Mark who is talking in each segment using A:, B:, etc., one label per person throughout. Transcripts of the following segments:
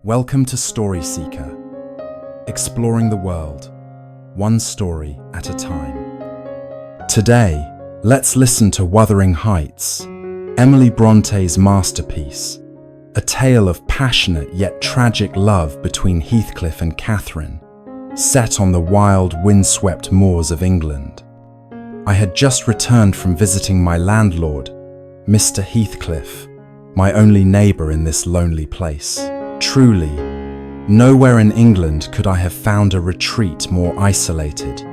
A: Welcome to StorySeeker, exploring the world, one story at a time. Today, let's listen to Wuthering Heights, Emily Bronte's masterpiece, a tale of passionate yet tragic love between Heathcliff and Catherine, set on the wild, windswept moors of England. I had just returned from visiting my landlord, Mr. Heathcliff, my only neighbour in this lonely place. Truly, nowhere in England could I have found a retreat more isolated,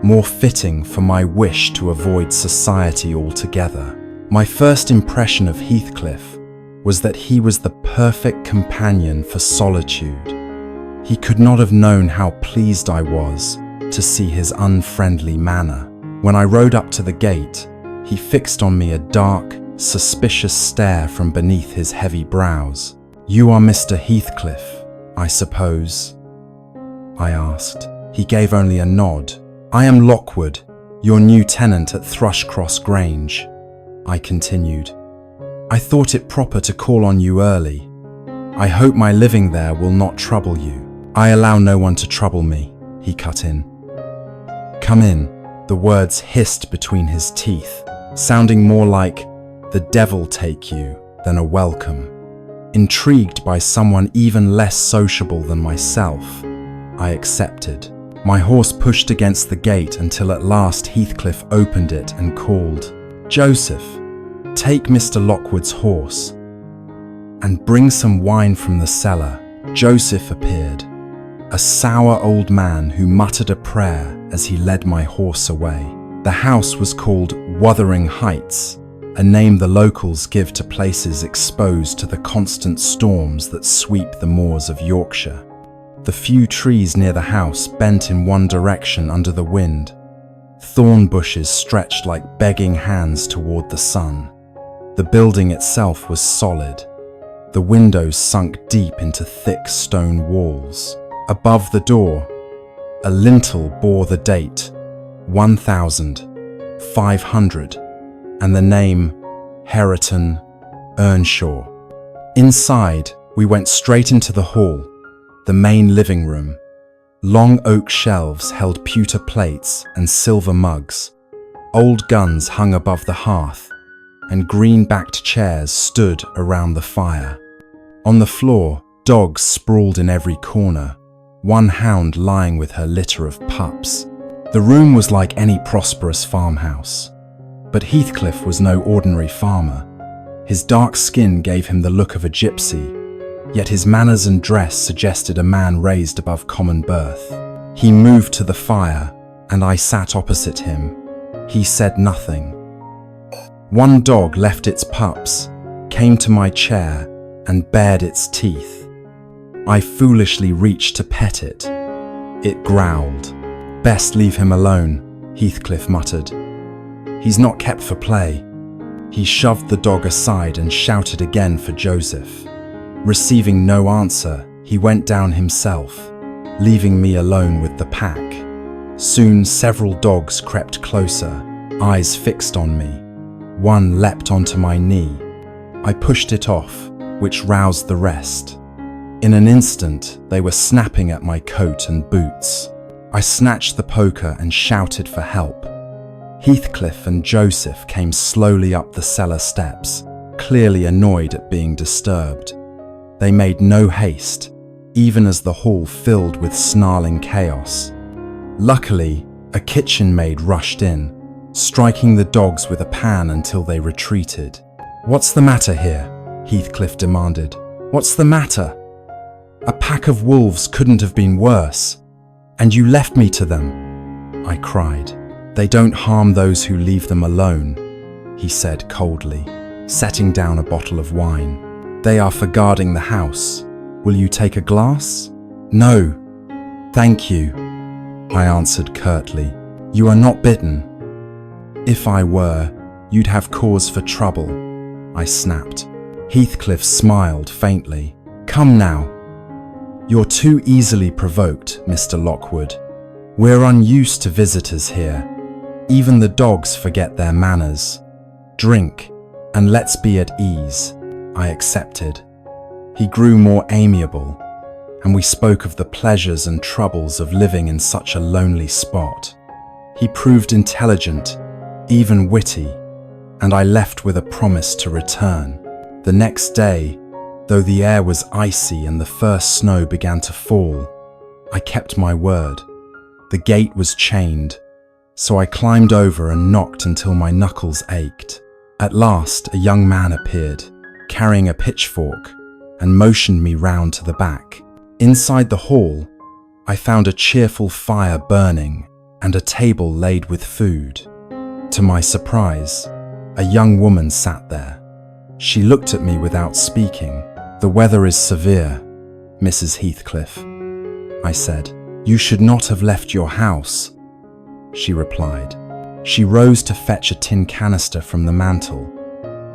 A: more fitting for my wish to avoid society altogether. My first impression of Heathcliff was that he was the perfect companion for solitude. He could not have known how pleased I was to see his unfriendly manner. When I rode up to the gate, he fixed on me a dark, suspicious stare from beneath his heavy brows. "You are Mr. Heathcliff, I suppose?" I asked. He gave only a nod. "I am Lockwood, your new tenant at Thrushcross Grange," I continued. "I thought it proper to call on you early. I hope my living there will not trouble you." "I allow no one to trouble me," he cut in. "Come in." The words hissed between his teeth, sounding more like "the devil take you" than a welcome. Intrigued by someone even less sociable than myself, I accepted. My horse pushed against the gate until at last Heathcliff opened it and called, "Joseph, take Mr. Lockwood's horse and bring some wine from the cellar." Joseph appeared, a sour old man who muttered a prayer as he led my horse away. The house was called Wuthering Heights, a name the locals give to places exposed to the constant storms that sweep the moors of Yorkshire. The few trees near the house bent in one direction under the wind. Thorn bushes stretched like begging hands toward the sun. The building itself was solid, the windows sunk deep into thick stone walls. Above the door, a lintel bore the date 1500 and the name Heriton Earnshaw. Inside, we went straight into the hall, the main living room. Long oak shelves held pewter plates and silver mugs. Old guns hung above the hearth, and green-backed chairs stood around the fire. On the floor, dogs sprawled in every corner, one hound lying with her litter of pups. The room was like any prosperous farmhouse. But Heathcliff was no ordinary farmer. His dark skin gave him the look of a gypsy, yet his manners and dress suggested a man raised above common birth. He moved to the fire, and I sat opposite him. He said nothing. One dog left its pups, came to my chair, and bared its teeth. I foolishly reached to pet it. It growled. "Best leave him alone," Heathcliff muttered. "He's not kept for play." He shoved the dog aside and shouted again for Joseph. Receiving no answer, he went down himself, leaving me alone with the pack. Soon several dogs crept closer, eyes fixed on me. One leapt onto my knee. I pushed it off, which roused the rest. In an instant, they were snapping at my coat and boots. I snatched the poker and shouted for help. Heathcliff and Joseph came slowly up the cellar steps, clearly annoyed at being disturbed. They made no haste, even as the hall filled with snarling chaos. Luckily, a kitchen maid rushed in, striking the dogs with a pan until they retreated. "What's the matter here?" Heathcliff demanded. "What's the matter? A pack of wolves couldn't have been worse, and you left me to them," I cried. "They don't harm those who leave them alone," he said coldly, setting down a bottle of wine. "They are for guarding the house. Will you take a glass?" "No, thank you," I answered curtly. "You are not bitten." "If I were, you'd have cause for trouble," I snapped. Heathcliff smiled faintly. "Come now. You're too easily provoked, Mr. Lockwood. We're unused to visitors here. Even the dogs forget their manners. Drink, and let's be at ease." I accepted. He grew more amiable, and we spoke of the pleasures and troubles of living in such a lonely spot. He proved intelligent, even witty, and I left with a promise to return. The next day, though the air was icy and the first snow began to fall, I kept my word. The gate was chained, so I climbed over and knocked until my knuckles ached. At last, a young man appeared, carrying a pitchfork, and motioned me round to the back. Inside the hall, I found a cheerful fire burning and a table laid with food. To my surprise, a young woman sat there. She looked at me without speaking. "The weather is severe, Mrs. Heathcliff," I said. "You should not have left your house," she replied. She rose to fetch a tin canister from the mantel.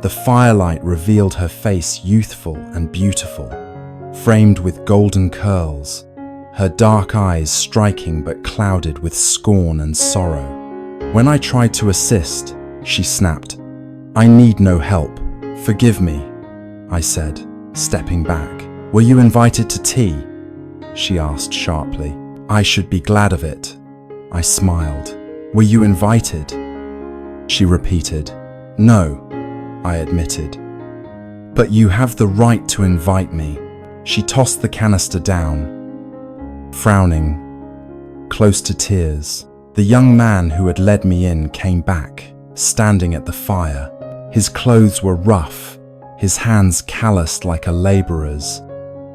A: The firelight revealed her face youthful and beautiful, framed with golden curls, her dark eyes striking but clouded with scorn and sorrow. When I tried to assist, she snapped, "I need no help. Forgive me," I said, stepping back. "Were you invited to tea?" she asked sharply. "I should be glad of it," I smiled. "Were you invited?" she repeated. "No," I admitted. "But you have the right to invite me." She tossed the canister down, frowning, close to tears. The young man who had led me in came back, standing at the fire. His clothes were rough, his hands calloused like a labourer's,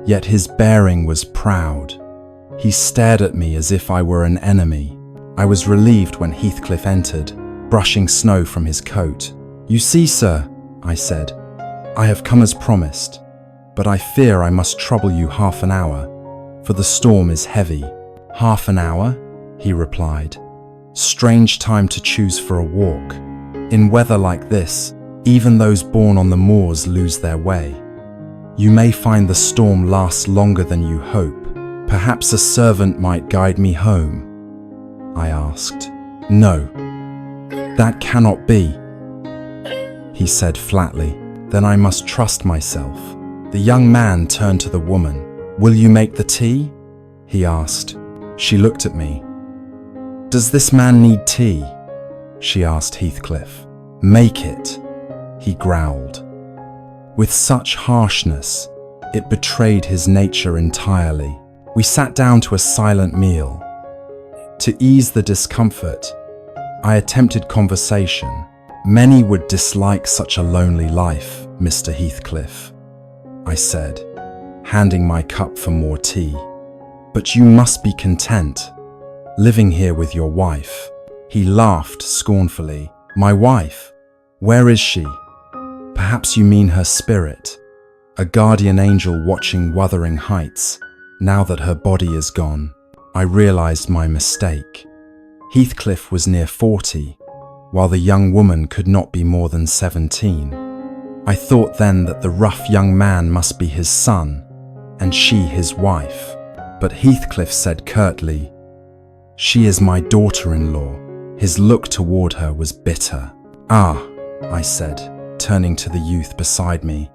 A: yet his bearing was proud. He stared at me as if I were an enemy. I was relieved when Heathcliff entered, brushing snow from his coat. "You see, sir," I said, "I have come as promised, but I fear I must trouble you half an hour, for the storm is heavy." "Half an hour?" he replied. "Strange time to choose for a walk. In weather like this, even those born on the moors lose their way. You may find the storm lasts longer than you hope. Perhaps a servant might guide me home?" I asked. "No, that cannot be," he said flatly. "Then I must trust myself." The young man turned to the woman. "Will you make the tea?" he asked. She looked at me. "Does this man need tea?" she asked Heathcliff. "Make it," he growled. With such harshness, it betrayed his nature entirely. We sat down to a silent meal. To ease the discomfort, I attempted conversation. "Many would dislike such a lonely life, Mr. Heathcliff," I said, handing my cup for more tea. "But you must be content, living here with your wife." He laughed scornfully. "My wife? Where is she?" "Perhaps you mean her spirit, a guardian angel watching Wuthering Heights, now that her body is gone." I realized my mistake. Heathcliff was near 40, while the young woman could not be more than 17. I thought then that the rough young man must be his son, and she his wife. But Heathcliff said curtly, "She is my daughter-in-law." His look toward her was bitter. "Ah," I said, turning to the youth beside me,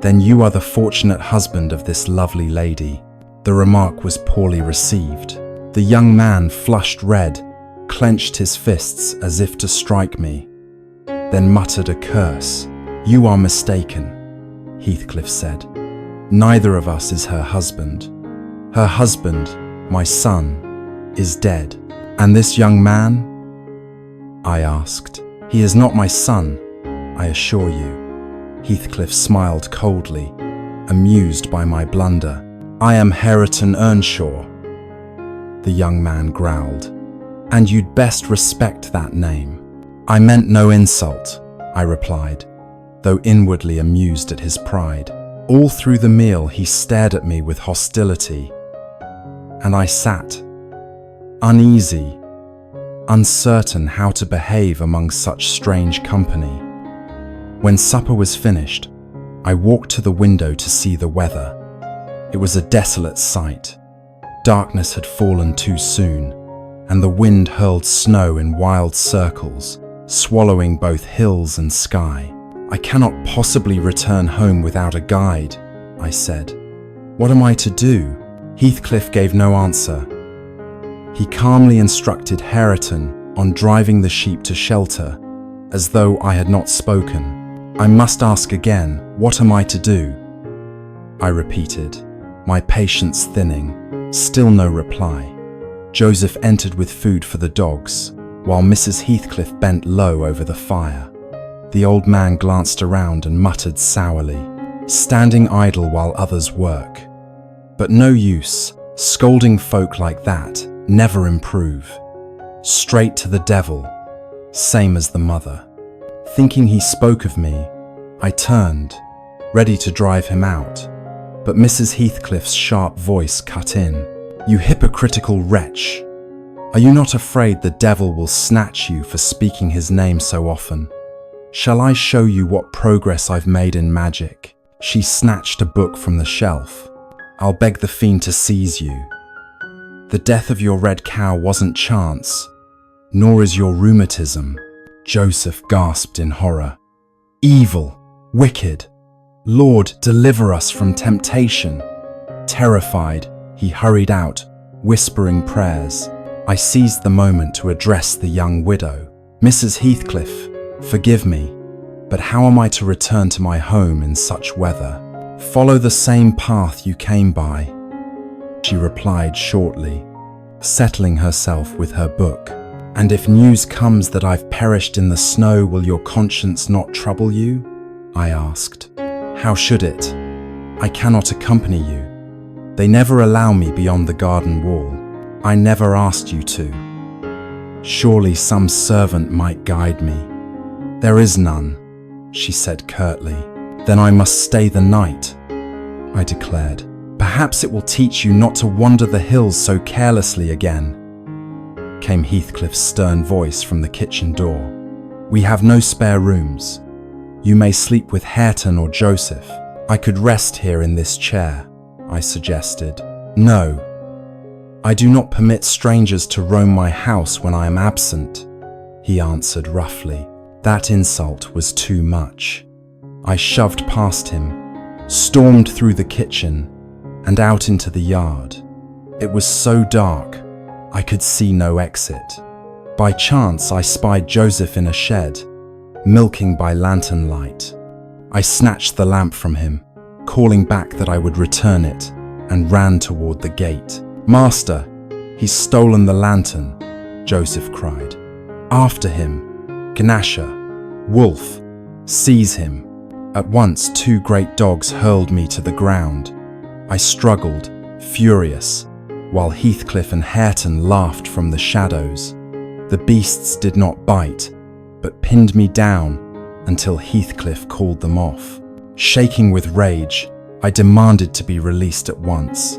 A: "then you are the fortunate husband of this lovely lady." The remark was poorly received. The young man flushed red, clenched his fists as if to strike me, then muttered a curse. "You are mistaken," Heathcliff said. "Neither of us is her husband. Her husband, my son, is dead." "And this young man?" I asked. "He is not my son, I assure you." Heathcliff smiled coldly, amused by my blunder. "I am Hareton Earnshaw," the young man growled, "and you'd best respect that name." "I meant no insult," I replied, though inwardly amused at his pride. All through the meal he stared at me with hostility, and I sat, uneasy, uncertain how to behave among such strange company. When supper was finished, I walked to the window to see the weather. It was a desolate sight. Darkness had fallen too soon, and the wind hurled snow in wild circles, swallowing both hills and sky. "I cannot possibly return home without a guide," I said. "What am I to do?" Heathcliff gave no answer. He calmly instructed Hareton on driving the sheep to shelter, as though I had not spoken. I must ask again, what am I to do? I repeated, my patience thinning. Still no reply. Joseph entered with food for the dogs, while Mrs. Heathcliff bent low over the fire. The old man glanced around and muttered sourly, standing idle while others work. But no use, scolding folk like that never improve. Straight to the devil, same as the mother. Thinking he spoke of me, I turned, ready to drive him out. But Mrs. Heathcliff's sharp voice cut in. You hypocritical wretch! Are you not afraid the devil will snatch you for speaking his name so often? Shall I show you what progress I've made in magic? She snatched a book from the shelf. I'll beg the fiend to seize you. The death of your red cow wasn't chance, nor is your rheumatism. Joseph gasped in horror. Evil, wicked. Lord, deliver us from temptation. Terrified, he hurried out, whispering prayers. I seized the moment to address the young widow. Mrs. Heathcliff, forgive me, but how am I to return to my home in such weather? Follow the same path you came by, she replied shortly, settling herself with her book. And if news comes that I've perished in the snow, will your conscience not trouble you? I asked. How should it? I cannot accompany you. They never allow me beyond the garden wall. I never asked you to. Surely some servant might guide me. There is none, she said curtly. Then I must stay the night, I declared. Perhaps it will teach you not to wander the hills so carelessly again, came Heathcliff's stern voice from the kitchen door. We have no spare rooms. You may sleep with Hareton or Joseph. I could rest here in this chair, I suggested. No, I do not permit strangers to roam my house when I am absent, he answered roughly. That insult was too much. I shoved past him, stormed through the kitchen, and out into the yard. It was so dark, I could see no exit. By chance, I spied Joseph in a shed, milking by lantern light. I snatched the lamp from him, calling back that I would return it, and ran toward the gate. Master, he's stolen the lantern, Joseph cried. After him, Ganasha, Wolf, seize him. At once 2 great dogs hurled me to the ground. I struggled, furious, while Heathcliff and Hareton laughed from the shadows. The beasts did not bite, but pinned me down until Heathcliff called them off. Shaking with rage, I demanded to be released at once.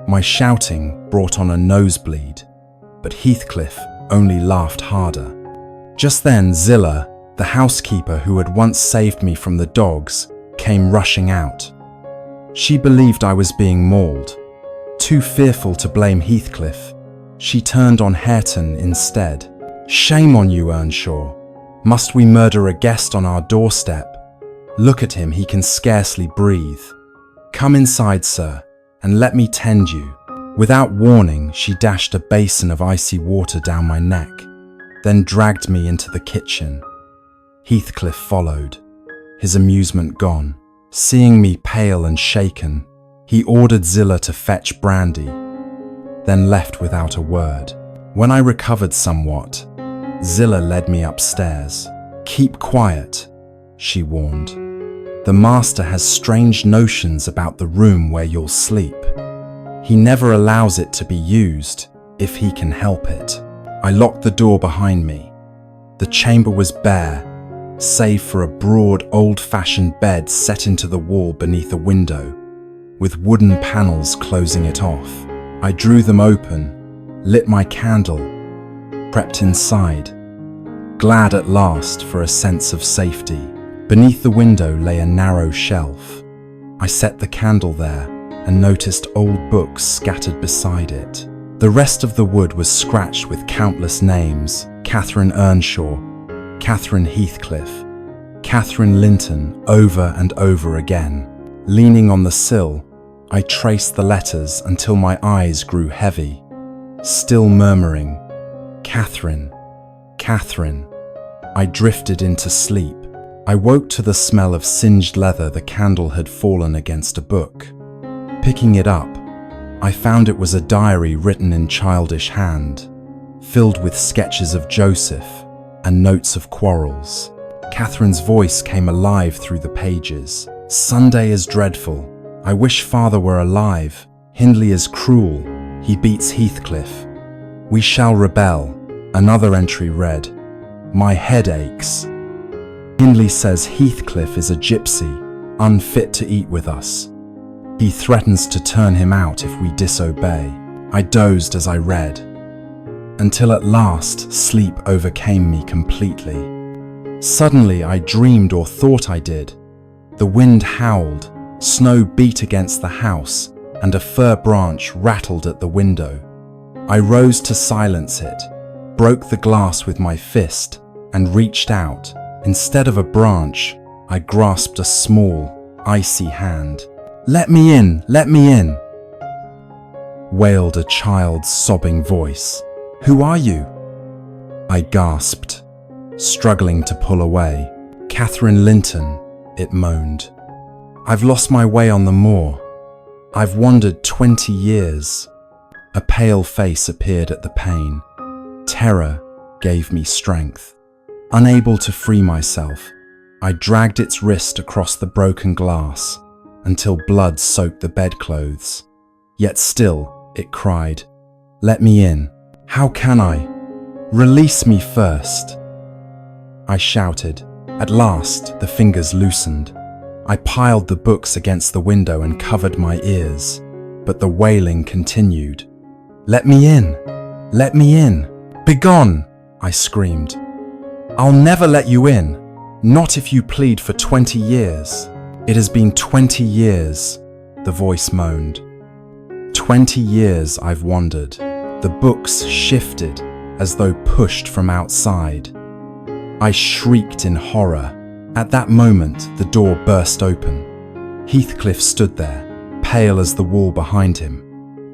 A: My shouting brought on a nosebleed, but Heathcliff only laughed harder. Just then Zillah, the housekeeper who had once saved me from the dogs, came rushing out. She believed I was being mauled. Too fearful to blame Heathcliff, she turned on Hareton instead. Shame on you, Earnshaw. Must we murder a guest on our doorstep? Look at him, he can scarcely breathe. Come inside, sir, and let me tend you. Without warning, she dashed a basin of icy water down my neck, then dragged me into the kitchen. Heathcliff followed, his amusement gone. Seeing me pale and shaken, he ordered Zillah to fetch brandy, then left without a word. When I recovered somewhat, Zillah led me upstairs. Keep quiet, she warned. The master has strange notions about the room where you'll sleep. He never allows it to be used if he can help it. I locked the door behind me. The chamber was bare, save for a broad, old-fashioned bed set into the wall beneath a window, with wooden panels closing it off. I drew them open, lit my candle, crept inside, glad at last for a sense of safety. Beneath the window lay a narrow shelf. I set the candle there and noticed old books scattered beside it. The rest of the wood was scratched with countless names: Catherine Earnshaw, Catherine Heathcliff, Catherine Linton, over and over again. Leaning on the sill, I traced the letters until my eyes grew heavy, still murmuring, "Catherine, Catherine." I drifted into sleep. I woke to the smell of singed leather. The candle had fallen against a book. Picking it up, I found it was a diary written in childish hand, filled with sketches of Joseph and notes of quarrels. Catherine's voice came alive through the pages. "Sunday is dreadful. I wish father were alive. Hindley is cruel. He beats Heathcliff. We shall rebel." Another entry read, "My head aches. Hindley says Heathcliff is a gypsy, unfit to eat with us. He threatens to turn him out if we disobey." I dozed as I read, until at last sleep overcame me completely. Suddenly I dreamed, or thought I did. The wind howled, snow beat against the house, and a fir branch rattled at the window. I rose to silence it, broke the glass with my fist, and reached out. Instead of a branch, I grasped a small, icy hand. "Let me in! Let me in!" wailed a child's sobbing voice. "Who are you?" I gasped, struggling to pull away. "Catherine Linton," it moaned. "I've lost my way on the moor. I've wandered 20 years. A pale face appeared at the pane. Terror gave me strength. Unable to free myself, I dragged its wrist across the broken glass until blood soaked the bedclothes. Yet still, it cried, "Let me in. How can I? Release me first." I shouted. At last, the fingers loosened. I piled the books against the window and covered my ears, but the wailing continued. "Let me in! Let me in! Begone!" I screamed. "I'll never let you in, not if you plead for 20 years. "It has been 20 years, the voice moaned. 20 years I've wandered. The books shifted as though pushed from outside. I shrieked in horror. At that moment, the door burst open. Heathcliff stood there, pale as the wall behind him,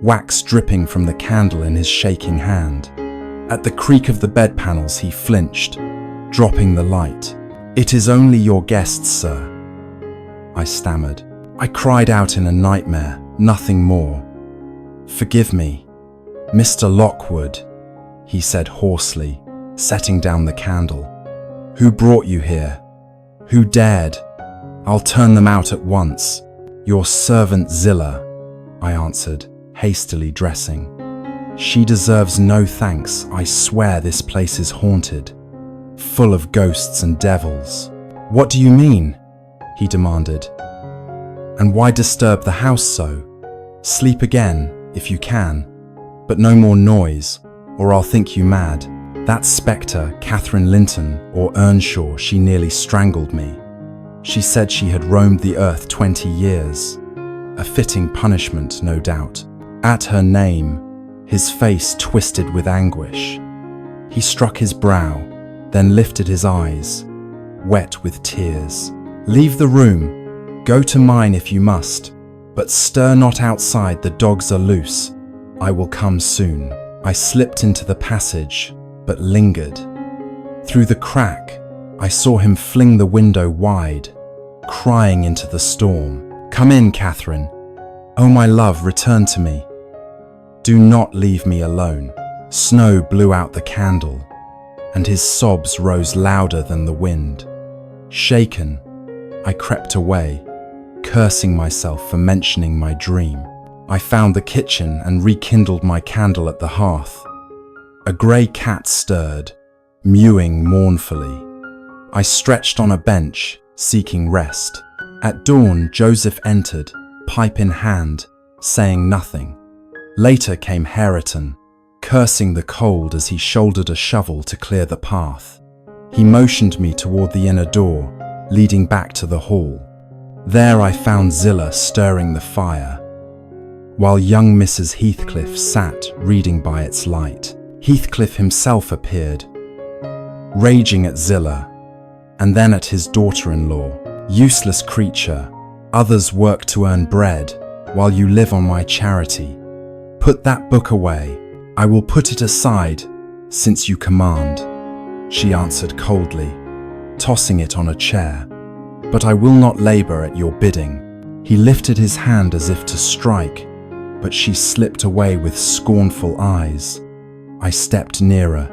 A: wax dripping from the candle in his shaking hand. At the creak of the bed panels, he flinched, dropping the light. "It is only your guests, sir," I stammered. I cried out in a nightmare, nothing more. "Forgive me, Mr. Lockwood," he said hoarsely, setting down the candle. "Who brought you here? Who dared? I'll turn them out at once." "Your servant Zillah," I answered, hastily dressing. "She deserves no thanks. I swear this place is haunted, full of ghosts and devils." "What do you mean?" he demanded. "And why disturb the house so? Sleep again, if you can, but no more noise, or I'll think you mad. That spectre, Catherine Linton, or Earnshaw, she nearly strangled me. She said she had roamed the earth 20 years. A fitting punishment, no doubt." At her name, his face twisted with anguish. He struck his brow, then lifted his eyes, wet with tears. "Leave the room. Go to mine if you must, but stir not outside. The dogs are loose. I will come soon." I slipped into the passage, but lingered. Through the crack, I saw him fling the window wide, crying into the storm. "Come in, Catherine. Oh, my love, return to me. Do not leave me alone." Snow blew out the candle, and his sobs rose louder than the wind. Shaken, I crept away, cursing myself for mentioning my dream. I found the kitchen and rekindled my candle at the hearth. A grey cat stirred, mewing mournfully. I stretched on a bench, seeking rest. At dawn, Joseph entered, pipe in hand, saying nothing. Later came Hareton, cursing the cold as he shouldered a shovel to clear the path. He motioned me toward the inner door, leading back to the hall. There I found Zillah stirring the fire, while young Mrs. Heathcliff sat reading by its light. Heathcliff himself appeared, raging at Zillah, and then at his daughter-in-law. Useless creature, others work to earn bread, while you live on my charity. Put that book away. I will put it aside, since you command," she answered coldly, tossing it on a chair. "But I will not labor at your bidding." He lifted his hand as if to strike, but she slipped away with scornful eyes. I stepped nearer,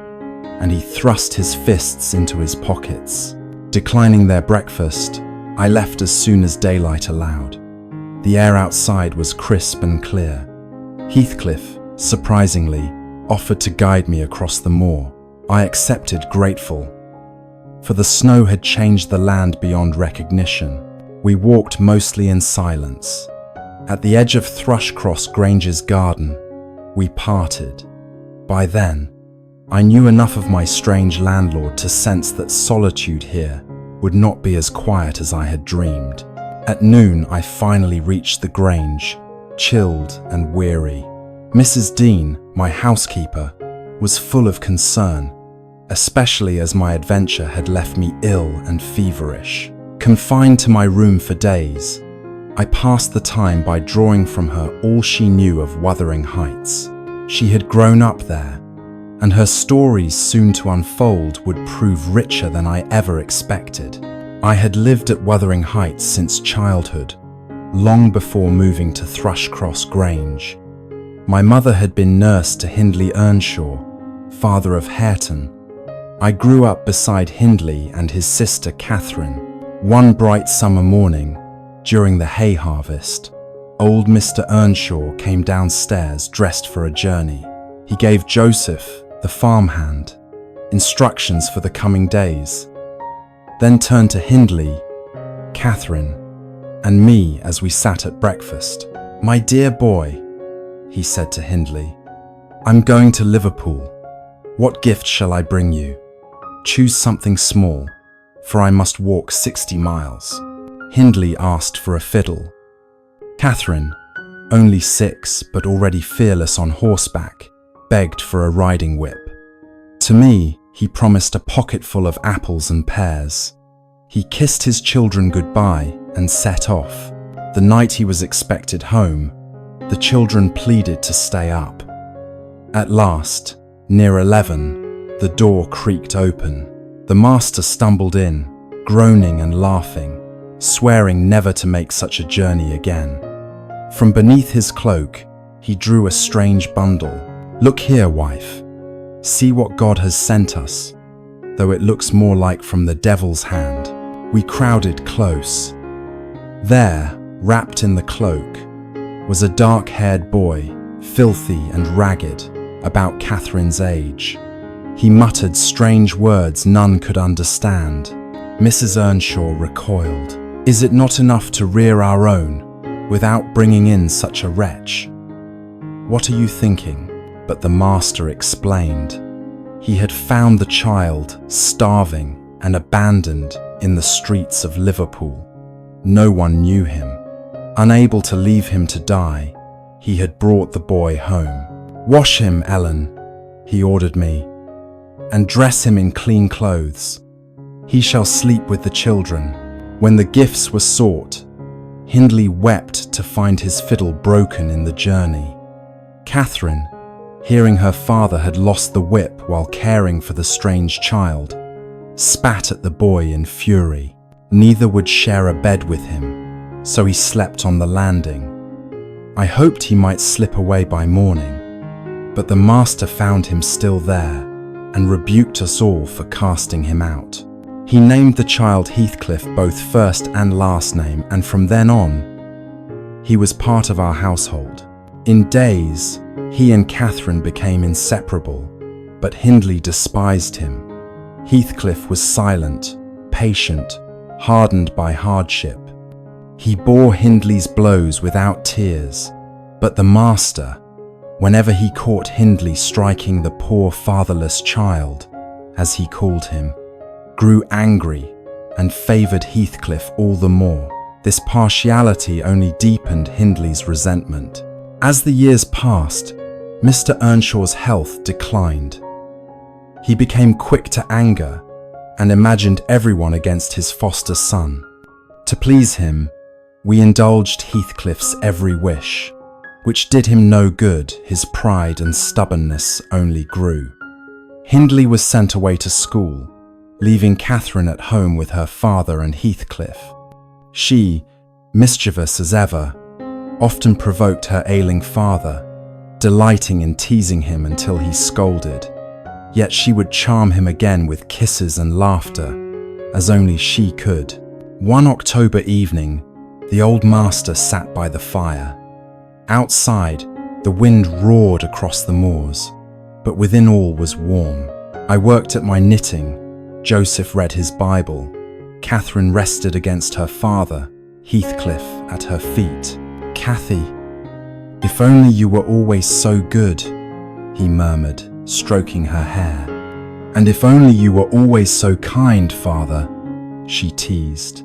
A: and he thrust his fists into his pockets. Declining their breakfast, I left as soon as daylight allowed. The air outside was crisp and clear. Heathcliff, surprisingly, offered to guide me across the moor. I accepted, grateful, for the snow had changed the land beyond recognition. We walked mostly in silence. At the edge of Thrushcross Grange's garden, we parted. By then, I knew enough of my strange landlord to sense that solitude here would not be as quiet as I had dreamed. At noon, I finally reached the Grange, chilled and weary. Mrs. Dean, my housekeeper, was full of concern, especially as my adventure had left me ill and feverish. Confined to my room for days, I passed the time by drawing from her all she knew of Wuthering Heights. She had grown up there, and her stories soon to unfold would prove richer than I ever expected. I had lived at Wuthering Heights since childhood, long before moving to Thrushcross Grange. My mother had been nurse to Hindley Earnshaw, father of Hareton. I grew up beside Hindley and his sister Catherine. One bright summer morning, during the hay harvest, old Mr. Earnshaw came downstairs dressed for a journey. He gave Joseph, the farmhand, instructions for the coming days, then turned to Hindley, Catherine, and me as we sat at breakfast. "My dear boy," he said to Hindley, "I'm going to Liverpool. What gift shall I bring you? Choose something small, for I must walk 60 miles. Hindley asked for a fiddle. Catherine, only 6 but already fearless on horseback, begged for a riding whip. To me, he promised a pocketful of apples and pears. He kissed his children goodbye and set off. The night he was expected home, the children pleaded to stay up. At last, near 11, the door creaked open. The master stumbled in, groaning and laughing, swearing never to make such a journey again. From beneath his cloak, he drew a strange bundle. "Look here, wife. See what God has sent us, though it looks more like from the devil's hand." We crowded close. There, wrapped in the cloak, was a dark-haired boy, filthy and ragged, about Catherine's age. He muttered strange words none could understand. Mrs. Earnshaw recoiled. "Is it not enough to rear our own, without bringing in such a wretch? What are you thinking?" But the master explained. He had found the child, starving and abandoned in the streets of Liverpool. No one knew him. Unable to leave him to die, he had brought the boy home. "Wash him, Ellen," he ordered me, "and dress him in clean clothes. He shall sleep with the children." When the gifts were sought, Hindley wept to find his fiddle broken in the journey. Catherine, hearing her father had lost the whip while caring for the strange child, spat at the boy in fury. Neither would share a bed with him, so he slept on the landing. I hoped he might slip away by morning, but the master found him still there and rebuked us all for casting him out. He named the child Heathcliff both first and last name, and from then on, he was part of our household. In days, he and Catherine became inseparable, but Hindley despised him. Heathcliff was silent, patient, hardened by hardship. He bore Hindley's blows without tears, but the master, whenever he caught Hindley striking the poor fatherless child, as he called him, grew angry and favoured Heathcliff all the more. This partiality only deepened Hindley's resentment. As the years passed, Mr. Earnshaw's health declined. He became quick to anger and imagined everyone against his foster son. To please him, We indulged Heathcliff's every wish, which did him no good. His pride and stubbornness only grew. Hindley was sent away to school, leaving Catherine at home with her father and Heathcliff. She, mischievous as ever, often provoked her ailing father, delighting in teasing him until he scolded. Yet she would charm him again with kisses and laughter, as only she could. One October evening, the old master sat by the fire. Outside, the wind roared across the moors, but within all was warm. I worked at my knitting. Joseph read his Bible. Catherine rested against her father, Heathcliff at her feet. "Cathy, if only you were always so good," he murmured, stroking her hair. "And if only you were always so kind, father," she teased,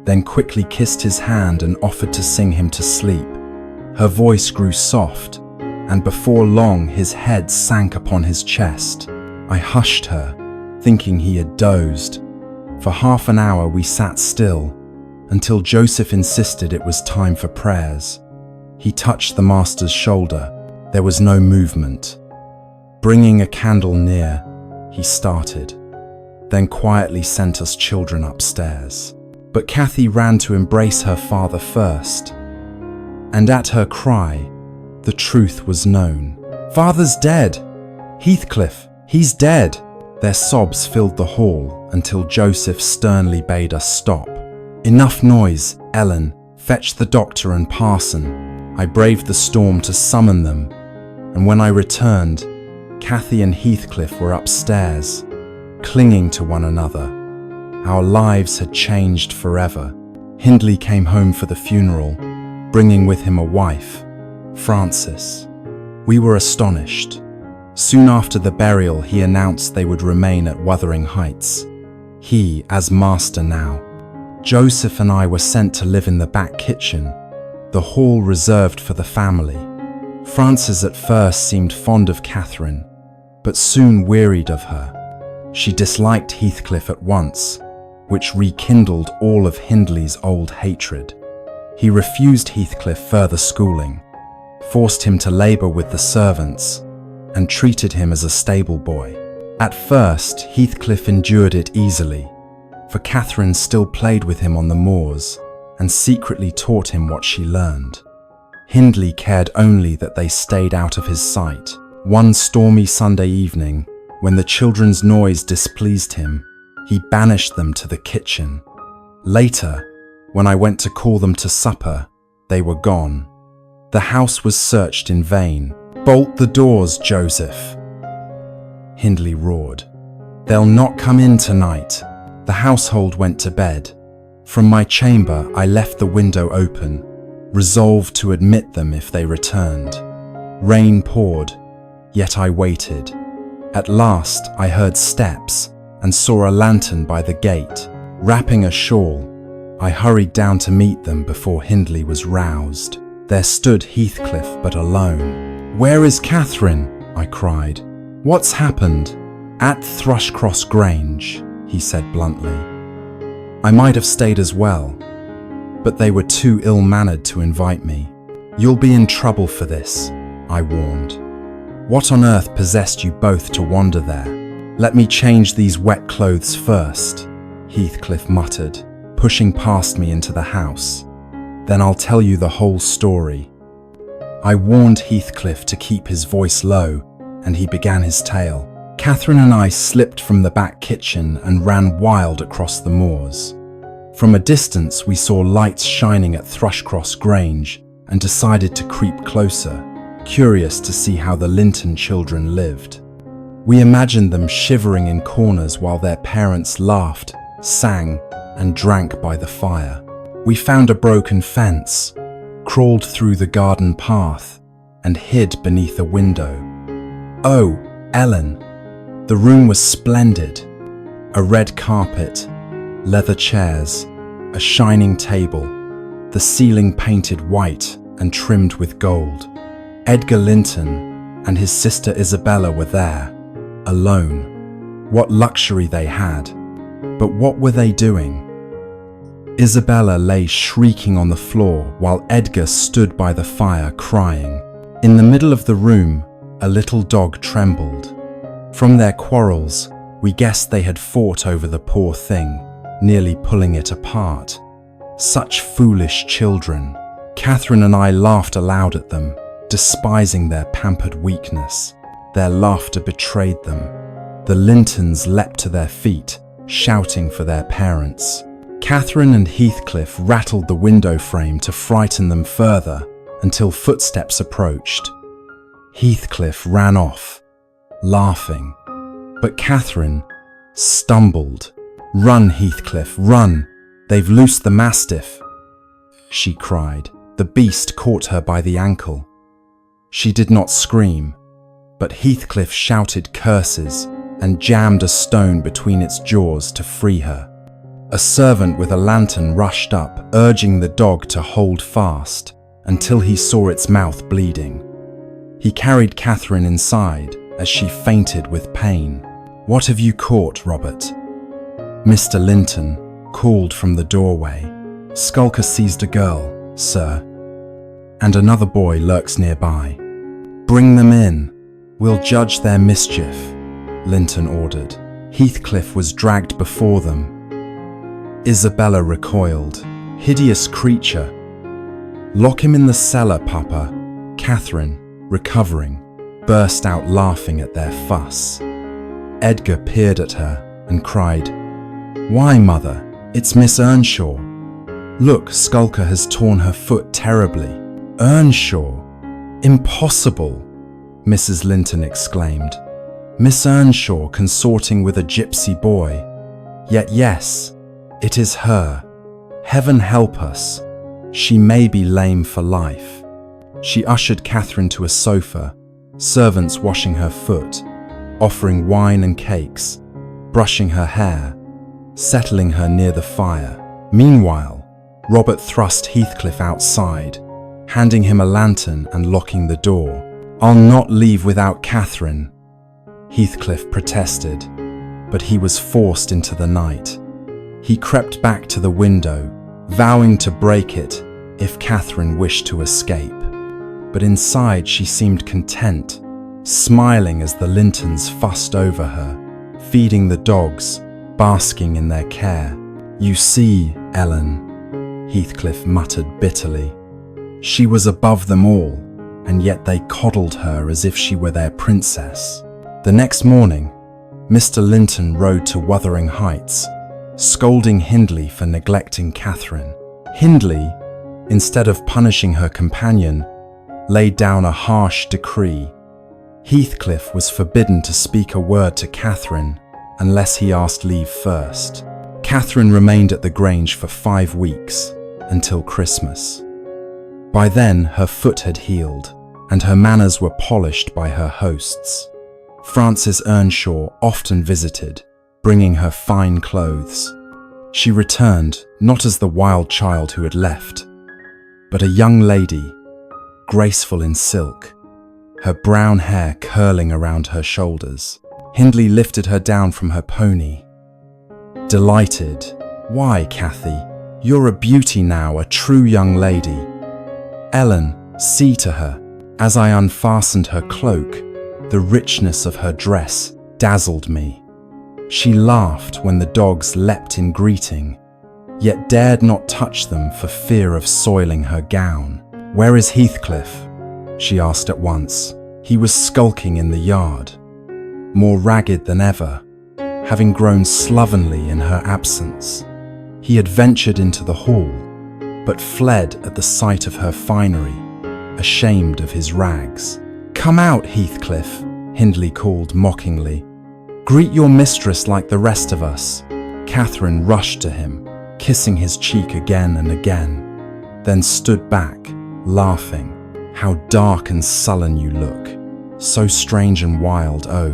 A: then quickly kissed his hand and offered to sing him to sleep. Her voice grew soft, and before long his head sank upon his chest. I hushed her, thinking he had dozed. For half an hour we sat still, until Joseph insisted it was time for prayers. He touched the master's shoulder. There was no movement. Bringing a candle near, he started, then quietly sent us children upstairs. But Cathy ran to embrace her father first, and at her cry, the truth was known. "Father's dead! Heathcliff, he's dead!" Their sobs filled the hall until Joseph sternly bade us stop. "Enough noise, Ellen, fetch the doctor and parson." I braved the storm to summon them, and when I returned, Cathy and Heathcliff were upstairs, clinging to one another. Our lives had changed forever. Hindley came home for the funeral, bringing with him a wife, Frances. We were astonished. Soon after the burial, he announced they would remain at Wuthering Heights, he as master now. Joseph and I were sent to live in the back kitchen, the hall reserved for the family. Frances at first seemed fond of Catherine, but soon wearied of her. She disliked Heathcliff at once, which rekindled all of Hindley's old hatred. He refused Heathcliff further schooling, forced him to labour with the servants, and treated him as a stable boy. At first, Heathcliff endured it easily, for Catherine still played with him on the moors and secretly taught him what she learned. Hindley cared only that they stayed out of his sight. One stormy Sunday evening, when the children's noise displeased him, he banished them to the kitchen. Later, when I went to call them to supper, they were gone. The house was searched in vain. "Bolt the doors, Joseph," Hindley roared. "They'll not come in tonight." The household went to bed. From my chamber, I left the window open, resolved to admit them if they returned. Rain poured, yet I waited. At last, I heard steps and saw a lantern by the gate. Wrapping a shawl, I hurried down to meet them before Hindley was roused. There stood Heathcliff, but alone. "Where is Catherine?" I cried. "What's happened?" "At Thrushcross Grange," he said bluntly. I might have stayed as well, but they were too ill-mannered to invite me. "You'll be in trouble for this," I warned. "What on earth possessed you both to wander there?" "Let me change these wet clothes first," Heathcliff muttered, pushing past me into the house. "Then I'll tell you the whole story." I warned Heathcliff to keep his voice low, and he began his tale. Catherine and I slipped from the back kitchen and ran wild across the moors. From a distance, we saw lights shining at Thrushcross Grange and decided to creep closer, curious to see how the Linton children lived. We imagined them shivering in corners while their parents laughed, sang, and drank by the fire. We found a broken fence, crawled through the garden path, and hid beneath a window. Oh, Ellen! The room was splendid. A red carpet, leather chairs, a shining table, the ceiling painted white and trimmed with gold. Edgar Linton and his sister Isabella were there, alone. What luxury they had, but what were they doing? Isabella lay shrieking on the floor while Edgar stood by the fire crying. In the middle of the room, a little dog trembled. From their quarrels, we guessed they had fought over the poor thing, nearly pulling it apart. Such foolish children. Catherine and I laughed aloud at them, despising their pampered weakness. Their laughter betrayed them. The Lintons leapt to their feet, shouting for their parents. Catherine and Heathcliff rattled the window frame to frighten them further until footsteps approached. Heathcliff ran off, laughing, but Catherine stumbled. "Run, Heathcliff, run! They've loosed the mastiff!" she cried. The beast caught her by the ankle. She did not scream, but Heathcliff shouted curses and jammed a stone between its jaws to free her. A servant with a lantern rushed up, urging the dog to hold fast until he saw its mouth bleeding. He carried Catherine inside as she fainted with pain. "What have you caught, Robert?" Mr. Linton called from the doorway. "Skulker seized a girl, sir, and another boy lurks nearby." "Bring them in. We'll judge their mischief," Linton ordered. Heathcliff was dragged before them. Isabella recoiled. "Hideous creature! Lock him in the cellar, Papa." Catherine, recovering, burst out laughing at their fuss. Edgar peered at her and cried, "Why, Mother? It's Miss Earnshaw. Look, Skulker has torn her foot terribly." "Earnshaw? Impossible!" Mrs. Linton exclaimed. "Miss Earnshaw consorting with a gypsy boy. Yet yes, it is her. Heaven help us. She may be lame for life." She ushered Catherine to a sofa, servants washing her foot, offering wine and cakes, brushing her hair, settling her near the fire. Meanwhile, Robert thrust Heathcliff outside, handing him a lantern and locking the door. "I'll not leave without Catherine," Heathcliff protested, but he was forced into the night. He crept back to the window, vowing to break it if Catherine wished to escape. But inside she seemed content, smiling as the Lintons fussed over her, feeding the dogs, basking in their care. "You see, Ellen," Heathcliff muttered bitterly. She was above them all, and yet they coddled her as if she were their princess. The next morning, Mr. Linton rode to Wuthering Heights, scolding Hindley for neglecting Catherine. Hindley, instead of punishing her companion, laid down a harsh decree. Heathcliff was forbidden to speak a word to Catherine unless he asked leave first. Catherine remained at the Grange for 5 weeks, until Christmas. By then, her foot had healed, and her manners were polished by her hosts. Frances Earnshaw often visited, bringing her fine clothes. She returned not as the wild child who had left, but a young lady, graceful in silk, her brown hair curling around her shoulders. Hindley lifted her down from her pony. Delighted. "Why, Cathy, you're a beauty now, a true young lady. Ellen, see to her." As I unfastened her cloak, the richness of her dress dazzled me. She laughed when the dogs leapt in greeting, yet dared not touch them for fear of soiling her gown. "Where is Heathcliff?" she asked at once. He was skulking in the yard, more ragged than ever, having grown slovenly in her absence. He had ventured into the hall, but fled at the sight of her finery, ashamed of his rags. "Come out, Heathcliff," Hindley called mockingly. "Greet your mistress like the rest of us." Catherine rushed to him, kissing his cheek again and again, then stood back, laughing. "How dark and sullen you look. So strange and wild, oh.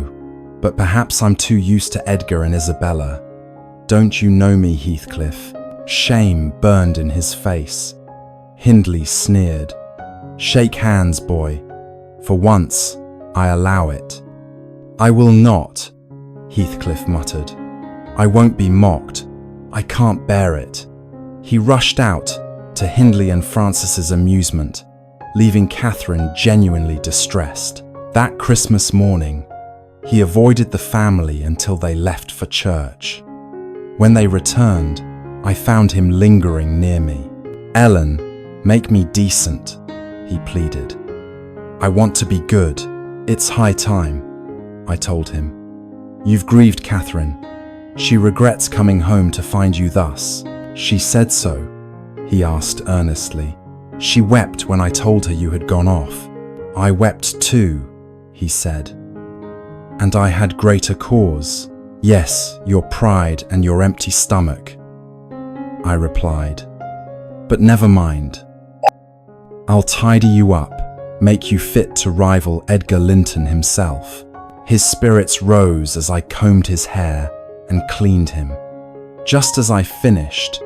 A: But perhaps I'm too used to Edgar and Isabella. Don't you know me, Heathcliff?" Shame burned in his face. Hindley sneered. "Shake hands, boy. For once, I allow it." "I will not," Heathcliff muttered. "I won't be mocked. I can't bear it." He rushed out, to Hindley and Francis's amusement, leaving Catherine genuinely distressed. That Christmas morning, he avoided the family until they left for church. When they returned, I found him lingering near me. "Ellen, make me decent," he pleaded. "I want to be good. It's high time," I told him. "You've grieved Catherine. She regrets coming home to find you thus." "She said so?" he asked earnestly. "She wept when I told her you had gone off." "I wept too," he said. "And I had greater cause. Yes, your pride and your empty stomach," I replied. "But never mind. I'll tidy you up, make you fit to rival Edgar Linton himself." His spirits rose as I combed his hair and cleaned him. Just as I finished,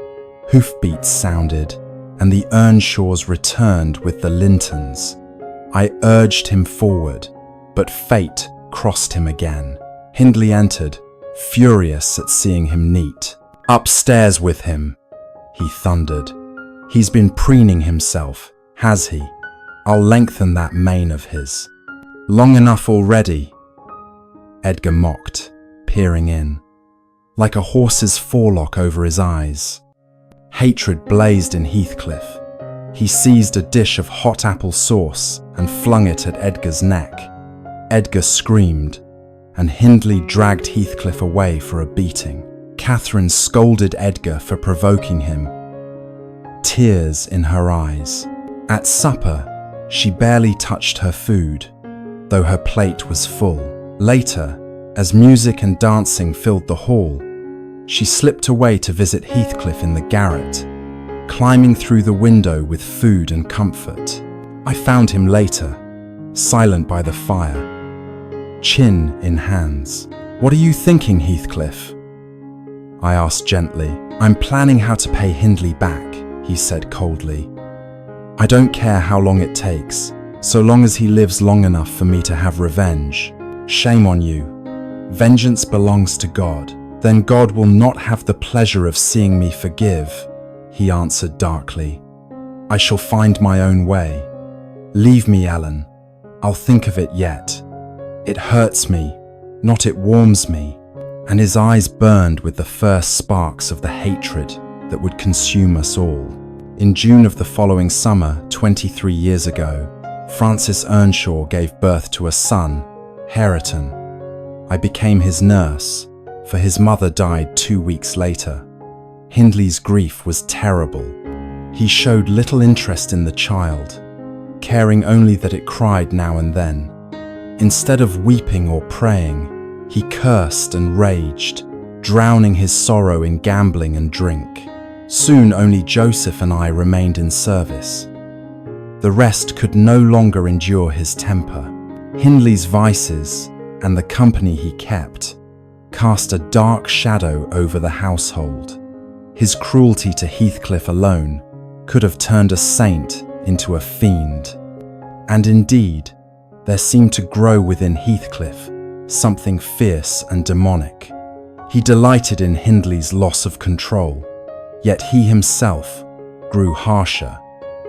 A: hoofbeats sounded and the Earnshaws returned with the Lintons. I urged him forward, but fate crossed him again. Hindley entered, furious at seeing him neat. "Upstairs with him," he thundered. "He's been preening himself, has he? I'll lengthen that mane of his." "Long enough already," Edgar mocked, peering in, like a horse's forelock over his eyes. Hatred blazed in Heathcliff. He seized a dish of hot apple sauce and flung it at Edgar's neck. Edgar screamed, and Hindley dragged Heathcliff away for a beating. Catherine scolded Edgar for provoking him, tears in her eyes. At supper, she barely touched her food, though her plate was full. Later, as music and dancing filled the hall, she slipped away to visit Heathcliff in the garret, climbing through the window with food and comfort. I found him later, silent by the fire, chin in hands. "What are you thinking, Heathcliff?" I asked gently. "I'm planning how to pay Hindley back," he said coldly. "I don't care how long it takes, so long as he lives long enough for me to have revenge." "Shame on you. Vengeance belongs to God." "Then God will not have the pleasure of seeing me forgive," he answered darkly. "I shall find my own way. Leave me, Ellen. I'll think of it yet. It hurts me, not it warms me." And his eyes burned with the first sparks of the hatred that would consume us all. In June of the following summer, 23 years ago, Francis Earnshaw gave birth to a son, Hareton. I became his nurse, for his mother died 2 weeks later. Hindley's grief was terrible. He showed little interest in the child, caring only that it cried now and then. Instead of weeping or praying, he cursed and raged, drowning his sorrow in gambling and drink. Soon only Joseph and I remained in service. The rest could no longer endure his temper. Hindley's vices and the company he kept cast a dark shadow over the household. His cruelty to Heathcliff alone could have turned a saint into a fiend. And indeed, there seemed to grow within Heathcliff something fierce and demonic. He delighted in Hindley's loss of control, yet he himself grew harsher,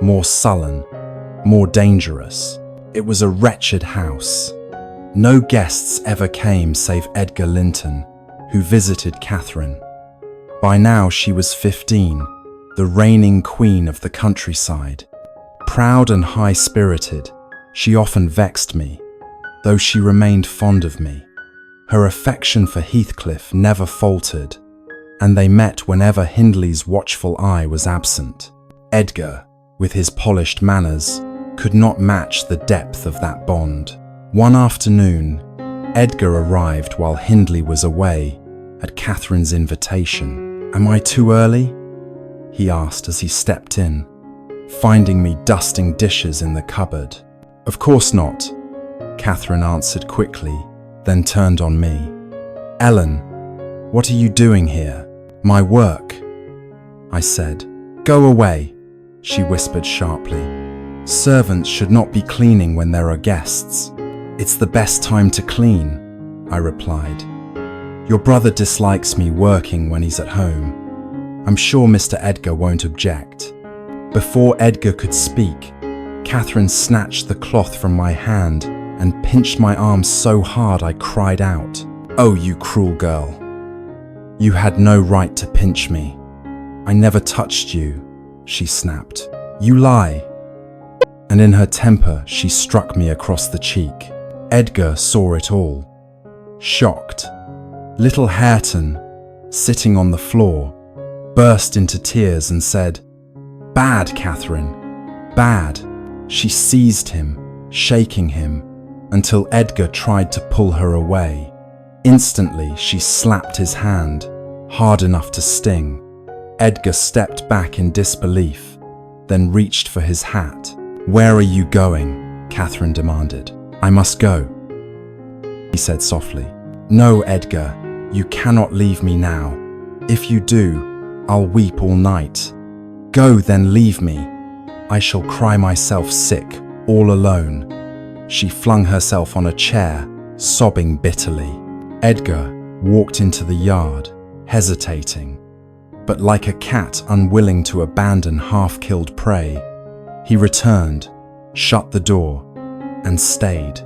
A: more sullen, more dangerous. It was a wretched house. No guests ever came save Edgar Linton, who visited Catherine. By now she was 15, the reigning queen of the countryside. Proud and high-spirited, she often vexed me, though she remained fond of me. Her affection for Heathcliff never faltered, and they met whenever Hindley's watchful eye was absent. Edgar, with his polished manners, could not match the depth of that bond. One afternoon, Edgar arrived while Hindley was away, at Catherine's invitation. "Am I too early?" he asked as he stepped in, finding me dusting dishes in the cupboard. "Of course not," Catherine answered quickly, then turned on me. "Ellen, what are you doing here?" "My work," I said. "Go away," she whispered sharply. "Servants should not be cleaning when there are guests." "It's the best time to clean," I replied. "Your brother dislikes me working when he's at home. I'm sure Mr. Edgar won't object." Before Edgar could speak, Catherine snatched the cloth from my hand and pinched my arm so hard I cried out, "Oh, you cruel girl. You had no right to pinch me. I never touched you," she snapped. "You lie." And in her temper, she struck me across the cheek. Edgar saw it all. Shocked, little Hareton, sitting on the floor, burst into tears and said, "Bad, Catherine, bad." She seized him, shaking him, until Edgar tried to pull her away. Instantly, she slapped his hand, hard enough to sting. Edgar stepped back in disbelief, then reached for his hat. "Where are you going?" Catherine demanded. "I must go," he said softly. "No, Edgar, you cannot leave me now. If you do, I'll weep all night. Go, then leave me. I shall cry myself sick, all alone." She flung herself on a chair, sobbing bitterly. Edgar walked into the yard, hesitating, but like a cat unwilling to abandon half-killed prey, he returned, shut the door, and stayed.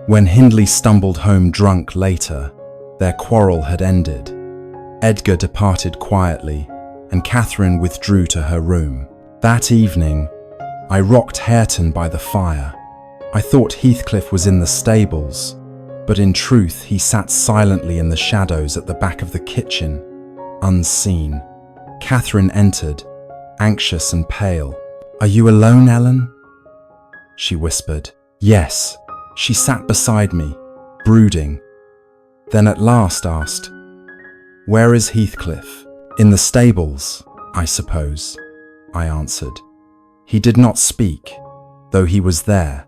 A: When Hindley stumbled home drunk later, their quarrel had ended. Edgar departed quietly, and Catherine withdrew to her room. That evening, I rocked Hareton by the fire. I thought Heathcliff was in the stables, but in truth he sat silently in the shadows at the back of the kitchen, unseen. Catherine entered, anxious and pale. "Are you alone, Ellen?" she whispered. "Yes." She sat beside me, brooding, then at last asked, "Where is Heathcliff?" "In the stables, I suppose," I answered. He did not speak, though he was there,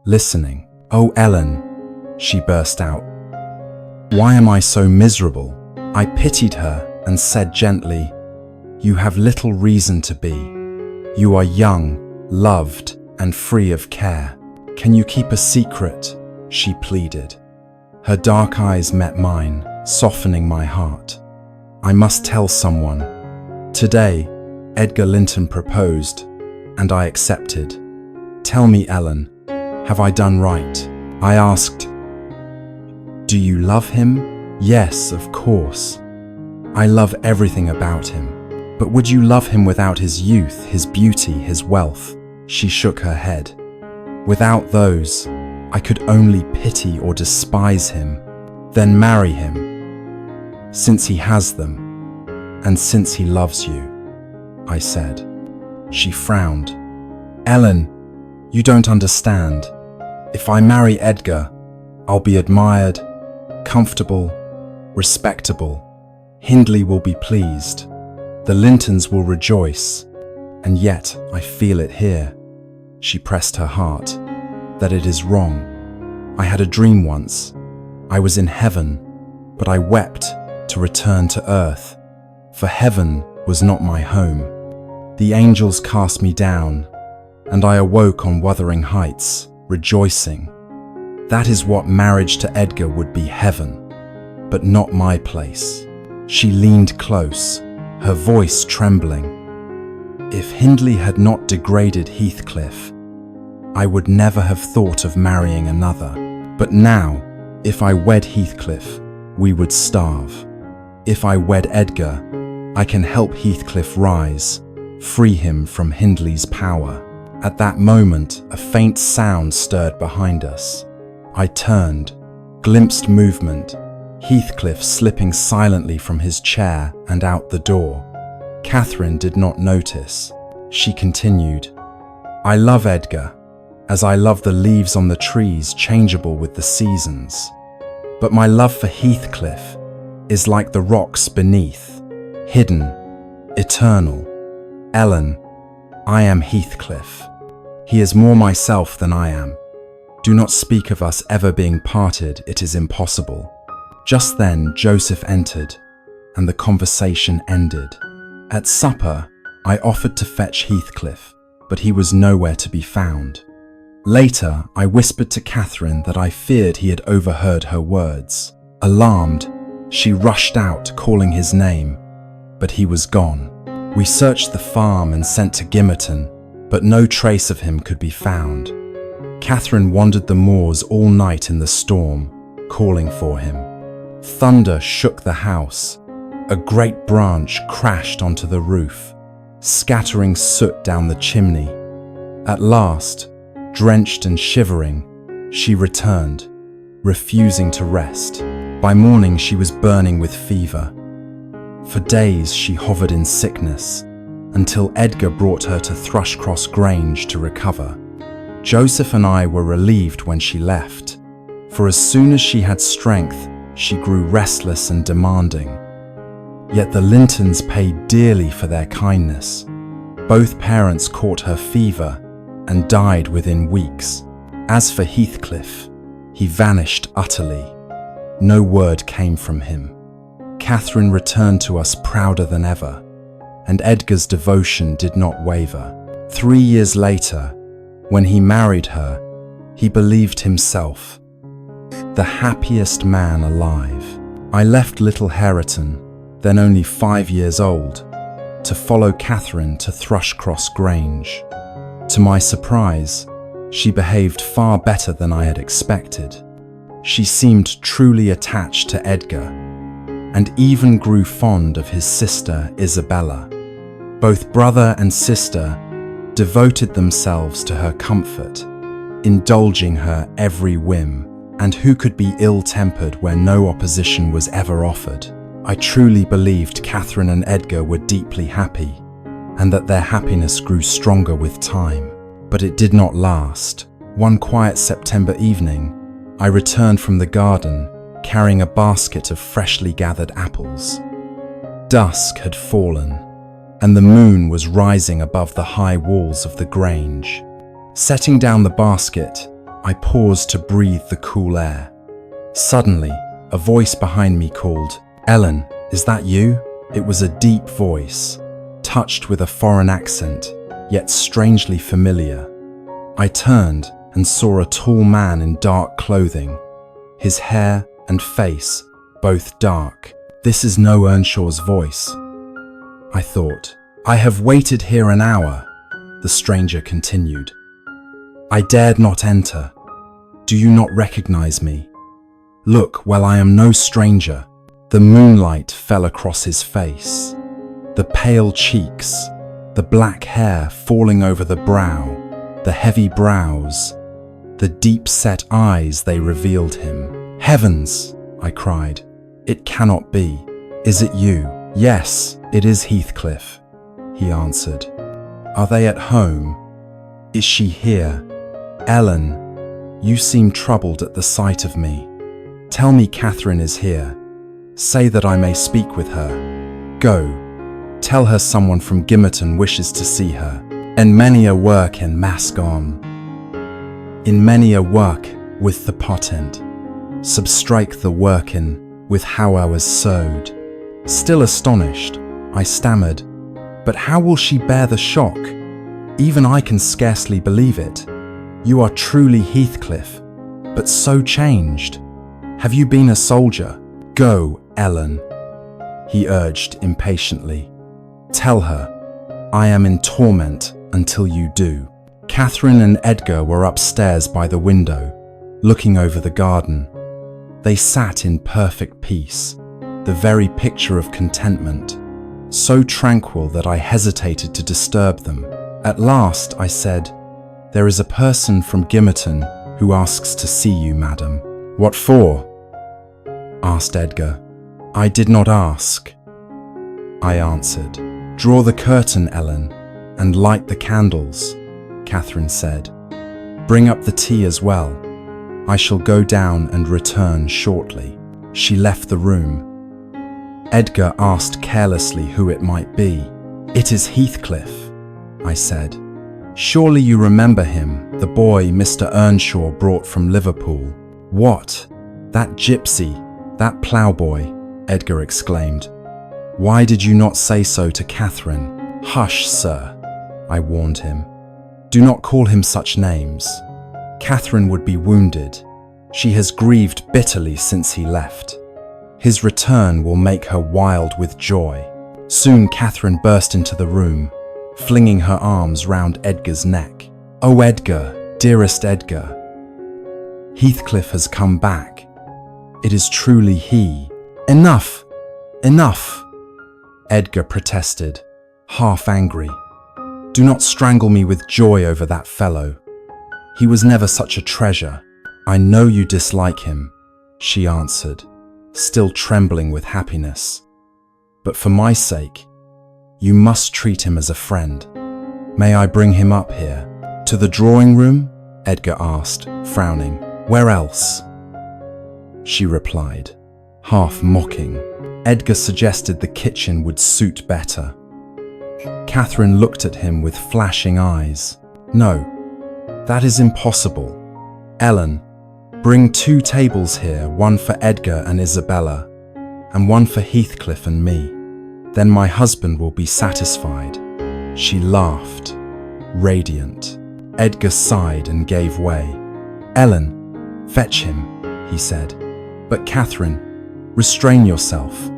A: listening. "Oh, Ellen," she burst out, "why am I so miserable?" I pitied her and said gently, "You have little reason to be. You are young, loved, and free of care. Can you keep a secret?" she pleaded. Her dark eyes met mine, softening my heart. "I must tell someone. Today, Edgar Linton proposed, and I accepted. Tell me, Ellen, have I done right?" I asked. "Do you love him?" "Yes, of course. I love everything about him. But would you love him without his youth, his beauty, his wealth?" She shook her head. "Without those, I could only pity or despise him, then marry him. Since he has them, and since he loves you," I said. She frowned. "Ellen, you don't understand. If I marry Edgar, I'll be admired, comfortable, respectable. Hindley will be pleased. The Lintons will rejoice. And yet I feel it here." She pressed her heart. "That it is wrong. I had a dream once. I was in heaven, but I wept to return to earth, for heaven was not my home. The angels cast me down, and I awoke on Wuthering Heights, rejoicing. That is what marriage to Edgar would be, heaven, but not my place." She leaned close, her voice trembling. "If Hindley had not degraded Heathcliff, I would never have thought of marrying another. But now, if I wed Heathcliff, we would starve. If I wed Edgar, I can help Heathcliff rise, free him from Hindley's power." At that moment, a faint sound stirred behind us. I turned, glimpsed movement, Heathcliff slipping silently from his chair and out the door. Catherine did not notice. She continued, "I love Edgar, as I love the leaves on the trees changeable with the seasons. But my love for Heathcliff is like the rocks beneath, hidden, eternal. Ellen, I am Heathcliff. He is more myself than I am. Do not speak of us ever being parted, it is impossible." Just then Joseph entered, and the conversation ended. At supper, I offered to fetch Heathcliff, but he was nowhere to be found. Later, I whispered to Catherine that I feared he had overheard her words. Alarmed, she rushed out, calling his name, but he was gone. We searched the farm and sent to Gimmerton, but no trace of him could be found. Catherine wandered the moors all night in the storm, calling for him. Thunder shook the house. A great branch crashed onto the roof, scattering soot down the chimney. At last, drenched and shivering, she returned, refusing to rest. By morning she was burning with fever. For days she hovered in sickness, until Edgar brought her to Thrushcross Grange to recover. Joseph and I were relieved when she left, for as soon as she had strength, she grew restless and demanding. Yet the Lintons paid dearly for their kindness. Both parents caught her fever and died within weeks. As for Heathcliff, he vanished utterly. No word came from him. Catherine returned to us prouder than ever, and Edgar's devotion did not waver. 3 years later, when he married her, he believed himself the happiest man alive. I left little Hereton, then only 5 years old, to follow Catherine to Thrushcross Grange. To my surprise, she behaved far better than I had expected. She seemed truly attached to Edgar, and even grew fond of his sister Isabella. Both brother and sister devoted themselves to her comfort, indulging her every whim, and who could be ill-tempered where no opposition was ever offered? I truly believed Catherine and Edgar were deeply happy, and that their happiness grew stronger with time. But it did not last. One quiet September evening, I returned from the garden, carrying a basket of freshly gathered apples. Dusk had fallen, and the moon was rising above the high walls of the grange. Setting down the basket, I paused to breathe the cool air. Suddenly, a voice behind me called, "Ellen, is that you?" It was a deep voice, touched with a foreign accent, yet strangely familiar. I turned and saw a tall man in dark clothing, his hair and face both dark. This is no Earnshaw's voice, I thought. I have waited here an hour, the stranger continued. I dared not enter. Do you not recognize me? Look, well, I am no stranger. The moonlight fell across his face. The pale cheeks, the black hair falling over the brow, the heavy brows, the deep-set eyes they revealed him. Heavens, I cried. It cannot be. Is it you? Yes, it is Heathcliff, he answered. Are they at home? Is she here? Ellen, you seem troubled at the sight of me. Tell me Catherine is here. Say that I may speak with her. Go, tell her someone from Gimmerton wishes to see her. And many a work in mask on. In many a work with the potent. Substrike the workin with how I was sewed. Still astonished, I stammered, but how will she bear the shock? Even I can scarcely believe it. You are truly Heathcliff, but so changed. Have you been a soldier? Go, Ellen, he urged impatiently. Tell her, I am in torment until you do. Catherine and Edgar were upstairs by the window, looking over the garden. They sat in perfect peace, the very picture of contentment, so tranquil that I hesitated to disturb them. At last I said, There is a person from Gimmerton who asks to see you, madam. What for? Asked Edgar. I did not ask, I answered. Draw the curtain, Ellen, and light the candles, Catherine said. Bring up the tea as well. I shall go down and return shortly. She left the room. Edgar asked carelessly who it might be. It is Heathcliff, I said. Surely you remember him, the boy Mr. Earnshaw brought from Liverpool. What? That gypsy, that ploughboy, Edgar exclaimed. Why did you not say so to Catherine? Hush, sir, I warned him. Do not call him such names. Catherine would be wounded. She has grieved bitterly since he left. His return will make her wild with joy. Soon Catherine burst into the room, flinging her arms round Edgar's neck. "Oh, Edgar, dearest Edgar. Heathcliff has come back. It is truly he." "Enough! Enough!" Edgar protested, half angry. "Do not strangle me with joy over that fellow. He was never such a treasure." "I know you dislike him," she answered, still trembling with happiness. "But for my sake, you must treat him as a friend. May I bring him up here?" "To the drawing room?" Edgar asked, frowning. "Where else?" she replied, half mocking. Edgar suggested the kitchen would suit better. Catherine looked at him with flashing eyes. "No, that is impossible. Ellen, bring 2 tables here, one for Edgar and Isabella, and one for Heathcliff and me. Then my husband will be satisfied." She laughed, radiant. Edgar sighed and gave way. "Ellen, fetch him," he said. "But Catherine, restrain yourself.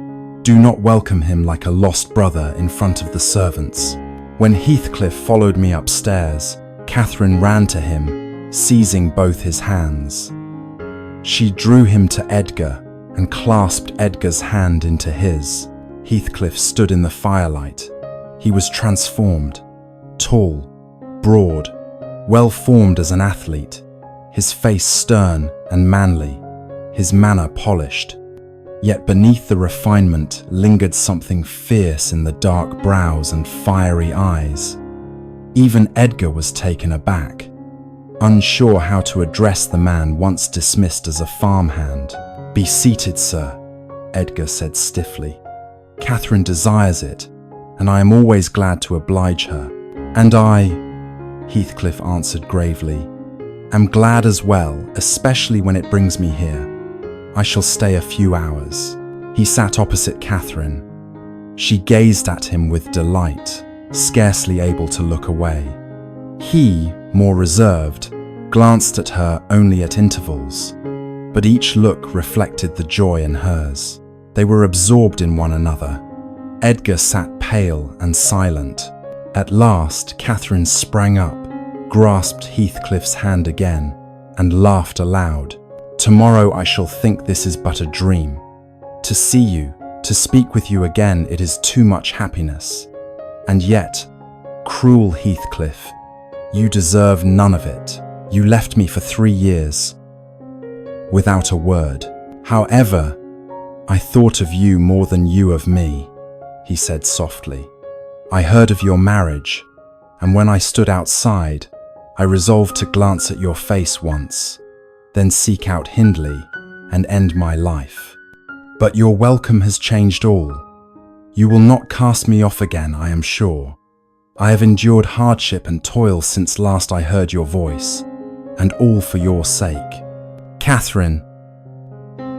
A: Do not welcome him like a lost brother in front of the servants." When Heathcliff followed me upstairs, Catherine ran to him, seizing both his hands. She drew him to Edgar and clasped Edgar's hand into his. Heathcliff stood in the firelight. He was transformed, tall, broad, well-formed as an athlete, his face stern and manly, his manner polished. Yet beneath the refinement lingered something fierce in the dark brows and fiery eyes. Even Edgar was taken aback, unsure how to address the man once dismissed as a farmhand. "Be seated, sir," Edgar said stiffly. "Catherine desires it, and I am always glad to oblige her." "And I," Heathcliff answered gravely, "am glad as well, especially when it brings me here. I shall stay a few hours." He sat opposite Catherine. She gazed at him with delight, scarcely able to look away. He, more reserved, glanced at her only at intervals, but each look reflected the joy in hers. They were absorbed in one another. Edgar sat pale and silent. At last, Catherine sprang up, grasped Heathcliff's hand again, and laughed aloud. "Tomorrow I shall think this is but a dream. To see you, to speak with you again, it is too much happiness. And yet, cruel Heathcliff, you deserve none of it. You left me for 3 years, without a word. However, I thought of you more than you of me," he said softly. "I heard of your marriage, and when I stood outside, I resolved to glance at your face once, then seek out Hindley and end my life. But your welcome has changed all. You will not cast me off again, I am sure. I have endured hardship and toil since last I heard your voice, and all for your sake." "Catherine,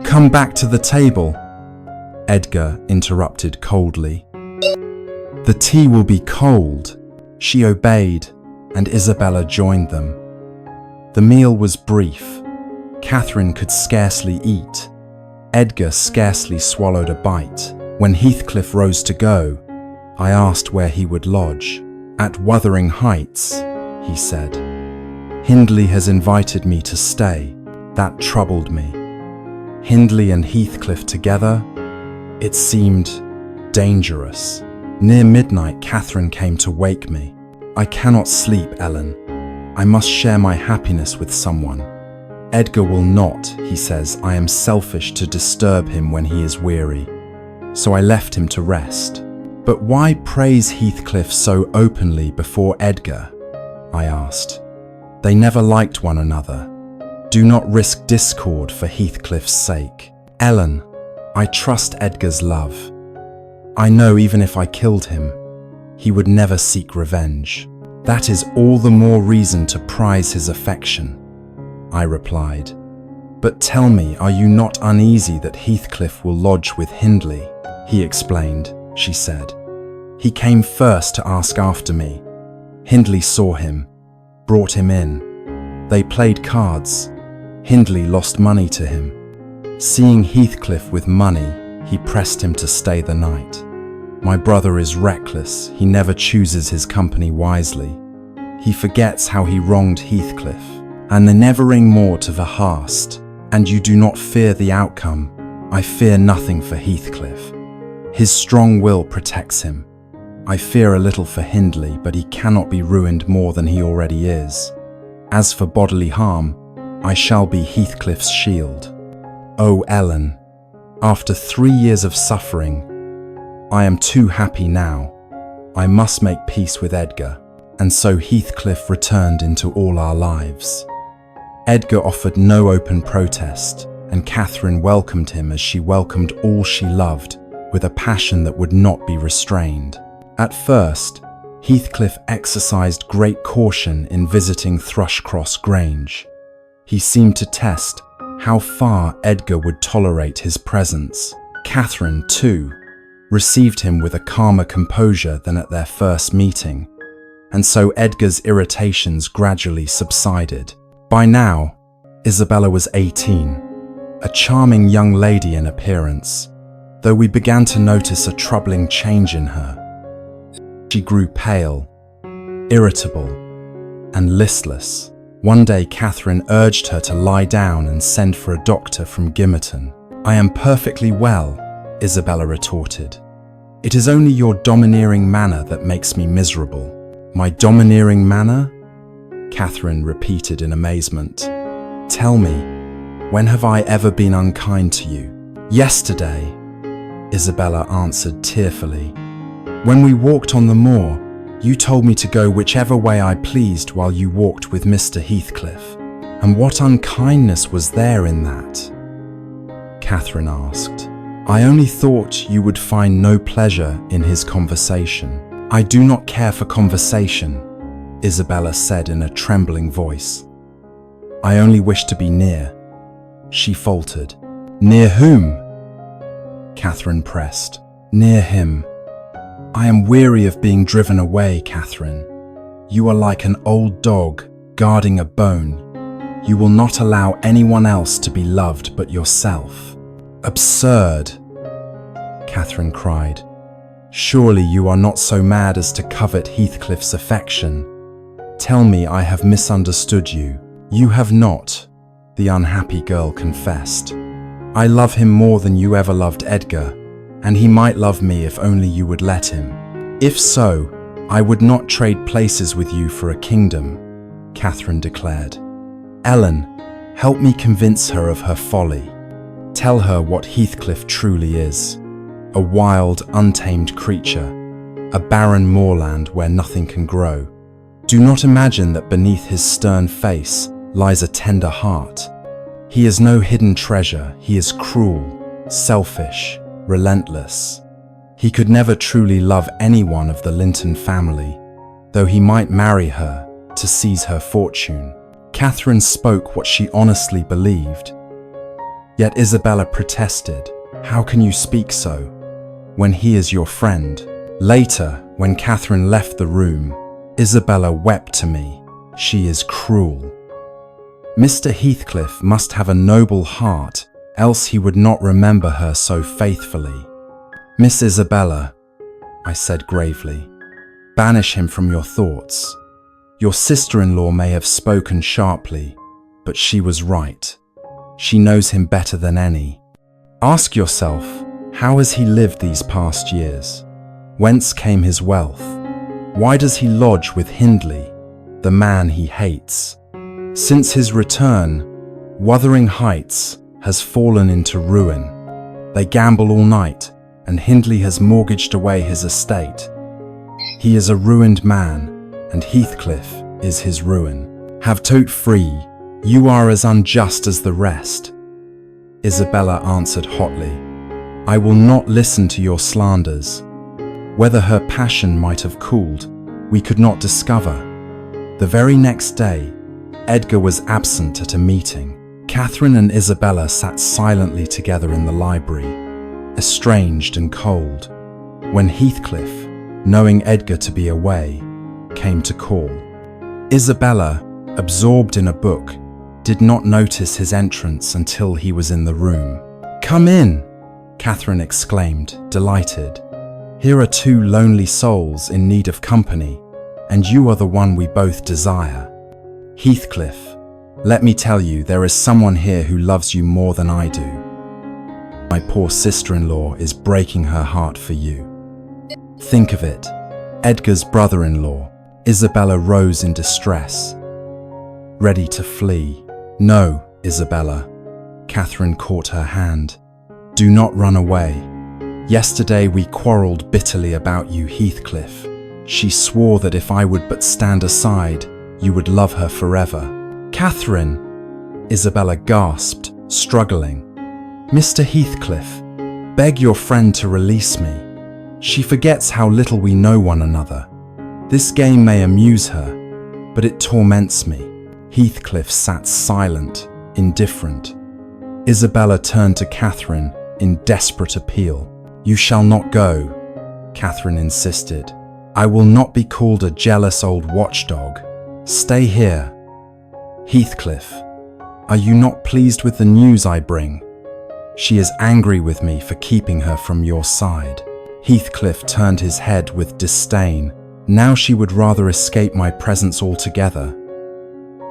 A: come back to the table," Edgar interrupted coldly. "The tea will be cold." She obeyed, and Isabella joined them. The meal was brief. Catherine could scarcely eat. Edgar scarcely swallowed a bite. When Heathcliff rose to go, I asked where he would lodge. "At Wuthering Heights," he said. "Hindley has invited me to stay." That troubled me. Hindley and Heathcliff together? It seemed dangerous. Near midnight, Catherine came to wake me. "I cannot sleep, Ellen. I must share my happiness with someone. Edgar will not, he says. I am selfish to disturb him when he is weary. So I left him to rest." "But why praise Heathcliff so openly before Edgar?" I asked. "They never liked one another. Do not risk discord for Heathcliff's sake." "Ellen, I trust Edgar's love. I know even if I killed him, he would never seek revenge. That is all the more reason to prize his affection," I replied. "But tell me, are you not uneasy that Heathcliff will lodge with Hindley?" "He explained," she said. "He came first to ask after me. Hindley saw him, brought him in. They played cards. Hindley lost money to him. Seeing Heathcliff with money, he pressed him to stay the night. My brother is reckless. He never chooses his company wisely. He forgets how he wronged Heathcliff, and the nevering more to the hast. And you do not fear the outcome. I fear nothing for Heathcliff. His strong will protects him. I fear a little for Hindley, but he cannot be ruined more than he already is. As for bodily harm, I shall be Heathcliff's shield. Oh, Ellen, after 3 years of suffering, I am too happy now. I must make peace with Edgar. And so Heathcliff returned into all our lives. Edgar offered no open protest, and Catherine welcomed him as she welcomed all she loved, with a passion that would not be restrained. At first, Heathcliff exercised great caution in visiting Thrushcross Grange. He seemed to test how far Edgar would tolerate his presence. Catherine, too, received him with a calmer composure than at their first meeting, and so Edgar's irritations gradually subsided. By now, Isabella was 18, a charming young lady in appearance, though we began to notice a troubling change in her. She grew pale, irritable, and listless. One day Catherine urged her to lie down and send for a doctor from Gimmerton. "I am perfectly well," Isabella retorted. "It is only your domineering manner that makes me miserable." "My domineering manner?" Catherine repeated in amazement. "Tell me, when have I ever been unkind to you?" "Yesterday," Isabella answered tearfully. "When we walked on the moor, you told me to go whichever way I pleased while you walked with Mr. Heathcliff. And what unkindness was there in that?" Catherine asked. "I only thought you would find no pleasure in his conversation." "I do not care for conversation," Isabella said in a trembling voice. "I only wish to be near." She faltered. "Near whom?" Catherine pressed. "Near him." "I am weary of being driven away, Catherine. You are like an old dog guarding a bone. You will not allow anyone else to be loved but yourself." "Absurd!" Catherine cried. "Surely you are not so mad as to covet Heathcliff's affection. Tell me I have misunderstood you." "You have not," the unhappy girl confessed. "I love him more than you ever loved Edgar, and he might love me if only you would let him. If so, I would not trade places with you for a kingdom," Catherine declared. "Ellen, help me convince her of her folly. Tell her what Heathcliff truly is. A wild, untamed creature, a barren moorland where nothing can grow. Do not imagine that beneath his stern face lies a tender heart. He is no hidden treasure. He is cruel, selfish, relentless. He could never truly love anyone of the Linton family, though he might marry her to seize her fortune." Catherine spoke what she honestly believed. Yet Isabella protested. "How can you speak so, when he is your friend?" Later, when Catherine left the room, Isabella wept to me. "She is cruel. Mr. Heathcliff must have a noble heart, else he would not remember her so faithfully." "Miss Isabella," I said gravely, "banish him from your thoughts. Your sister-in-law may have spoken sharply, but she was right. She knows him better than any. Ask yourself, how has he lived these past years? Whence came his wealth? Why does he lodge with Hindley, the man he hates? Since his return, Wuthering Heights has fallen into ruin. They gamble all night, and Hindley has mortgaged away his estate. He is a ruined man, and Heathcliff is his ruin. Have tote free. You are as unjust as the rest." Isabella answered hotly. "I will not listen to your slanders." Whether her passion might have cooled, we could not discover. The very next day, Edgar was absent at a meeting. Catherine and Isabella sat silently together in the library, estranged and cold, when Heathcliff, knowing Edgar to be away, came to call. Isabella, absorbed in a book, did not notice his entrance until he was in the room. "Come in," Catherine exclaimed, delighted. Here are two lonely souls in need of company, and you are the one we both desire. Heathcliff, let me tell you, there is someone here who loves you more than I do. My poor sister-in-law is breaking her heart for you. Think of it. Edgar's brother-in-law. Isabella rose in distress, ready to flee. No, Isabella. Catherine caught her hand. Do not run away. Yesterday we quarrelled bitterly about you, Heathcliff. She swore that if I would but stand aside, you would love her forever. Catherine! Isabella gasped, struggling. Mr. Heathcliff, beg your friend to release me. She forgets how little we know one another. This game may amuse her, but it torments me. Heathcliff sat silent, indifferent. Isabella turned to Catherine in desperate appeal. You shall not go, Catherine insisted. I will not be called a jealous old watchdog. Stay here. Heathcliff, are you not pleased with the news I bring? She is angry with me for keeping her from your side. Heathcliff turned his head with disdain. Now she would rather escape my presence altogether,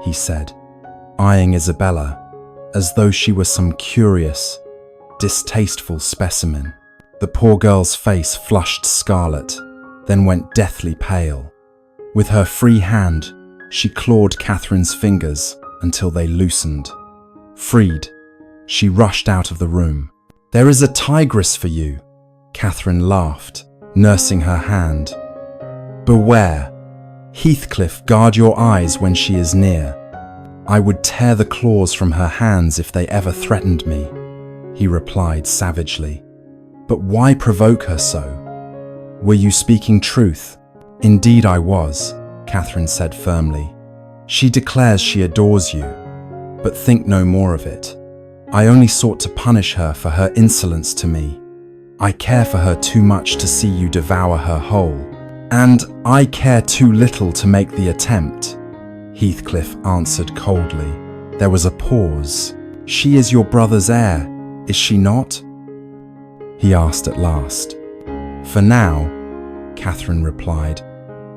A: he said, eyeing Isabella as though she were some curious, distasteful specimen. The poor girl's face flushed scarlet, then went deathly pale. With her free hand, she clawed Catherine's fingers until they loosened. Freed, she rushed out of the room. There is a tigress for you, Catherine laughed, nursing her hand. Beware. Heathcliff, guard your eyes when she is near. I would tear the claws from her hands if they ever threatened me, he replied savagely. But why provoke her so? Were you speaking truth? Indeed I was, Catherine said firmly. She declares she adores you, but think no more of it. I only sought to punish her for her insolence to me. I care for her too much to see you devour her whole. And I care too little to make the attempt, Heathcliff answered coldly. There was a pause. She is your brother's heir, is she not? He asked at last. For now, Catherine replied,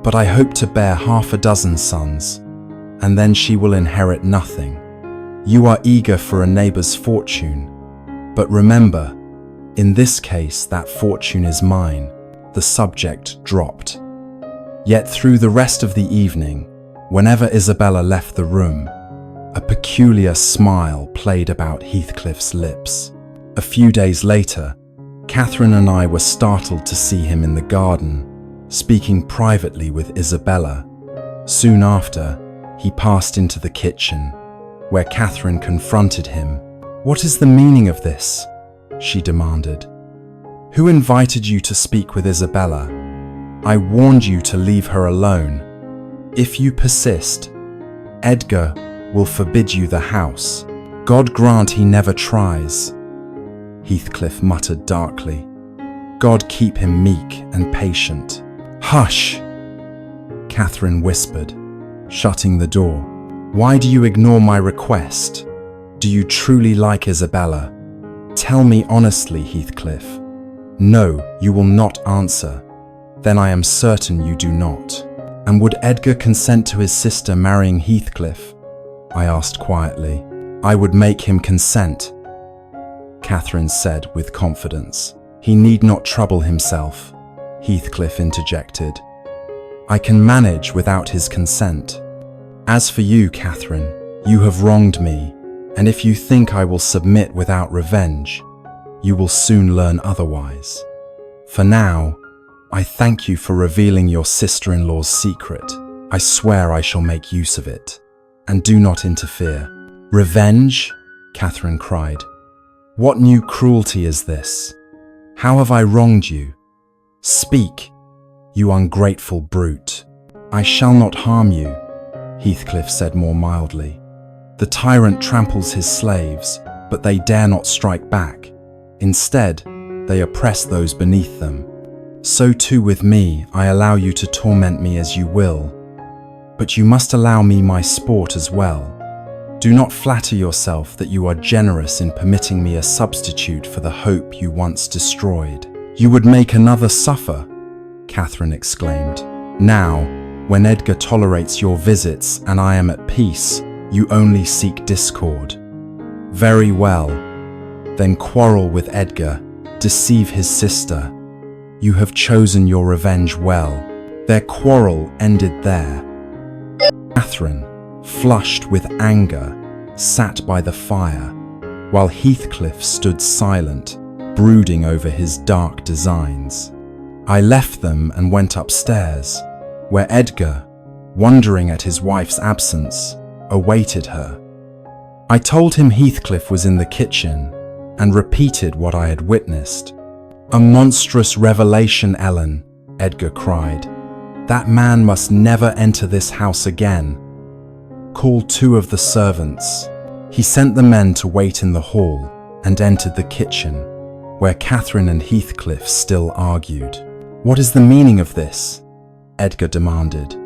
A: but I hope to bear 6 sons, and then she will inherit nothing. You are eager for a neighbour's fortune, but remember, in this case that fortune is mine. The subject dropped. Yet through the rest of the evening, whenever Isabella left the room, a peculiar smile played about Heathcliff's lips. A few days later, Catherine and I were startled to see him in the garden, speaking privately with Isabella. Soon after, he passed into the kitchen, where Catherine confronted him. What is the meaning of this? She demanded. Who invited you to speak with Isabella? I warned you to leave her alone. If you persist, Edgar will forbid you the house. God grant he never tries, Heathcliff muttered darkly. God keep him meek and patient. Hush, Catherine whispered, shutting the door. Why do you ignore my request? Do you truly like Isabella? Tell me honestly, Heathcliff. No, you will not answer. Then I am certain you do not. And would Edgar consent to his sister marrying Heathcliff? I asked quietly. I would make him consent, Catherine said with confidence. He need not trouble himself, Heathcliff interjected. I can manage without his consent. As for you, Catherine, you have wronged me, and if you think I will submit without revenge, you will soon learn otherwise. For now, I thank you for revealing your sister-in-law's secret. I swear I shall make use of it. And do not interfere. Revenge? Catherine cried. What new cruelty is this? How have I wronged you? Speak, you ungrateful brute. I shall not harm you, Heathcliff said more mildly. The tyrant tramples his slaves, but they dare not strike back. Instead, they oppress those beneath them. So too with me, I allow you to torment me as you will. But you must allow me my sport as well. Do not flatter yourself that you are generous in permitting me a substitute for the hope you once destroyed. You would make another suffer, Catherine exclaimed. Now, when Edgar tolerates your visits and I am at peace, you only seek discord. Very well. Then quarrel with Edgar, deceive his sister. You have chosen your revenge well. Their quarrel ended there. Catherine, flushed with anger, sat by the fire, while Heathcliff stood silent, brooding over his dark designs. I left them and went upstairs, where Edgar, wondering at his wife's absence, awaited her. I told him Heathcliff was in the kitchen and repeated what I had witnessed. A monstrous revelation, Ellen, Edgar cried. That man must never enter this house again. Call 2 of the servants. He sent the men to wait in the hall and entered the kitchen, where Catherine and Heathcliff still argued. What is the meaning of this? Edgar demanded.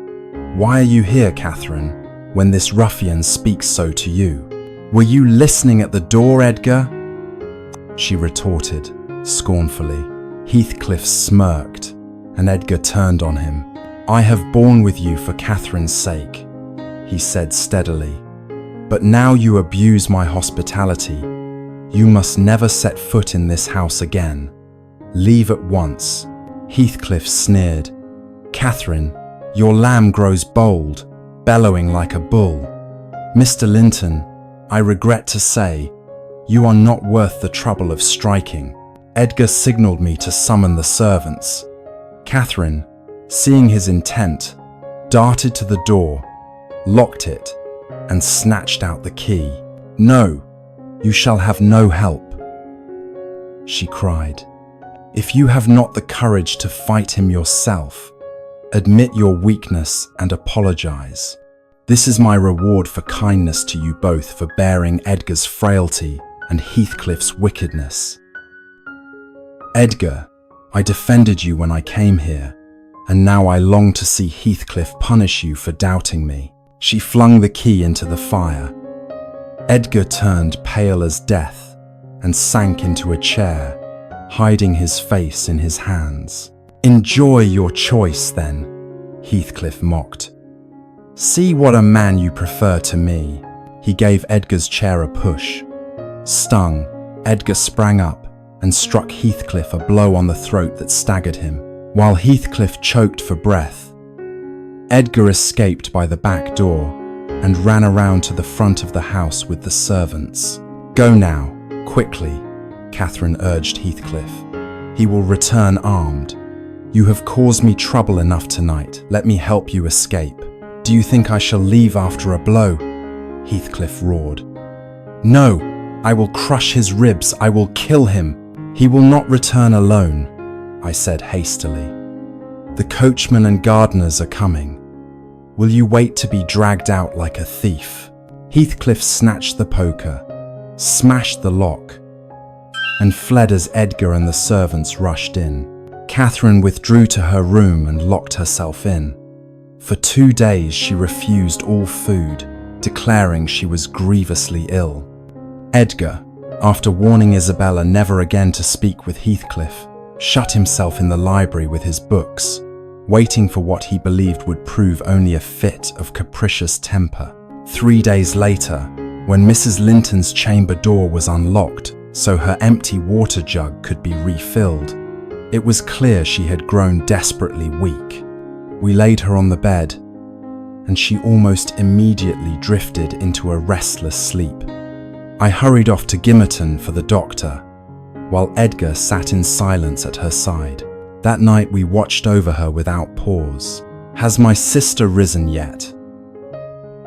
A: Why are you here, Catherine, when this ruffian speaks so to you? Were you listening at the door, Edgar? She retorted, scornfully. Heathcliff smirked, and Edgar turned on him. I have borne with you for Catherine's sake, he said steadily. But now you abuse my hospitality. You must never set foot in this house again. Leave at once. Heathcliff sneered. Catherine, your lamb grows bold, bellowing like a bull. Mr. Linton, I regret to say, you are not worth the trouble of striking. Edgar signalled me to summon the servants. Catherine, seeing his intent, darted to the door, locked it, and snatched out the key. No, you shall have no help, she cried. If you have not the courage to fight him yourself, admit your weakness and apologize. This is my reward for kindness to you both for bearing Edgar's frailty and Heathcliff's wickedness. Edgar, I defended you when I came here, and now I long to see Heathcliff punish you for doubting me. She flung the key into the fire. Edgar turned pale as death and sank into a chair, hiding his face in his hands. Enjoy your choice, then, Heathcliff mocked. See what a man you prefer to me. He gave Edgar's chair a push. Stung, Edgar sprang up and struck Heathcliff a blow on the throat that staggered him. While Heathcliff choked for breath, Edgar escaped by the back door and ran around to the front of the house with the servants. Go now, quickly, Catherine urged Heathcliff. He will return armed. You have caused me trouble enough tonight. Let me help you escape. Do you think I shall leave after a blow? Heathcliff roared. No, I will crush his ribs. I will kill him. He will not return alone, I said hastily. The coachman and gardeners are coming. Will you wait to be dragged out like a thief? Heathcliff snatched the poker, smashed the lock, and fled as Edgar and the servants rushed in. Catherine withdrew to her room and locked herself in. For 2 days she refused all food, declaring she was grievously ill. Edgar, after warning Isabella never again to speak with Heathcliff, shut himself in the library with his books, waiting for what he believed would prove only a fit of capricious temper. 3 days later, when Mrs. Linton's chamber door was unlocked so her empty water jug could be refilled, it was clear she had grown desperately weak. We laid her on the bed, and she almost immediately drifted into a restless sleep. I hurried off to Gimmerton for the doctor, while Edgar sat in silence at her side. That night we watched over her without pause. Has my sister risen yet?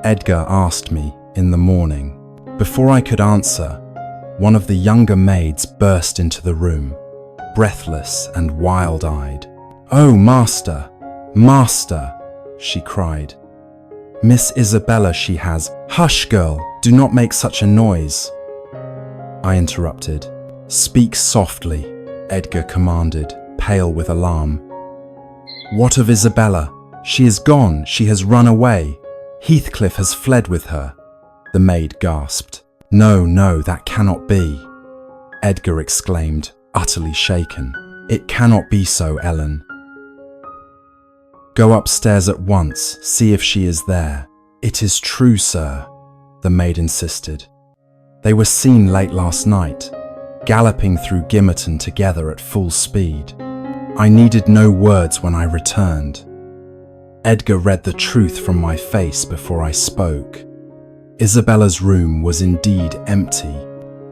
A: Edgar asked me in the morning. Before I could answer, one of the younger maids burst into the room, breathless and wild-eyed. Oh, master, master, she cried. Miss Isabella she has. Hush, girl, do not make such a noise. I interrupted. Speak softly, Edgar commanded, pale with alarm. What of Isabella? She is gone, she has run away. Heathcliff has fled with her, the maid gasped. No, no, that cannot be, Edgar exclaimed, utterly shaken. It cannot be so, Ellen. Go upstairs at once, see if she is there. It is true, sir, the maid insisted. They were seen late last night, galloping through Gimmerton together at full speed. I needed no words when I returned. Edgar read the truth from my face before I spoke. Isabella's room was indeed empty.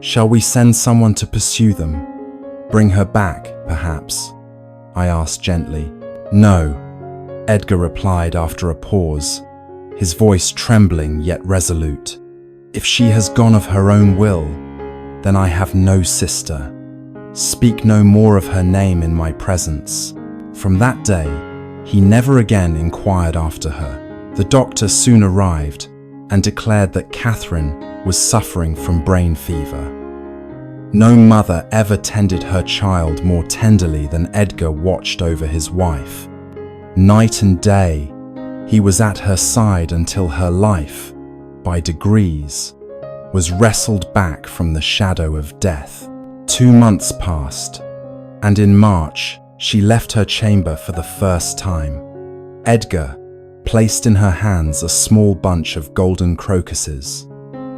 A: Shall we send someone to pursue them? Bring her back, perhaps? I asked gently. No, Edgar replied after a pause, his voice trembling yet resolute. If she has gone of her own will, then I have no sister. Speak no more of her name in my presence. From that day, he never again inquired after her. The doctor soon arrived and declared that Catherine was suffering from brain fever. No mother ever tended her child more tenderly than Edgar watched over his wife. Night and day, he was at her side until her life, by degrees, was wrestled back from the shadow of death. 2 months passed, and in March, she left her chamber for the first time. Edgar placed in her hands a small bunch of golden crocuses.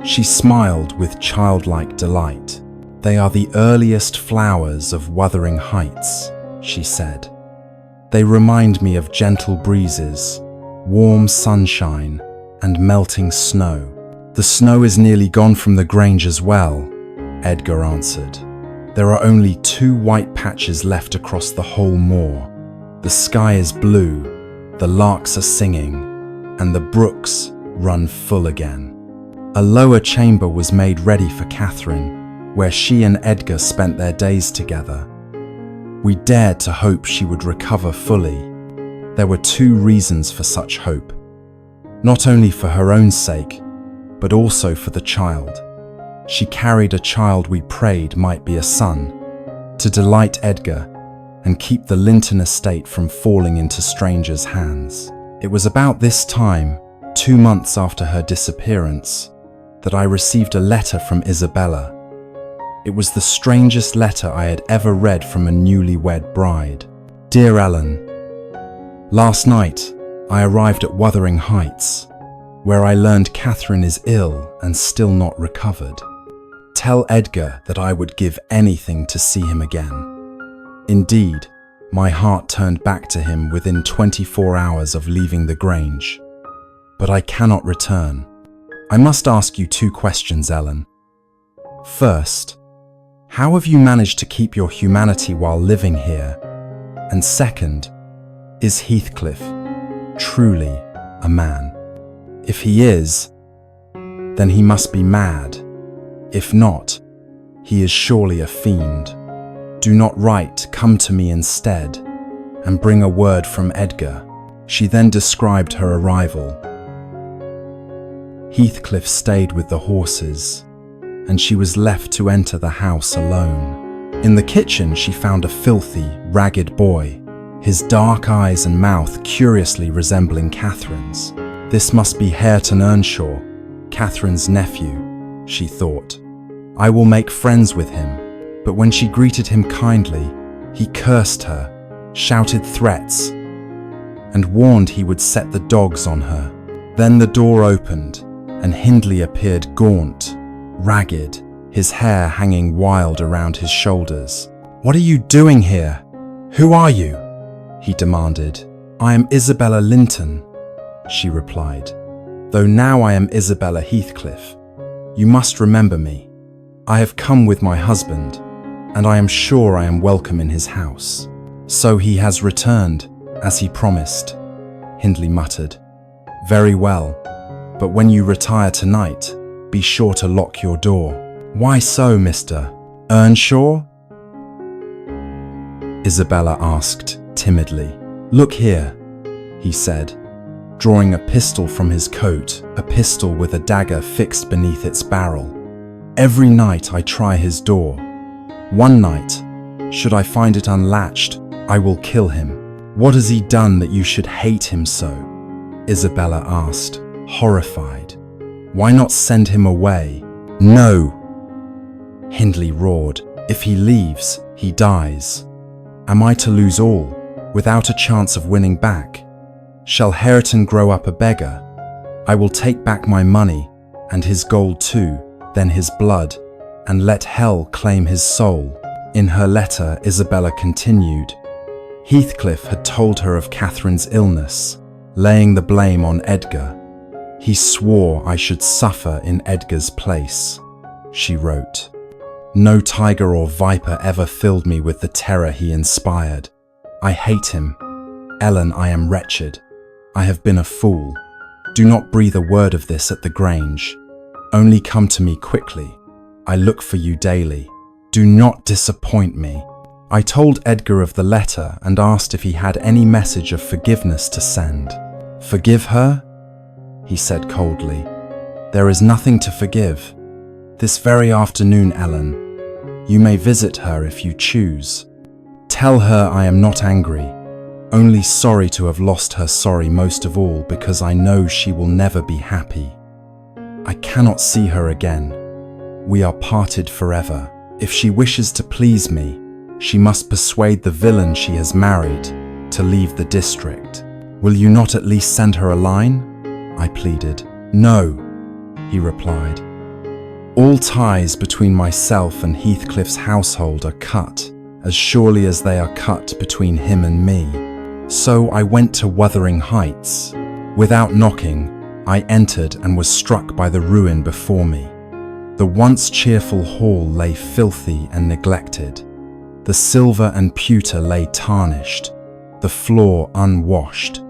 A: She smiled with childlike delight. They are the earliest flowers of Wuthering Heights, she said. They remind me of gentle breezes, warm sunshine, and melting snow. The snow is nearly gone from the Grange as well, Edgar answered. There are only 2 white patches left across the whole moor. The sky is blue, the larks are singing, and the brooks run full again. A lower chamber was made ready for Catherine, where she and Edgar spent their days together. We dared to hope she would recover fully. There were 2 reasons for such hope. Not only for her own sake, but also for the child. She carried a child we prayed might be a son, to delight Edgar and keep the Linton estate from falling into strangers' hands. It was about this time, 2 months after her disappearance, that I received a letter from Isabella. It was the strangest letter I had ever read from a newlywed bride. Dear Ellen, last night I arrived at Wuthering Heights, where I learned Catherine is ill and still not recovered. Tell Edgar that I would give anything to see him again. Indeed, my heart turned back to him within 24 hours of leaving the Grange. But I cannot return. I must ask you 2 questions, Ellen. First, how have you managed to keep your humanity while living here? And second, is Heathcliff truly a man? If he is, then he must be mad. If not, he is surely a fiend. Do not write, come to me instead, and bring a word from Edgar. She then described her arrival. Heathcliff stayed with the horses, and she was left to enter the house alone. In the kitchen, she found a filthy, ragged boy, his dark eyes and mouth curiously resembling Catherine's. This must be Hareton Earnshaw, Catherine's nephew, she thought. I will make friends with him. But when she greeted him kindly, he cursed her, shouted threats, and warned he would set the dogs on her. Then the door opened, and Hindley appeared gaunt, ragged, his hair hanging wild around his shoulders. What are you doing here? Who are you? He demanded. I am Isabella Linton, she replied, though now I am Isabella Heathcliff. You must remember me. I have come with my husband, and I am sure I am welcome in his house. So he has returned, as he promised, Hindley muttered. Very well, but when you retire tonight, be sure to lock your door. Why so, Mr. Earnshaw? Isabella asked timidly. Look here, he said, drawing a pistol from his coat, a pistol with a dagger fixed beneath its barrel. Every night I try his door. One night, should I find it unlatched, I will kill him. What has he done that you should hate him so? Isabella asked, horrified. Why not send him away? No, Hindley roared. If he leaves, he dies. Am I to lose all, without a chance of winning back? Shall Hareton grow up a beggar? I will take back my money, and his gold too, then his blood, and let hell claim his soul." In her letter, Isabella continued. Heathcliff had told her of Catherine's illness, laying the blame on Edgar. "He swore I should suffer in Edgar's place," she wrote. "No tiger or viper ever filled me with the terror he inspired. I hate him. Ellen, I am wretched. I have been a fool. Do not breathe a word of this at the Grange. Only come to me quickly. I look for you daily. Do not disappoint me." I told Edgar of the letter and asked if he had any message of forgiveness to send. "Forgive her?" he said coldly. "There is nothing to forgive. This very afternoon, Ellen. You may visit her if you choose. Tell her I am not angry, only sorry to have lost her, sorry most of all because I know she will never be happy. I cannot see her again. We are parted forever. If she wishes to please me, she must persuade the villain she has married to leave the district. Will you not at least send her a line?" I pleaded. "No," he replied. "All ties between myself and Heathcliff's household are cut, as surely as they are cut between him and me. So I went to Wuthering Heights. Without knocking, I entered and was struck by the ruin before me. The once cheerful hall lay filthy and neglected. The silver and pewter lay tarnished, the floor unwashed.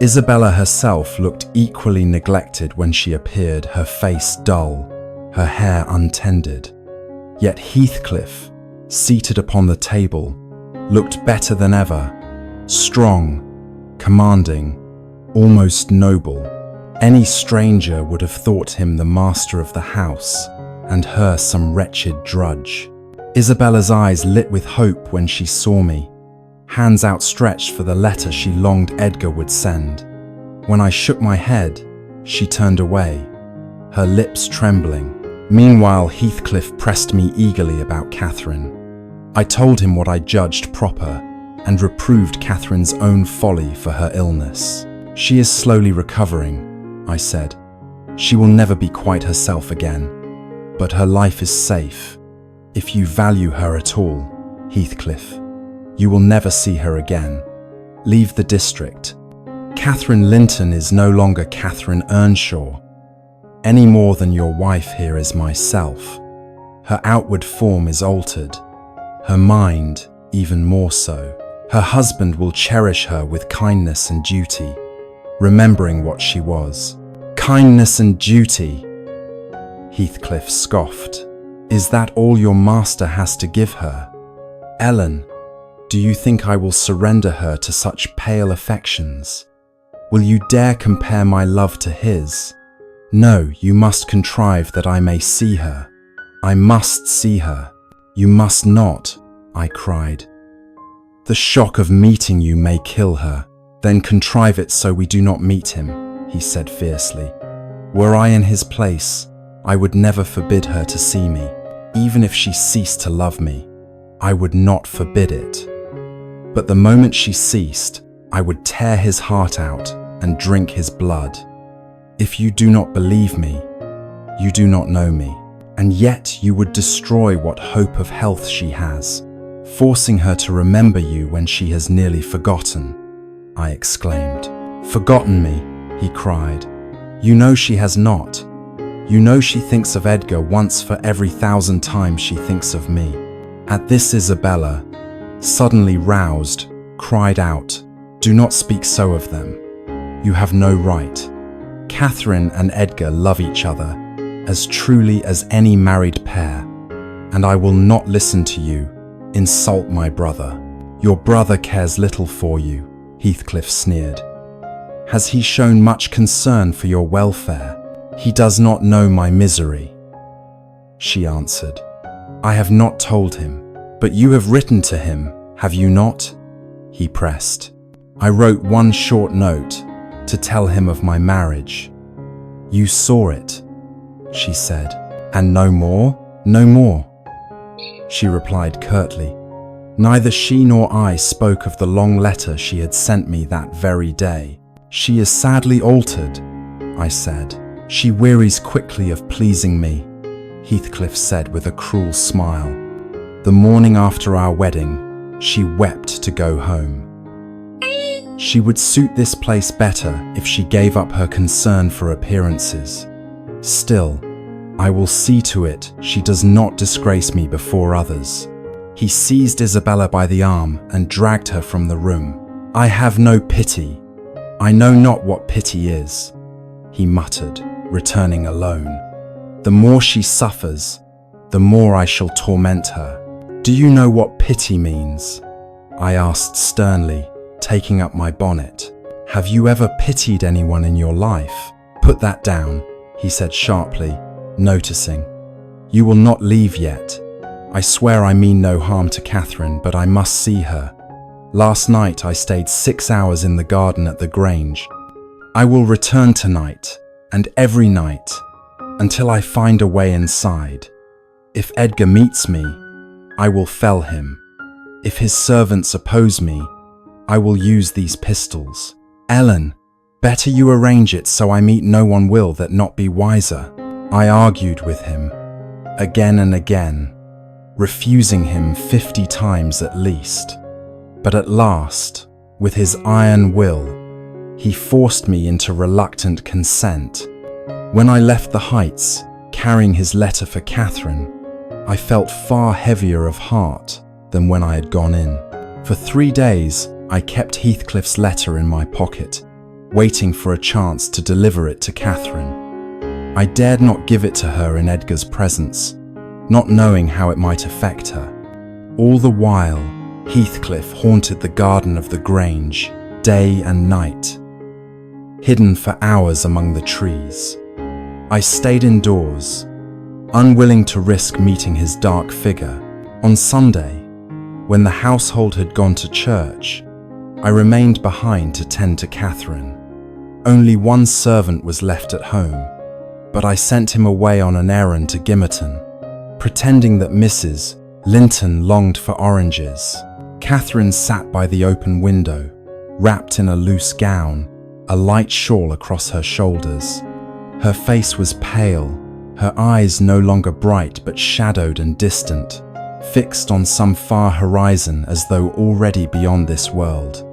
A: Isabella herself looked equally neglected when she appeared, her face dull, her hair untended. Yet Heathcliff, seated upon the table, looked better than ever, strong, commanding, almost noble. Any stranger would have thought him the master of the house, and her some wretched drudge. Isabella's eyes lit with hope when she saw me, hands outstretched for the letter she longed Edgar would send. When I shook my head, she turned away, her lips trembling. Meanwhile, Heathcliff pressed me eagerly about Catherine. I told him what I judged proper, and reproved Catherine's own folly for her illness. "She is slowly recovering," I said. "She will never be quite herself again. But her life is safe. If you value her at all, Heathcliff, you will never see her again. Leave the district. Catherine Linton is no longer Catherine Earnshaw, any more than your wife here is myself. Her outward form is altered, her mind even more so. Her husband will cherish her with kindness and duty, remembering what she was." "Kindness and duty," Heathcliff scoffed. "Is that all your master has to give her? Ellen, do you think I will surrender her to such pale affections? Will you dare compare my love to his? No, you must contrive that I may see her. I must see her." "You must not," I cried. "The shock of meeting you may kill her. Then contrive it so we do not meet him," he said fiercely. "Were I in his place, I would never forbid her to see me. Even if she ceased to love me, I would not forbid it. But the moment she ceased, I would tear his heart out and drink his blood. If you do not believe me, you do not know me. And yet you would destroy what hope of health she has, forcing her to remember you when she has nearly forgotten," I exclaimed. "Forgotten me," he cried. "You know she has not. You know she thinks of Edgar once for every 1,000 times she thinks of me." At this, Isabella, suddenly roused, cried out, "Do not speak so of them. You have no right. Catherine and Edgar love each other as truly as any married pair, and I will not listen to you insult my brother." "Your brother cares little for you," Heathcliff sneered. "Has he shown much concern for your welfare? He does not know my misery," she answered. "I have not told him." "But you have written to him, have you not?" he pressed. "I wrote one short note to tell him of my marriage." "You saw it," she said. "And no more?" "No more," she replied curtly. Neither she nor I spoke of the long letter she had sent me that very day. "She is sadly altered," I said. "She wearies quickly of pleasing me," Heathcliff said with a cruel smile. "The morning after our wedding, she wept to go home. She would suit this place better if she gave up her concern for appearances. Still, I will see to it she does not disgrace me before others." He seized Isabella by the arm and dragged her from the room. "I have no pity. I know not what pity is," he muttered, returning alone. "The more she suffers, the more I shall torment her." "Do you know what pity means?" I asked sternly, taking up my bonnet. "Have you ever pitied anyone in your life?" "Put that down," he said sharply, noticing. "You will not leave yet. I swear I mean no harm to Catherine, but I must see her. Last night I stayed 6 hours in the garden at the Grange. I will return tonight, and every night, until I find a way inside. If Edgar meets me, I will fell him. If his servants oppose me, I will use these pistols. Ellen, better you arrange it so I meet no one will that not be wiser." I argued with him, again and again, refusing him 50 times at least. But at last, with his iron will, he forced me into reluctant consent. When I left the Heights, carrying his letter for Catherine, I felt far heavier of heart than when I had gone in. For 3 days, I kept Heathcliff's letter in my pocket, waiting for a chance to deliver it to Catherine. I dared not give it to her in Edgar's presence, not knowing how it might affect her. All the while, Heathcliff haunted the garden of the Grange, day and night, hidden for hours among the trees. I stayed indoors, unwilling to risk meeting his dark figure. On Sunday, when the household had gone to church, I remained behind to tend to Catherine. Only one servant was left at home, but I sent him away on an errand to Gimmerton, pretending that Mrs. Linton longed for oranges. Catherine sat by the open window, wrapped in a loose gown, a light shawl across her shoulders. Her face was pale, her eyes no longer bright but shadowed and distant, fixed on some far horizon as though already beyond this world.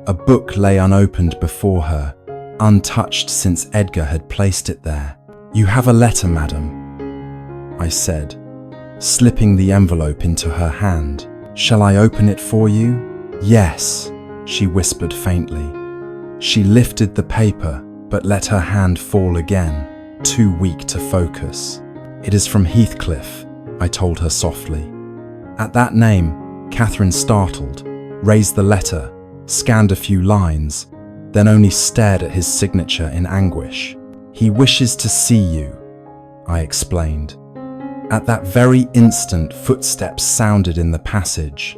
A: A book lay unopened before her, untouched since Edgar had placed it there. "You have a letter, madam," I said, slipping the envelope into her hand. "Shall I open it for you?" "Yes," she whispered faintly. She lifted the paper, but let her hand fall again, too weak to focus. "It is from Heathcliff," I told her softly. At that name, Catherine startled, raised the letter, scanned a few lines, then only stared at his signature in anguish. "He wishes to see you," I explained. At that very instant, footsteps sounded in the passage.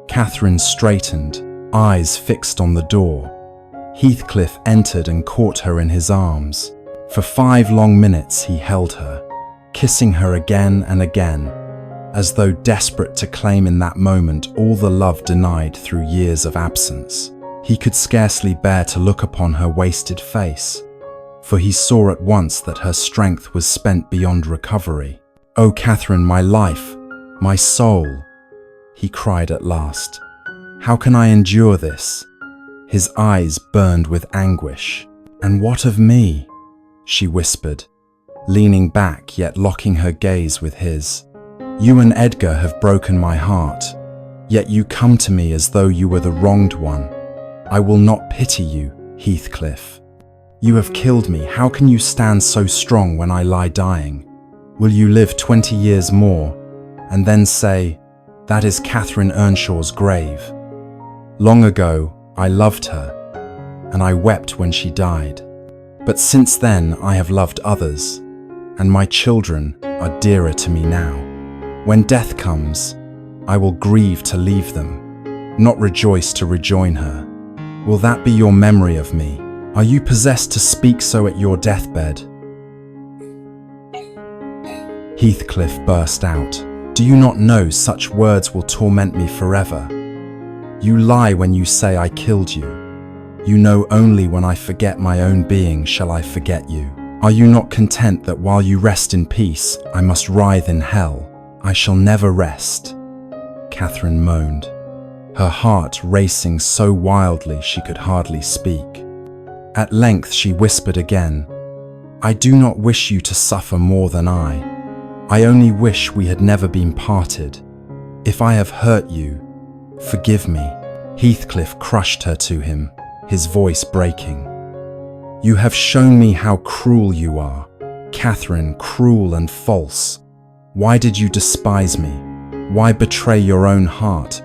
A: Catherine straightened, eyes fixed on the door. Heathcliff entered and caught her in his arms. For 5 long minutes he held her, kissing her again and again, as though desperate to claim in that moment all the love denied through years of absence. He could scarcely bear to look upon her wasted face, for he saw at once that her strength was spent beyond recovery. "Oh, Catherine, my life, my soul," he cried at last. "How can I endure this?" His eyes burned with anguish. "And what of me?" she whispered, leaning back yet locking her gaze with his. "You and Edgar have broken my heart, yet you come to me as though you were the wronged one. I will not pity you, Heathcliff. You have killed me. How can you stand so strong when I lie dying? Will you live 20 years more, and then say, 'That is Catherine Earnshaw's grave'? Long ago, I loved her, and I wept when she died. But since then, I have loved others, and my children are dearer to me now. When death comes, I will grieve to leave them, not rejoice to rejoin her. Will that be your memory of me? Are you possessed to speak so at your deathbed?" Heathcliff burst out, Do you not know such words will torment me forever? You lie when you say I killed you. You know only when I forget my own being shall I forget you. Are you not content that while you rest in peace, I must writhe in hell? I shall never rest. Catherine moaned, her heart racing so wildly she could hardly speak. At length she whispered again, I do not wish you to suffer more than I only wish we had never been parted. If I have hurt you, forgive me. Heathcliff crushed her to him, his voice breaking. You have shown me how cruel you are, Catherine, cruel and false. Why did you despise me? Why betray your own heart?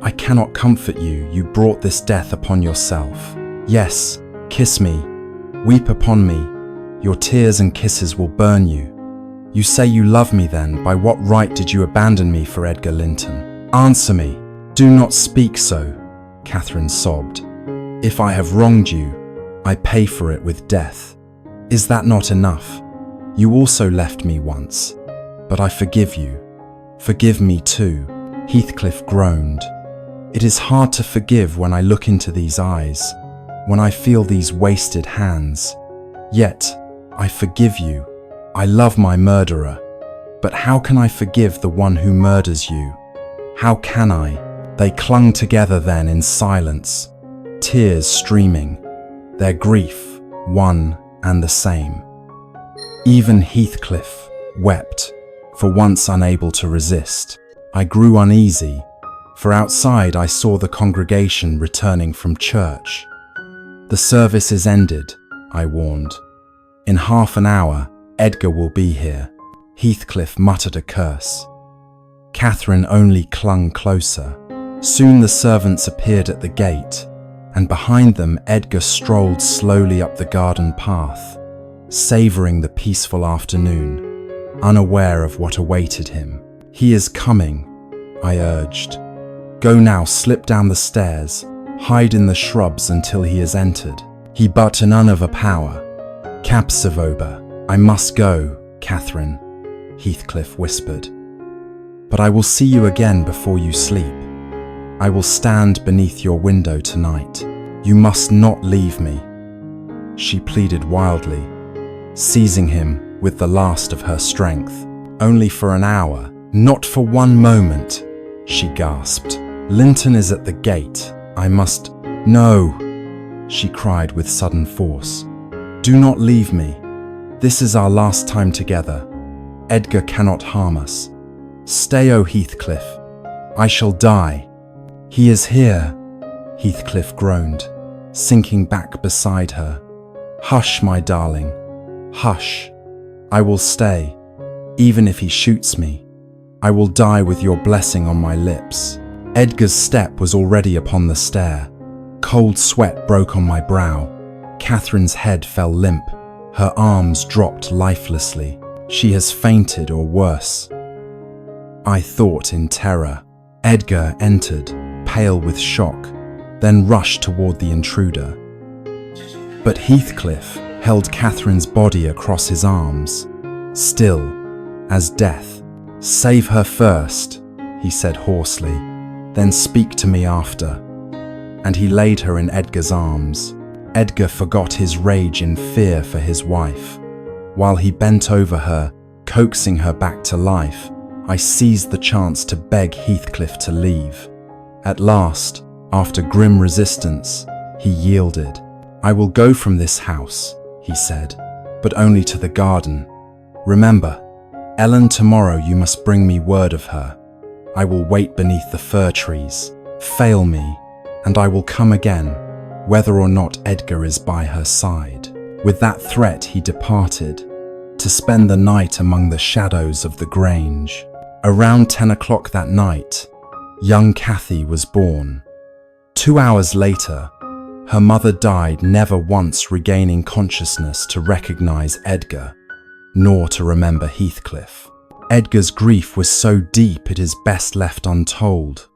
A: I cannot comfort you, you brought this death upon yourself. Yes, kiss me, weep upon me, your tears and kisses will burn you. You say you love me then, by what right did you abandon me for Edgar Linton? Answer me, do not speak so, Catherine sobbed. If I have wronged you, I pay for it with death. Is that not enough? You also left me once, but I forgive you. Forgive me too, Heathcliff groaned. It is hard to forgive when I look into these eyes, when I feel these wasted hands. Yet, I forgive you. I love my murderer. But how can I forgive the one who murders you? How can I? They clung together then in silence, tears streaming, their grief one and the same. Even Heathcliff wept, for once unable to resist. I grew uneasy, for outside I saw the congregation returning from church. The service is ended, I warned. In half an hour, Edgar will be here. Heathcliff muttered a curse. Catherine only clung closer. Soon the servants appeared at the gate, and behind them Edgar strolled slowly up the garden path, savouring the peaceful afternoon, unaware of what awaited him. He is coming, I urged. Go now, slip down the stairs, hide in the shrubs until he has entered. He but none of a power. Capsivoba. I must go, Catherine, Heathcliff whispered. But I will see you again before you sleep. I will stand beneath your window tonight. You must not leave me. She pleaded wildly, seizing him with the last of her strength. Only for an hour, not for one moment, she gasped. Linton is at the gate. I must... No, she cried with sudden force. Do not leave me. This is our last time together. Edgar cannot harm us. Stay, O Heathcliff. I shall die. He is here, Heathcliff groaned, sinking back beside her. Hush, my darling. Hush. I will stay, even if he shoots me. I will die with your blessing on my lips. Edgar's step was already upon the stair. Cold sweat broke on my brow. Catherine's head fell limp. Her arms dropped lifelessly. She has fainted or worse. I thought in terror. Edgar entered, pale with shock, then rushed toward the intruder. But Heathcliff held Catherine's body across his arms, still as death. Save her first, he said hoarsely, then speak to me after. And he laid her in Edgar's arms. Edgar forgot his rage in fear for his wife. While he bent over her, coaxing her back to life, I seized the chance to beg Heathcliff to leave. At last, after grim resistance, he yielded. I will go from this house, he said, but only to the garden. Remember, Ellen, tomorrow you must bring me word of her. I will wait beneath the fir trees. Fail me, and I will come again, whether or not Edgar is by her side. With that threat he departed, to spend the night among the shadows of the Grange. Around 10 o'clock that night, young Cathy was born. 2 hours later, her mother died, never once regaining consciousness to recognize Edgar, nor to remember Heathcliff. Edgar's grief was so deep it is best left untold.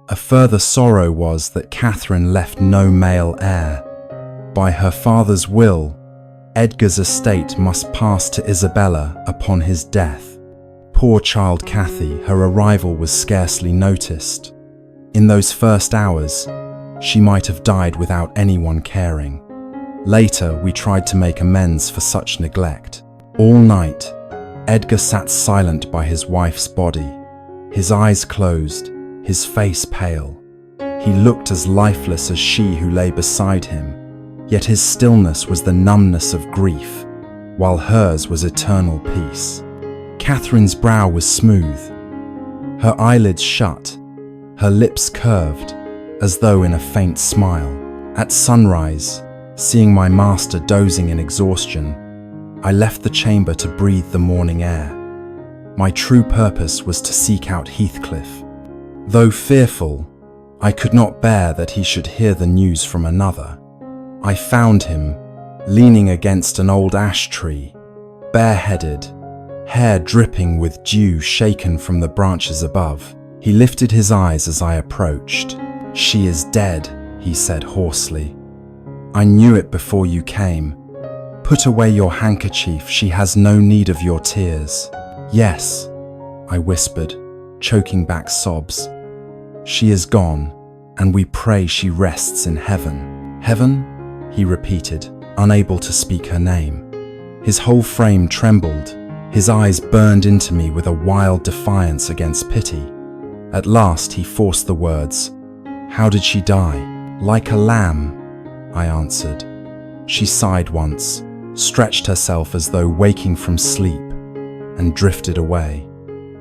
A: A further sorrow was that Catherine left no male heir. By her father's will, Edgar's estate must pass to Isabella upon his death. Poor child Kathy, her arrival was scarcely noticed. In those first hours, she might have died without anyone caring. Later, we tried to make amends for such neglect. All night, Edgar sat silent by his wife's body, his eyes closed, his face pale. He looked as lifeless as she who lay beside him, yet his stillness was the numbness of grief, while hers was eternal peace. Catherine's brow was smooth, her eyelids shut, her lips curved, as though in a faint smile. At sunrise, seeing my master dozing in exhaustion, I left the chamber to breathe the morning air. My true purpose was to seek out Heathcliff. Though fearful, I could not bear that he should hear the news from another. I found him, leaning against an old ash tree, bareheaded, hair dripping with dew shaken from the branches above. He lifted his eyes as I approached. "She is dead," he said hoarsely. "I knew it before you came. Put away your handkerchief, she has no need of your tears." "Yes," I whispered, choking back sobs. "She is gone, and we pray she rests in heaven." "Heaven?" he repeated, unable to speak her name. His whole frame trembled, his eyes burned into me with a wild defiance against pity. At last he forced the words. "How did she die?" "Like a lamb," I answered. She sighed once, stretched herself as though waking from sleep, and drifted away.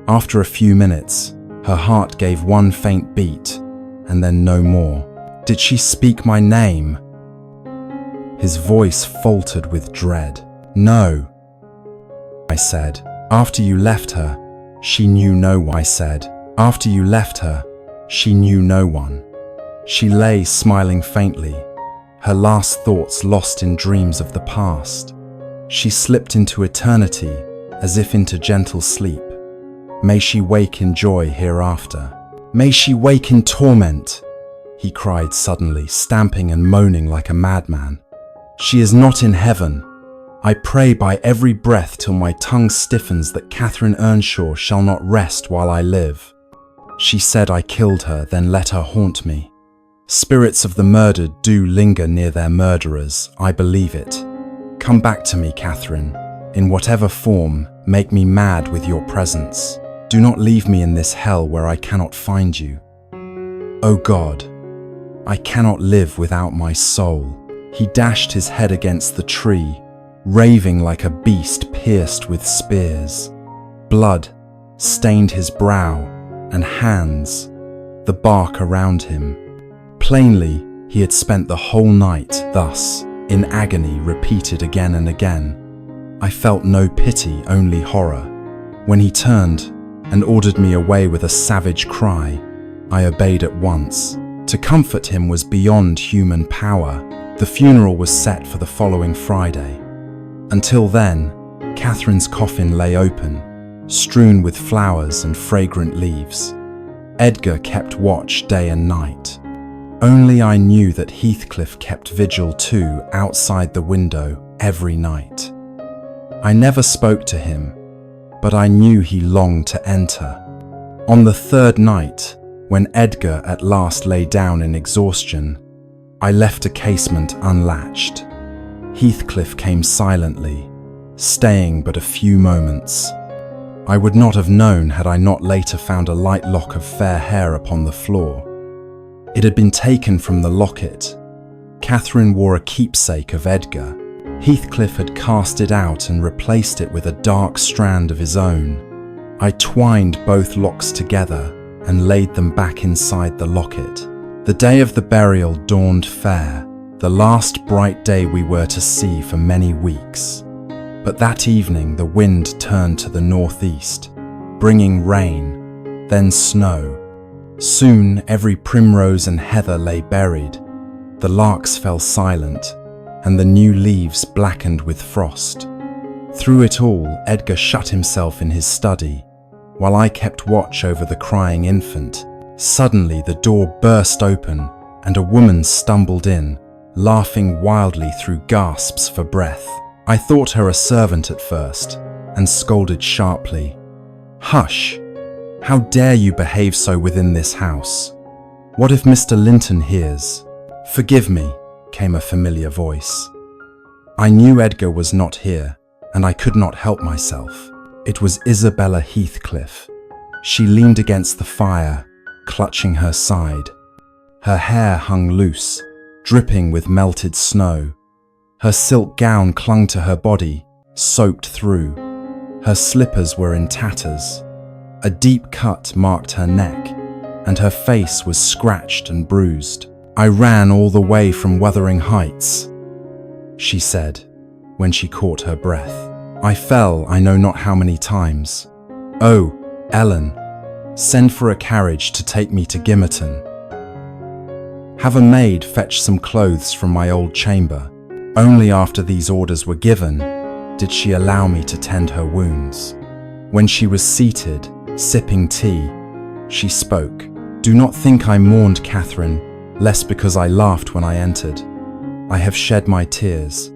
A: After a few minutes, her heart gave one faint beat, and then no more. "Did she speak my name?" His voice faltered with dread. "No," I said. "After you left her, she knew no one." I said. "After you left her, she knew no one." She lay smiling faintly, her last thoughts lost in dreams of the past. She slipped into eternity, as if into gentle sleep. May she wake in joy hereafter. "May she wake in torment," he cried suddenly, stamping and moaning like a madman. "She is not in heaven. I pray by every breath till my tongue stiffens that Catherine Earnshaw shall not rest while I live. She said I killed her, then let her haunt me. Spirits of the murdered do linger near their murderers, I believe it. Come back to me, Catherine. In whatever form, make me mad with your presence. Do not leave me in this hell where I cannot find you. O God, I cannot live without my soul." He dashed his head against the tree, raving like a beast pierced with spears. Blood stained his brow and hands, the bark around him. Plainly, he had spent the whole night thus, in agony repeated again and again. I felt no pity, only horror. When he turned and ordered me away with a savage cry, I obeyed at once. To comfort him was beyond human power. The funeral was set for the following Friday. Until then, Catherine's coffin lay open, strewn with flowers and fragrant leaves. Edgar kept watch day and night. Only I knew that Heathcliff kept vigil too outside the window every night. I never spoke to him, but I knew he longed to enter. On the third night, when Edgar at last lay down in exhaustion, I left a casement unlatched. Heathcliff came silently, staying but a few moments. I would not have known had I not later found a light lock of fair hair upon the floor. It had been taken from the locket. Catherine wore a keepsake of Edgar. Heathcliff had cast it out and replaced it with a dark strand of his own. I twined both locks together and laid them back inside the locket. The day of the burial dawned fair, the last bright day we were to see for many weeks. But that evening the wind turned to the northeast, bringing rain, then snow. Soon every primrose and heather lay buried. The larks fell silent, and the new leaves blackened with frost. Through it all, Edgar shut himself in his study, while I kept watch over the crying infant. Suddenly the door burst open, and a woman stumbled in, laughing wildly through gasps for breath. I thought her a servant at first, and scolded sharply. "Hush! How dare you behave so within this house? What if Mr. Linton hears?" "Forgive me," came a familiar voice. I knew Edgar was not here, and I could not help myself. It was Isabella Heathcliff. She leaned against the fire, clutching her side. Her hair hung loose, dripping with melted snow. Her silk gown clung to her body, soaked through. Her slippers were in tatters. A deep cut marked her neck, and her face was scratched and bruised. "I ran all the way from Wuthering Heights," she said, when she caught her breath. "I fell I know not how many times. Oh, Ellen, send for a carriage to take me to Gimmerton. Have a maid fetch some clothes from my old chamber." Only after these orders were given did she allow me to tend her wounds. When she was seated, sipping tea, she spoke. "Do not think I mourned Catherine, less because I laughed when I entered. I have shed my tears,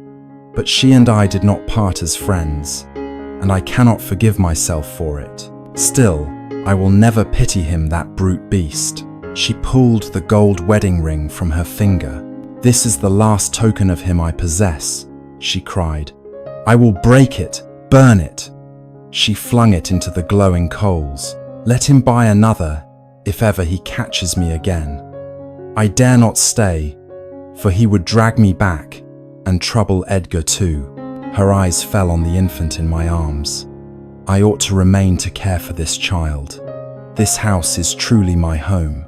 A: but she and I did not part as friends, and I cannot forgive myself for it. Still, I will never pity him, that brute beast." She pulled the gold wedding ring from her finger. "This is the last token of him I possess," she cried. "I will break it, burn it." She flung it into the glowing coals. "Let him buy another, if ever he catches me again. I dare not stay, for he would drag me back and trouble Edgar too." Her eyes fell on the infant in my arms. "I ought to remain to care for this child. This house is truly my home.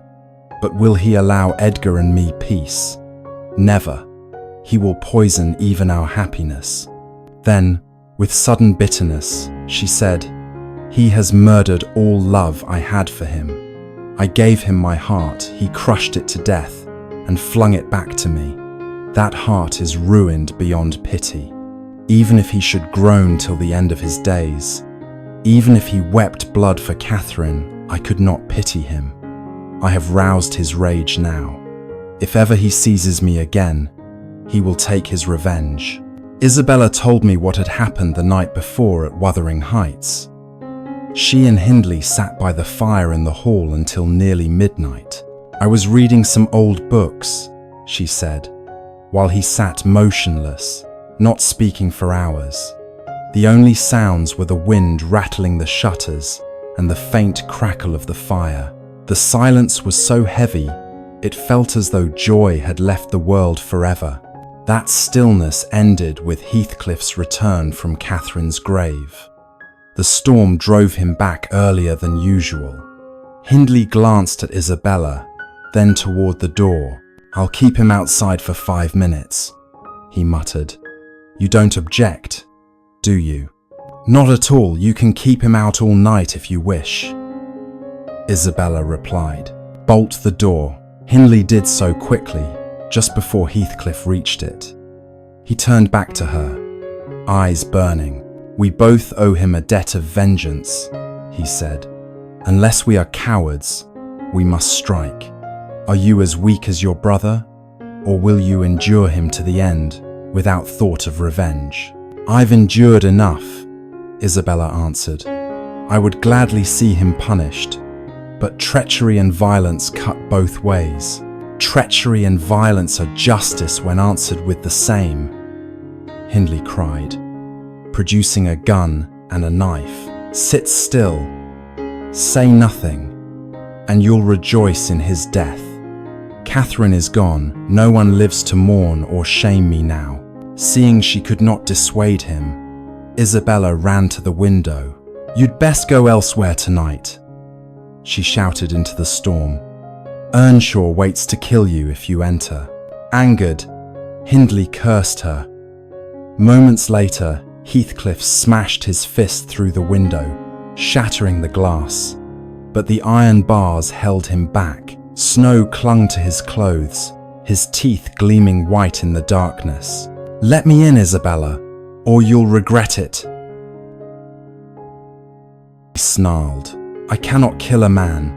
A: But will he allow Edgar and me peace? Never. He will poison even our happiness." Then, with sudden bitterness, she said, "He has murdered all love I had for him. I gave him my heart, he crushed it to death and flung it back to me. That heart is ruined beyond pity. Even if he should groan till the end of his days, even if he wept blood for Catherine, I could not pity him. I have roused his rage now. If ever he seizes me again, he will take his revenge." Isabella told me what had happened the night before at Wuthering Heights. She and Hindley sat by the fire in the hall until nearly midnight. "I was reading some old books," she said, while he sat motionless, not speaking for hours. The only sounds were the wind rattling the shutters and the faint crackle of the fire. The silence was so heavy, it felt as though joy had left the world forever. That stillness ended with Heathcliff's return from Catherine's grave. The storm drove him back earlier than usual. Hindley glanced at Isabella, then toward the door. "I'll keep him outside for 5 minutes," he muttered. "You don't object, do you?" "Not at all. You can keep him out all night if you wish," Isabella replied. "Bolt the door." Hindley did so quickly, just before Heathcliff reached it. He turned back to her, eyes burning. "We both owe him a debt of vengeance," he said. "Unless we are cowards, we must strike. Are you as weak as your brother, or will you endure him to the end without thought of revenge?" "I've endured enough," Isabella answered. "I would gladly see him punished, but treachery and violence cut both ways. Treachery and violence are justice when answered with the same," Hindley cried, producing a gun and a knife. "Sit still, say nothing, and you'll rejoice in his death. Catherine is gone, no one lives to mourn or shame me now." Seeing she could not dissuade him, Isabella ran to the window. "You'd best go elsewhere tonight," she shouted into the storm. "Earnshaw waits to kill you if you enter." Angered, Hindley cursed her. Moments later, Heathcliff smashed his fist through the window, shattering the glass. But the iron bars held him back. Snow clung to his clothes, his teeth gleaming white in the darkness. "Let me in, Isabella, or you'll regret it," he snarled. "I cannot kill a man,"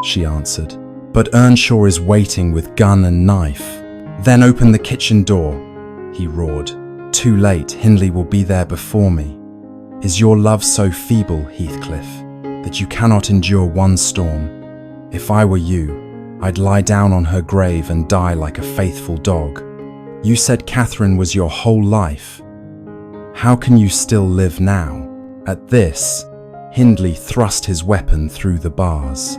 A: she answered, "but Earnshaw is waiting with gun and knife." "Then open the kitchen door," he roared. "Too late, Hindley will be there before me." Is your love so feeble, Heathcliff, that you cannot endure one storm? If I were you, I'd lie down on her grave and die like a faithful dog. You said Catherine was your whole life. How can you still live now? At this, Hindley thrust his weapon through the bars.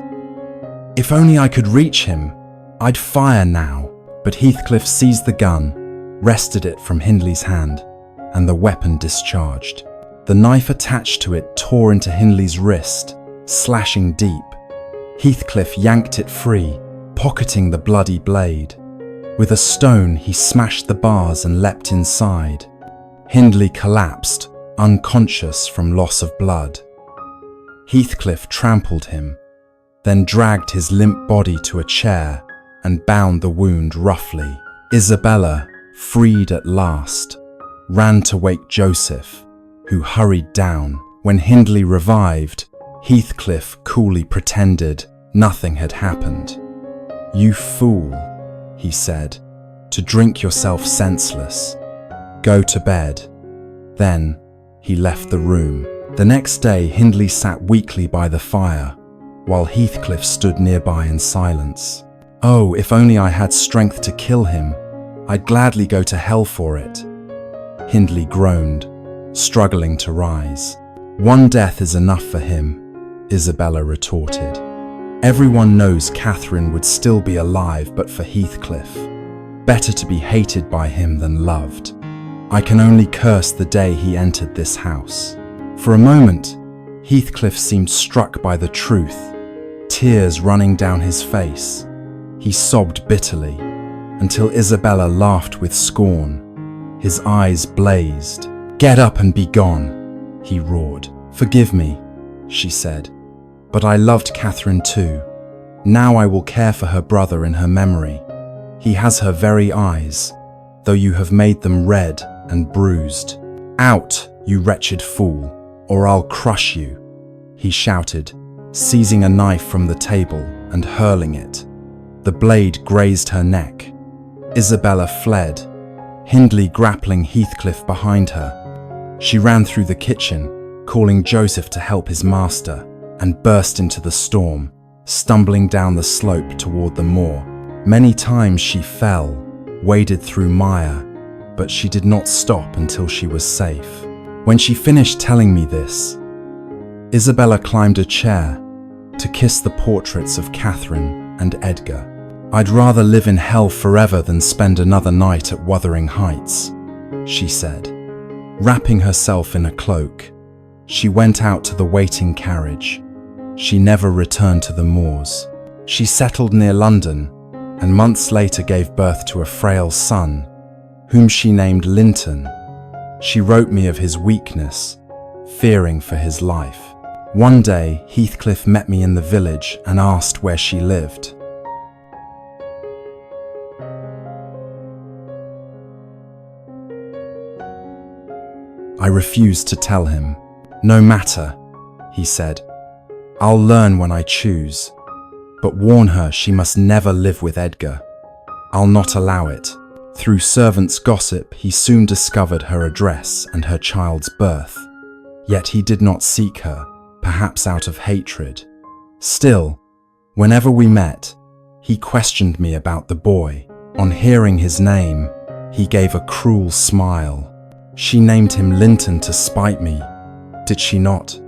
A: If only I could reach him, I'd fire now. But Heathcliff seized the gun, wrested it from Hindley's hand, and the weapon discharged. The knife attached to it tore into Hindley's wrist, slashing deep. Heathcliff yanked it free, pocketing the bloody blade. With a stone, he smashed the bars and leapt inside. Hindley collapsed, unconscious from loss of blood. Heathcliff trampled him, then dragged his limp body to a chair and bound the wound roughly. Isabella, freed at last, ran to wake Joseph, who hurried down. When Hindley revived, Heathcliff coolly pretended nothing had happened. "You fool," he said, "to drink yourself senseless. Go to bed." Then he left the room. The next day, Hindley sat weakly by the fire, while Heathcliff stood nearby in silence. "Oh, if only I had strength to kill him, I'd gladly go to hell for it," Hindley groaned, struggling to rise. "One death is enough for him," Isabella retorted. "Everyone knows Catherine would still be alive but for Heathcliff. Better to be hated by him than loved. I can only curse the day he entered this house." For a moment, Heathcliff seemed struck by the truth, tears running down his face. He sobbed bitterly, until Isabella laughed with scorn. His eyes blazed. "Get up and be gone," he roared. "Forgive me," she said, "but I loved Catherine too. Now I will care for her brother in her memory. He has her very eyes, though you have made them red and bruised. Out, you wretched fool, or I'll crush you," he shouted, seizing a knife from the table and hurling it. The blade grazed her neck. Isabella fled, Hindley grappling Heathcliff behind her. She ran through the kitchen, calling Joseph to help his master, and burst into the storm, stumbling down the slope toward the moor. Many times she fell, waded through mire, but she did not stop until she was safe. When she finished telling me this, Isabella climbed a chair to kiss the portraits of Catherine and Edgar. "I'd rather live in hell forever than spend another night at Wuthering Heights," she said. Wrapping herself in a cloak, she went out to the waiting carriage. She never returned to the moors. She settled near London, and months later gave birth to a frail son, whom she named Linton. She wrote me of his weakness, fearing for his life. One day, Heathcliff met me in the village and asked where she lived. I refused to tell him. "No matter," he said. "I'll learn when I choose. But warn her she must never live with Edgar. I'll not allow it." Through servants' gossip, he soon discovered her address and her child's birth. Yet he did not seek her, perhaps out of hatred. Still, whenever we met, he questioned me about the boy. On hearing his name, he gave a cruel smile. "She named him Linton to spite me, did she not?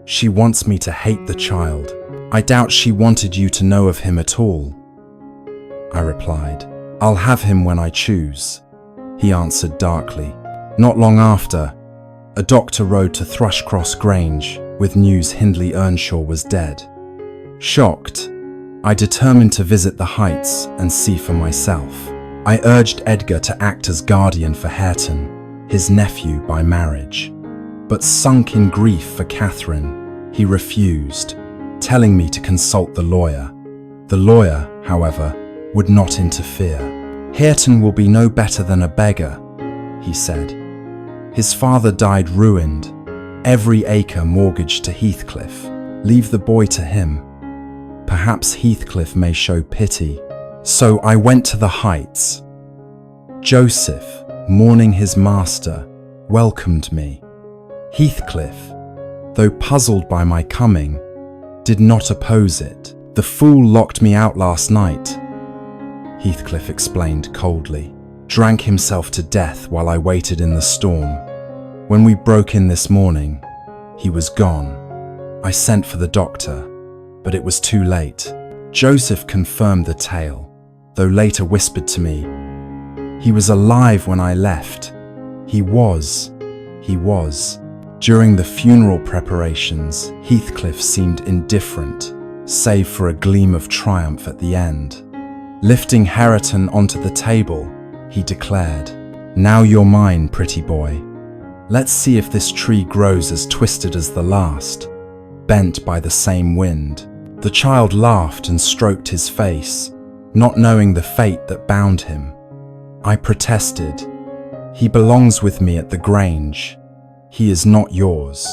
A: She wants me to hate the child. I doubt she wanted you to know of him at all," I replied. "I'll have him when I choose," he answered darkly. Not long after, a doctor rode to Thrushcross Grange with news Hindley Earnshaw was dead. Shocked, I determined to visit the Heights and see for myself. I urged Edgar to act as guardian for Hareton, his nephew by marriage. But sunk in grief for Catherine, he refused, telling me to consult the lawyer. The lawyer, however, would not interfere. "Hareton will be no better than a beggar," he said. "His father died ruined, every acre mortgaged to Heathcliff. Leave the boy to him. Perhaps Heathcliff may show pity." So I went to the Heights. Joseph, mourning his master, welcomed me. Heathcliff, though puzzled by my coming, did not oppose it. "The fool locked me out last night," Heathcliff explained coldly. "Drank himself to death while I waited in the storm. When we broke in this morning, he was gone. I sent for the doctor, but it was too late." Joseph confirmed the tale, though later whispered to me, "He was alive when I left. He was. During the funeral preparations, Heathcliff seemed indifferent, save for a gleam of triumph at the end. Lifting Hareton onto the table, he declared, "Now you're mine, pretty boy. Let's see if this tree grows as twisted as the last, bent by the same wind." The child laughed and stroked his face, not knowing the fate that bound him. I protested, "He belongs with me at the Grange. He is not yours."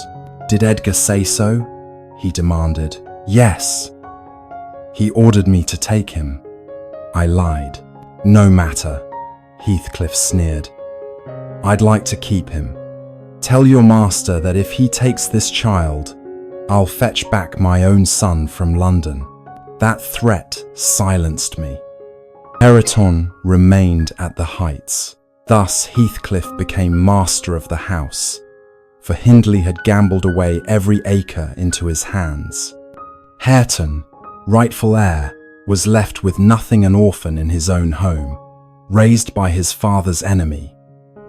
A: "Did Edgar say so?" he demanded. "Yes. He ordered me to take him." I lied. "No matter," Heathcliff sneered. "I'd like to keep him. Tell your master that if he takes this child, I'll fetch back my own son from London." That threat silenced me. Hareton remained at the Heights. Thus Heathcliff became master of the house, for Hindley had gambled away every acre into his hands. Hareton, rightful heir, was left with nothing, an orphan in his own home, raised by his father's enemy,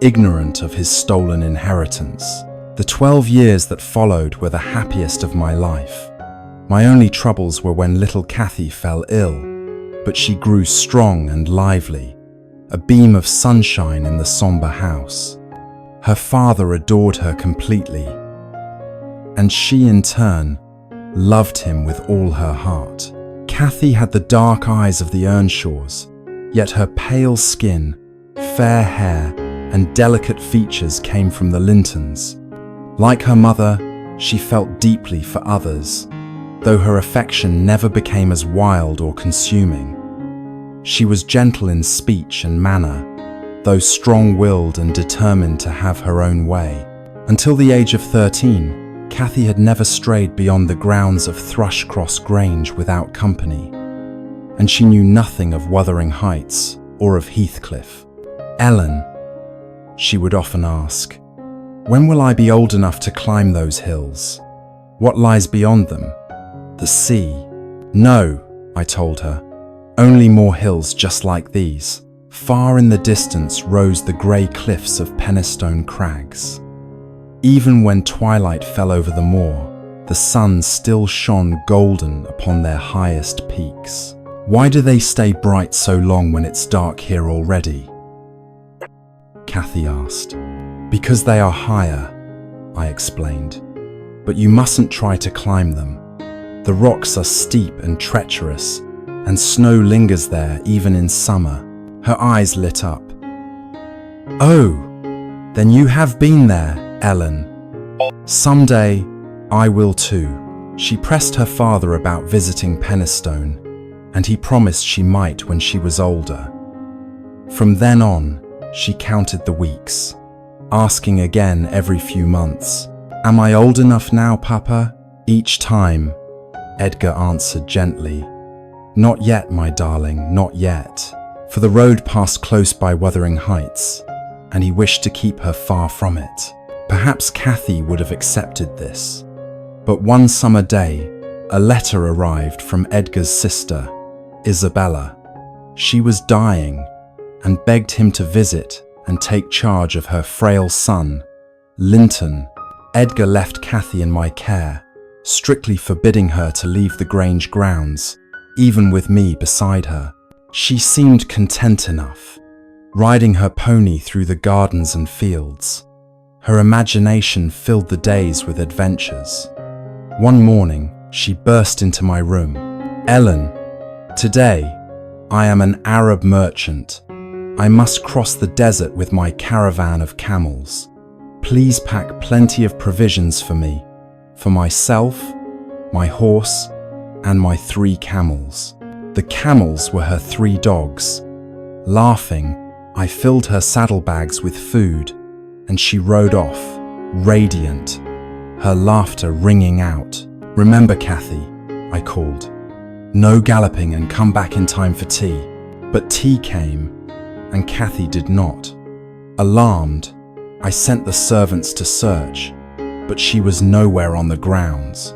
A: ignorant of his stolen inheritance. The 12 years that followed were the happiest of my life. My only troubles were when little Cathy fell ill, but she grew strong and lively, a beam of sunshine in the sombre house. Her father adored her completely, and she in turn loved him with all her heart. Cathy had the dark eyes of the Earnshaws, yet her pale skin, fair hair, and delicate features came from the Lintons. Like her mother, she felt deeply for others, though her affection never became as wild or consuming. She was gentle in speech and manner, though strong-willed and determined to have her own way. Until the age of 13, Cathy had never strayed beyond the grounds of Thrushcross Grange without company, and she knew nothing of Wuthering Heights or of Heathcliff. "Ellen," she would often ask, "when will I be old enough to climb those hills? What lies beyond them? The sea?" "No," I told her, "only more hills just like these." Far in the distance rose the grey cliffs of Penistone Crags. Even when twilight fell over the moor, the sun still shone golden upon their highest peaks. "Why do they stay bright so long when it's dark here already?" Cathy asked. "Because they are higher," I explained. "But you mustn't try to climb them. The rocks are steep and treacherous, and snow lingers there even in summer." Her eyes lit up. "Oh, then you have been there, Ellen. Someday, I will too." She pressed her father about visiting Penistone, and he promised she might when she was older. From then on, she counted the weeks, asking again every few months, "Am I old enough now, Papa?" Each time, Edgar answered gently, "Not yet, my darling, not yet." For the road passed close by Wuthering Heights, and he wished to keep her far from it. Perhaps Cathy would have accepted this. But one summer day, a letter arrived from Edgar's sister, Isabella. She was dying, and begged him to visit and take charge of her frail son, Linton. Edgar left Cathy in my care, strictly forbidding her to leave the Grange grounds, even with me beside her. She seemed content enough, riding her pony through the gardens and fields. Her imagination filled the days with adventures. One morning, she burst into my room. "Ellen, today, I am an Arab merchant. I must cross the desert with my caravan of camels. Please pack plenty of provisions for me, for myself, my horse, and my 3 camels." The camels were her 3 dogs. Laughing, I filled her saddlebags with food, and she rode off, radiant, her laughter ringing out. "Remember, Cathy," I called. "No galloping and come back in time for tea." But tea came, and Cathy did not. Alarmed, I sent the servants to search, but she was nowhere on the grounds.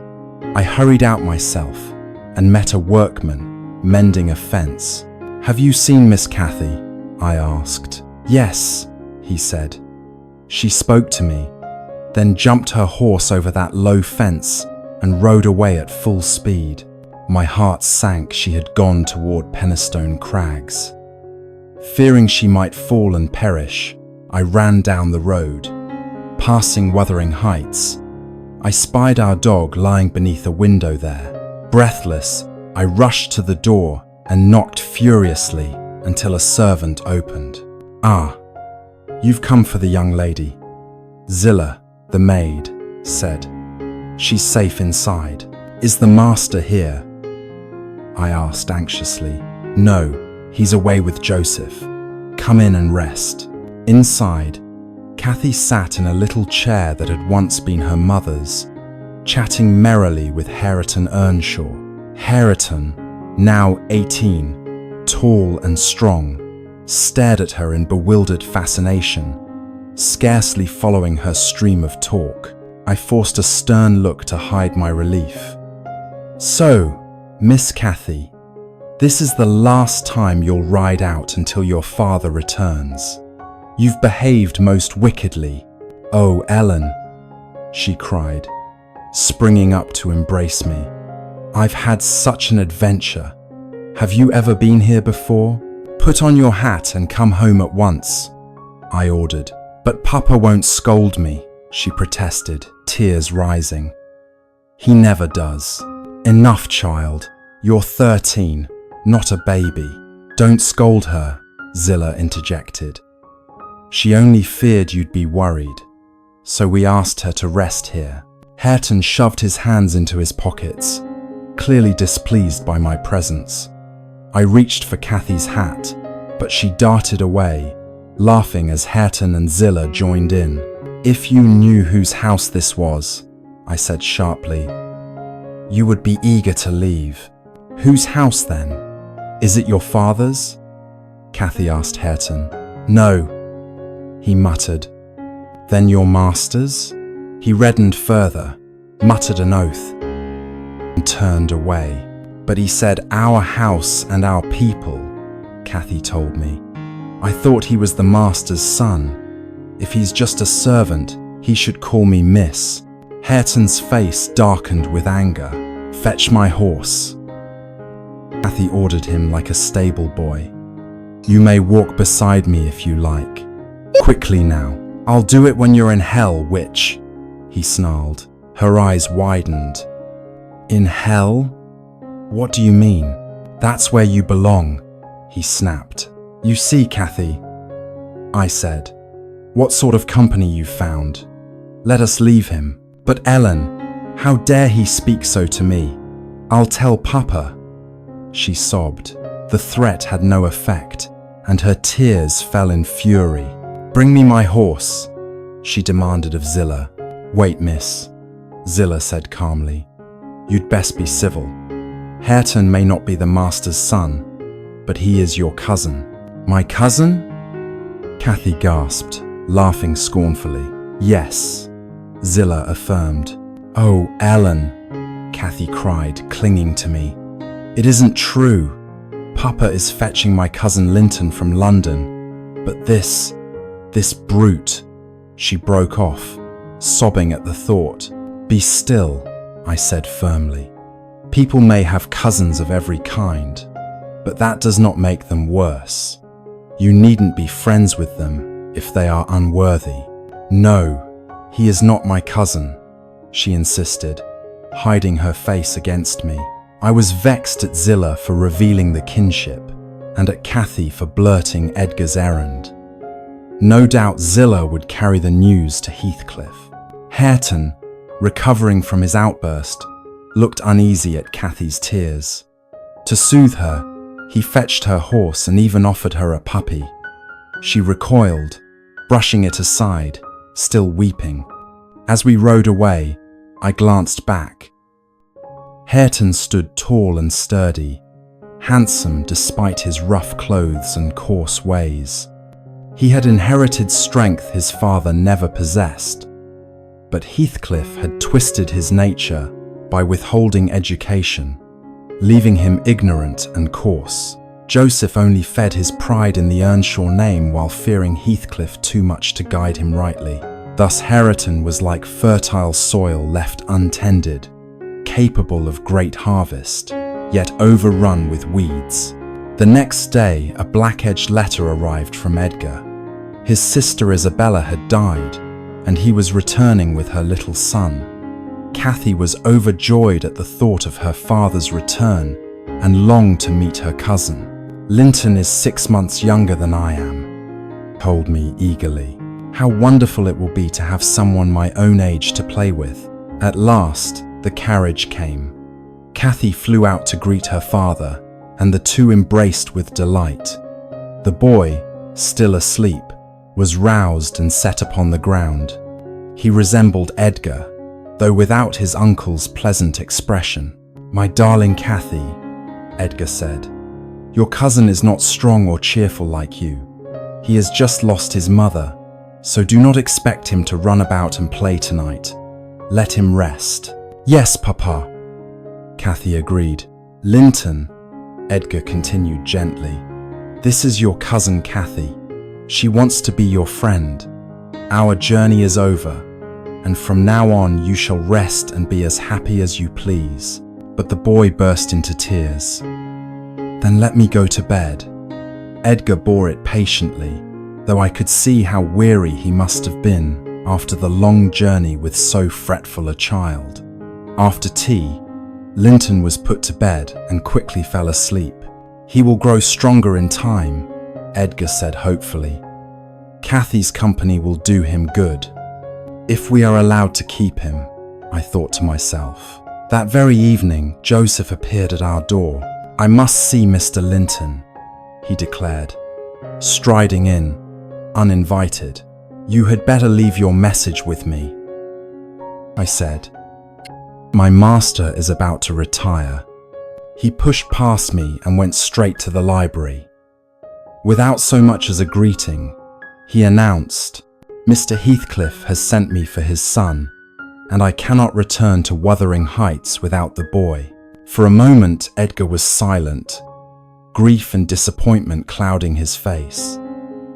A: I hurried out myself and met a workman mending a fence. "Have you seen Miss Cathy?" I asked. "Yes," he said. She spoke to me, then jumped her horse over that low fence and rode away at full speed. My heart sank. She had gone toward Penistone Crags. Fearing she might fall and perish, I ran down the road. Passing Wuthering Heights, I spied our dog lying beneath a window there. Breathless, I rushed to the door and knocked furiously until a servant opened. "Ah, you've come for the young lady," Zillah, the maid, said. "She's safe inside." "Is the master here?" I asked anxiously. "No, he's away with Joseph. Come in and rest." Inside, Cathy sat in a little chair that had once been her mother's, chatting merrily with Hareton Earnshaw. Hareton, now 18, tall and strong, stared at her in bewildered fascination, scarcely following her stream of talk. I forced a stern look to hide my relief. "So, Miss Cathy, this is the last time you'll ride out until your father returns. You've behaved most wickedly." "Oh, Ellen," she cried, springing up to embrace me. "I've had such an adventure. Have you ever been here before? Put on your hat and come home at once," I ordered. "But Papa won't scold me," she protested, tears rising. "He never does." "Enough, child. You're 13, not a baby." "Don't scold her," Zillah interjected. "She only feared you'd be worried, so we asked her to rest here." Hareton shoved his hands into his pockets, clearly displeased by my presence. I reached for Cathy's hat, but she darted away, laughing as Hareton and Zillah joined in. "If you knew whose house this was," I said sharply, "you would be eager to leave." "Whose house then? Is it your father's?" Cathy asked Hareton. "No," he muttered. "Then your master's?" He reddened further, muttered an oath, and turned away. "But he said our house and our people," Cathy told me. "I thought he was the master's son. If he's just a servant, he should call me Miss." Hareton's face darkened with anger. "Fetch my horse," Cathy ordered him like a stable boy. "You may walk beside me if you like. Quickly now." "I'll do it when you're in hell, witch," he snarled. Her eyes widened. "In hell? What do you mean?" "That's where you belong," he snapped. "You see, Cathy," I said, "what sort of company you've found. Let us leave him." "But Ellen, how dare he speak so to me? I'll tell Papa," she sobbed. The threat had no effect, and her tears fell in fury. "Bring me my horse," she demanded of Zillah. "Wait, miss," Zillah said calmly. "You'd best be civil. Hareton may not be the master's son, but he is your cousin." "My cousin?" Cathy gasped, laughing scornfully. "Yes," Zillah affirmed. "Oh, Ellen," Cathy cried, clinging to me. "It isn't true. Papa is fetching my cousin Linton from London, but this brute," she broke off, sobbing at the thought. "Be still," I said firmly. "People may have cousins of every kind, but that does not make them worse. You needn't be friends with them if they are unworthy." "No, he is not my cousin," she insisted, hiding her face against me. I was vexed at Zillah for revealing the kinship, and at Cathy for blurting Edgar's errand. No doubt Zillah would carry the news to Heathcliff. Hareton, recovering from his outburst, looked uneasy at Cathy's tears. To soothe her, he fetched her horse and even offered her a puppy. She recoiled, brushing it aside, still weeping. As we rode away, I glanced back. Hareton stood tall and sturdy, handsome despite his rough clothes and coarse ways. He had inherited strength his father never possessed, but Heathcliff had twisted his nature by withholding education, leaving him ignorant and coarse. Joseph only fed his pride in the Earnshaw name while fearing Heathcliff too much to guide him rightly. Thus Hareton was like fertile soil left untended, capable of great harvest, yet overrun with weeds. The next day, a black-edged letter arrived from Edgar. His sister Isabella had died, and he was returning with her little son. Cathy was overjoyed at the thought of her father's return and longed to meet her cousin. "Linton is 6 months younger than I am," told me eagerly. "How wonderful it will be to have someone my own age to play with." At last, the carriage came. Cathy flew out to greet her father, and the two embraced with delight. The boy, still asleep, was roused and set upon the ground. He resembled Edgar, though without his uncle's pleasant expression. "My darling Cathy," Edgar said, "your cousin is not strong or cheerful like you. He has just lost his mother, so do not expect him to run about and play tonight. Let him rest." "Yes, Papa," Cathy agreed. "Linton," Edgar continued gently, "this is your cousin Cathy. She wants to be your friend. Our journey is over, and from now on you shall rest and be as happy as you please." But the boy burst into tears. "Then let me go to bed." Edgar bore it patiently, though I could see how weary he must have been after the long journey with so fretful a child. After tea, Linton was put to bed and quickly fell asleep. "He will grow stronger in time," Edgar said hopefully. "Cathy's company will do him good. If we are allowed to keep him," I thought to myself. That very evening, Joseph appeared at our door. "I must see Mr. Linton," he declared, striding in, uninvited. "You had better leave your message with me," I said. "My master is about to retire." He pushed past me and went straight to the library. Without so much as a greeting, he announced, "Mr. Heathcliff has sent me for his son, and I cannot return to Wuthering Heights without the boy." For a moment, Edgar was silent, grief and disappointment clouding his face.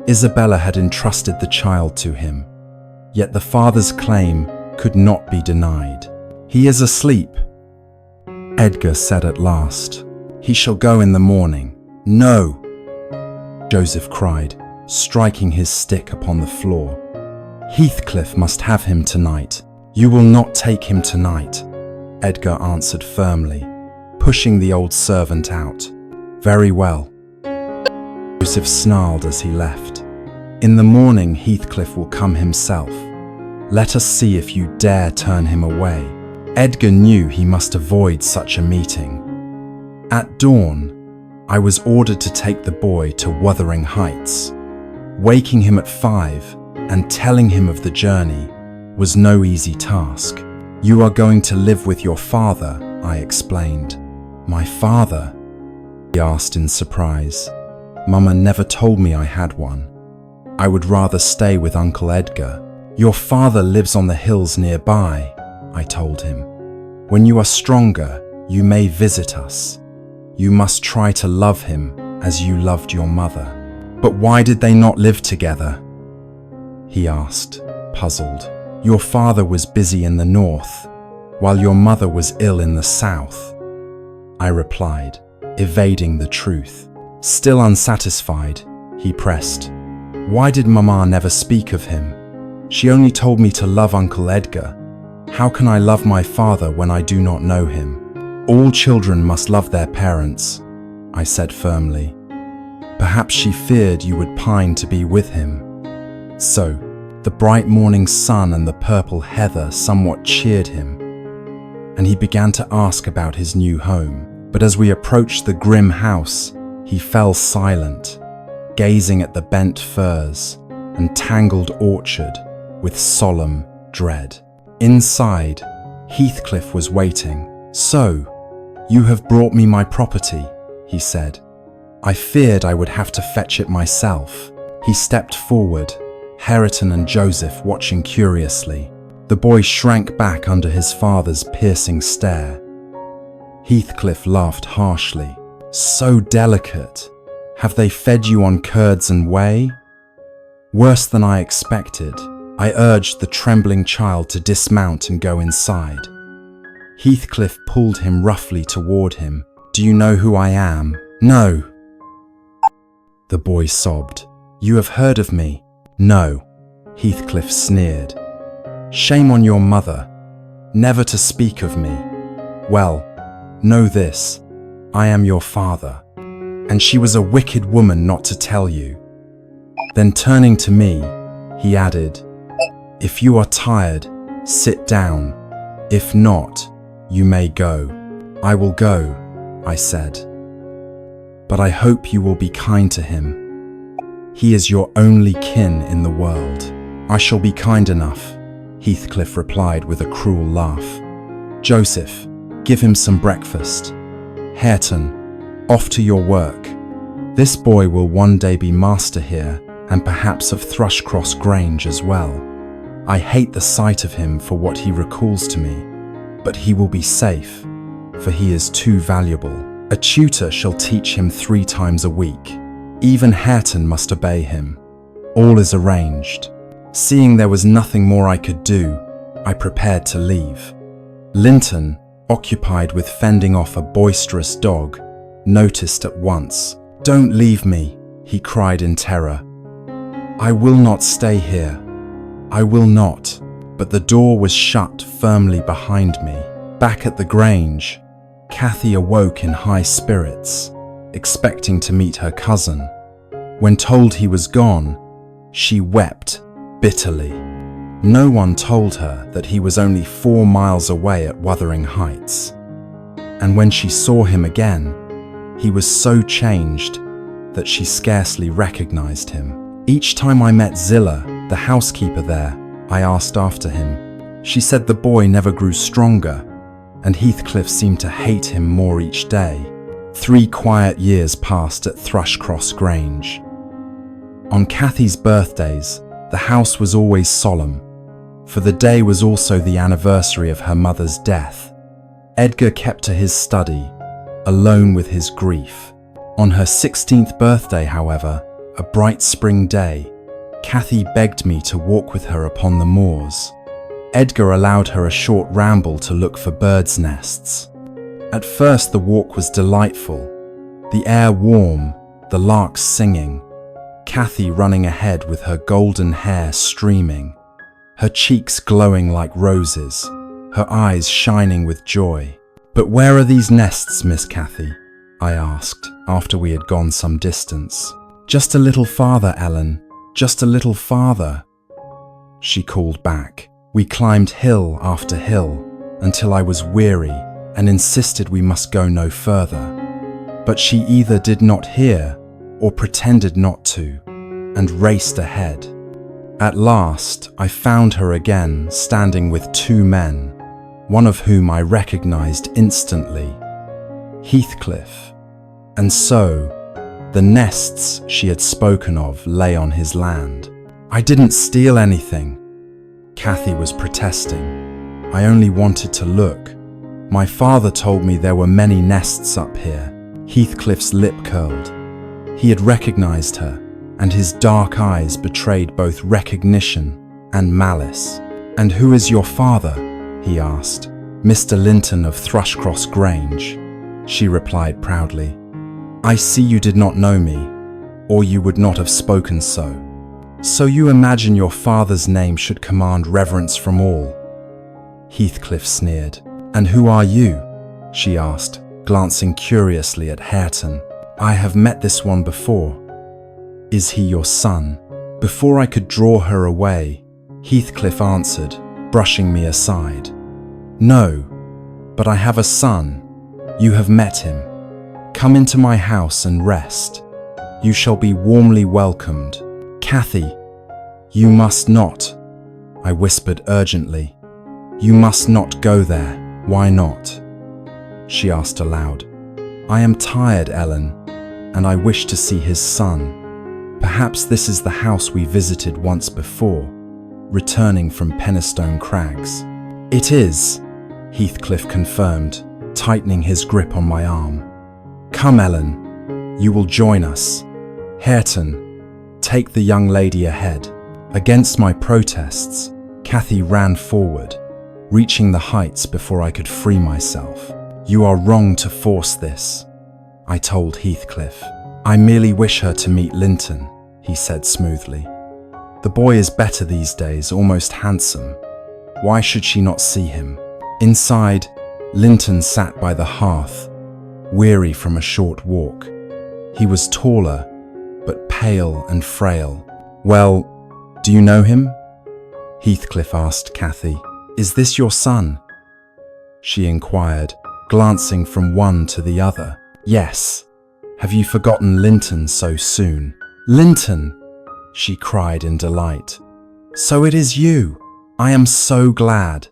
A: Isabella had entrusted the child to him, yet the father's claim could not be denied. "He is asleep," Edgar said at last. "He shall go in the morning." "No!" Joseph cried, striking his stick upon the floor. "Heathcliff must have him tonight." "You will not take him tonight," Edgar answered firmly, pushing the old servant out. "Very well." Joseph snarled as he left. "In the morning Heathcliff will come himself. Let us see if you dare turn him away." Edgar knew he must avoid such a meeting. At dawn, I was ordered to take the boy to Wuthering Heights. Waking him at 5 and telling him of the journey was no easy task. "You are going to live with your father," I explained. "My father?" he asked in surprise. "Mama never told me I had one. I would rather stay with Uncle Edgar." "Your father lives on the hills nearby," I told him. "When you are stronger, you may visit us. You must try to love him as you loved your mother." "But why did they not live together?" he asked, puzzled. "Your father was busy in the north, while your mother was ill in the south," I replied, evading the truth. Still unsatisfied, he pressed, "Why did Mama never speak of him? She only told me to love Uncle Edgar. How can I love my father when I do not know him?" "All children must love their parents," I said firmly. Perhaps she feared you would pine to be with him. So, the bright morning sun and the purple heather somewhat cheered him, and he began to ask about his new home. But as we approached the grim house, he fell silent, gazing at the bent firs and tangled orchard with solemn dread. Inside, Heathcliff was waiting. "So, you have brought me my property," he said. I feared I would have to fetch it myself. He stepped forward, Hareton and Joseph watching curiously. The boy shrank back under his father's piercing stare. Heathcliff laughed harshly. "So delicate. Have they fed you on curds and whey?" Worse than I expected. I urged the trembling child to dismount and go inside. Heathcliff pulled him roughly toward him. "Do you know who I am?" "No." The boy sobbed. "You have heard of me?" "No." Heathcliff sneered. "Shame on your mother, never to speak of me. Well, know this, I am your father, and she was a wicked woman not to tell you." Then turning to me, he added, "If you are tired, sit down. If not, you may go." "I will go," I said. "But I hope you will be kind to him. He is your only kin in the world." "I shall be kind enough," Heathcliff replied with a cruel laugh. "Joseph, give him some breakfast. Hareton, off to your work. This boy will one day be master here, and perhaps of Thrushcross Grange as well. I hate the sight of him for what he recalls to me, but he will be safe, for he is too valuable. A tutor shall teach him 3 times a week. Even Hareton must obey him. All is arranged." Seeing there was nothing more I could do, I prepared to leave. Linton, occupied with fending off a boisterous dog, noticed at once. "Don't leave me," he cried in terror. "I will not stay here. I will not." But the door was shut firmly behind me. Back at the Grange, Cathy awoke in high spirits, expecting to meet her cousin. When told he was gone, she wept bitterly. No one told her that he was only 4 miles away at Wuthering Heights. And when she saw him again, he was so changed that she scarcely recognized him. Each time I met Zillah, the housekeeper there, I asked after him. She said the boy never grew stronger, and Heathcliff seemed to hate him more each day. 3 quiet years passed at Thrushcross Grange. On Cathy's birthdays, the house was always solemn, for the day was also the anniversary of her mother's death. Edgar kept to his study, alone with his grief. On her 16th birthday, however, a bright spring day, Cathy begged me to walk with her upon the moors. Edgar allowed her a short ramble to look for birds' nests. At first the walk was delightful, the air warm, the larks singing, Cathy running ahead with her golden hair streaming, her cheeks glowing like roses, her eyes shining with joy. "But where are these nests, Miss Cathy?" I asked, after we had gone some distance. "Just a little farther, Ellen, just a little farther," she called back. We climbed hill after hill until I was weary and insisted we must go no further. But she either did not hear or pretended not to, and raced ahead. At last, I found her again standing with 2 men, one of whom I recognized instantly, Heathcliff. And so, the nests she had spoken of lay on his land. "I didn't steal anything," Cathy was protesting. "I only wanted to look. My father told me there were many nests up here." Heathcliff's lip curled. He had recognized her, and his dark eyes betrayed both recognition and malice. "And who is your father?" he asked. "Mr. Linton of Thrushcross Grange," she replied proudly. "I see you did not know me, or you would not have spoken so. So you imagine your father's name should command reverence from all?" Heathcliff sneered. "And who are you?" she asked, glancing curiously at Hareton. "I have met this one before. Is he your son?" Before I could draw her away, Heathcliff answered, brushing me aside. "No, but I have a son. You have met him. Come into my house and rest. You shall be warmly welcomed." "Cathy, you must not," I whispered urgently. You must not go there. Why not? She asked aloud. I am tired, Ellen, and I wish to see his son. Perhaps this is the house we visited once before, returning from Penistone Crags. It is, Heathcliff confirmed, tightening his grip on my arm. Come, Ellen, you will join us. Hareton, take the young lady ahead. Against my protests, Cathy ran forward, reaching the heights before I could free myself. You are wrong to force this, I told Heathcliff. I merely wish her to meet Linton, he said smoothly. The boy is better these days, almost handsome. Why should she not see him? Inside, Linton sat by the hearth, weary from a short walk. He was taller, but pale and frail. Well, do you know him? Heathcliff asked Cathy. Is this your son? She inquired, glancing from one to the other. Yes. Have you forgotten Linton so soon? Linton, she cried in delight. So it is you. I am so glad.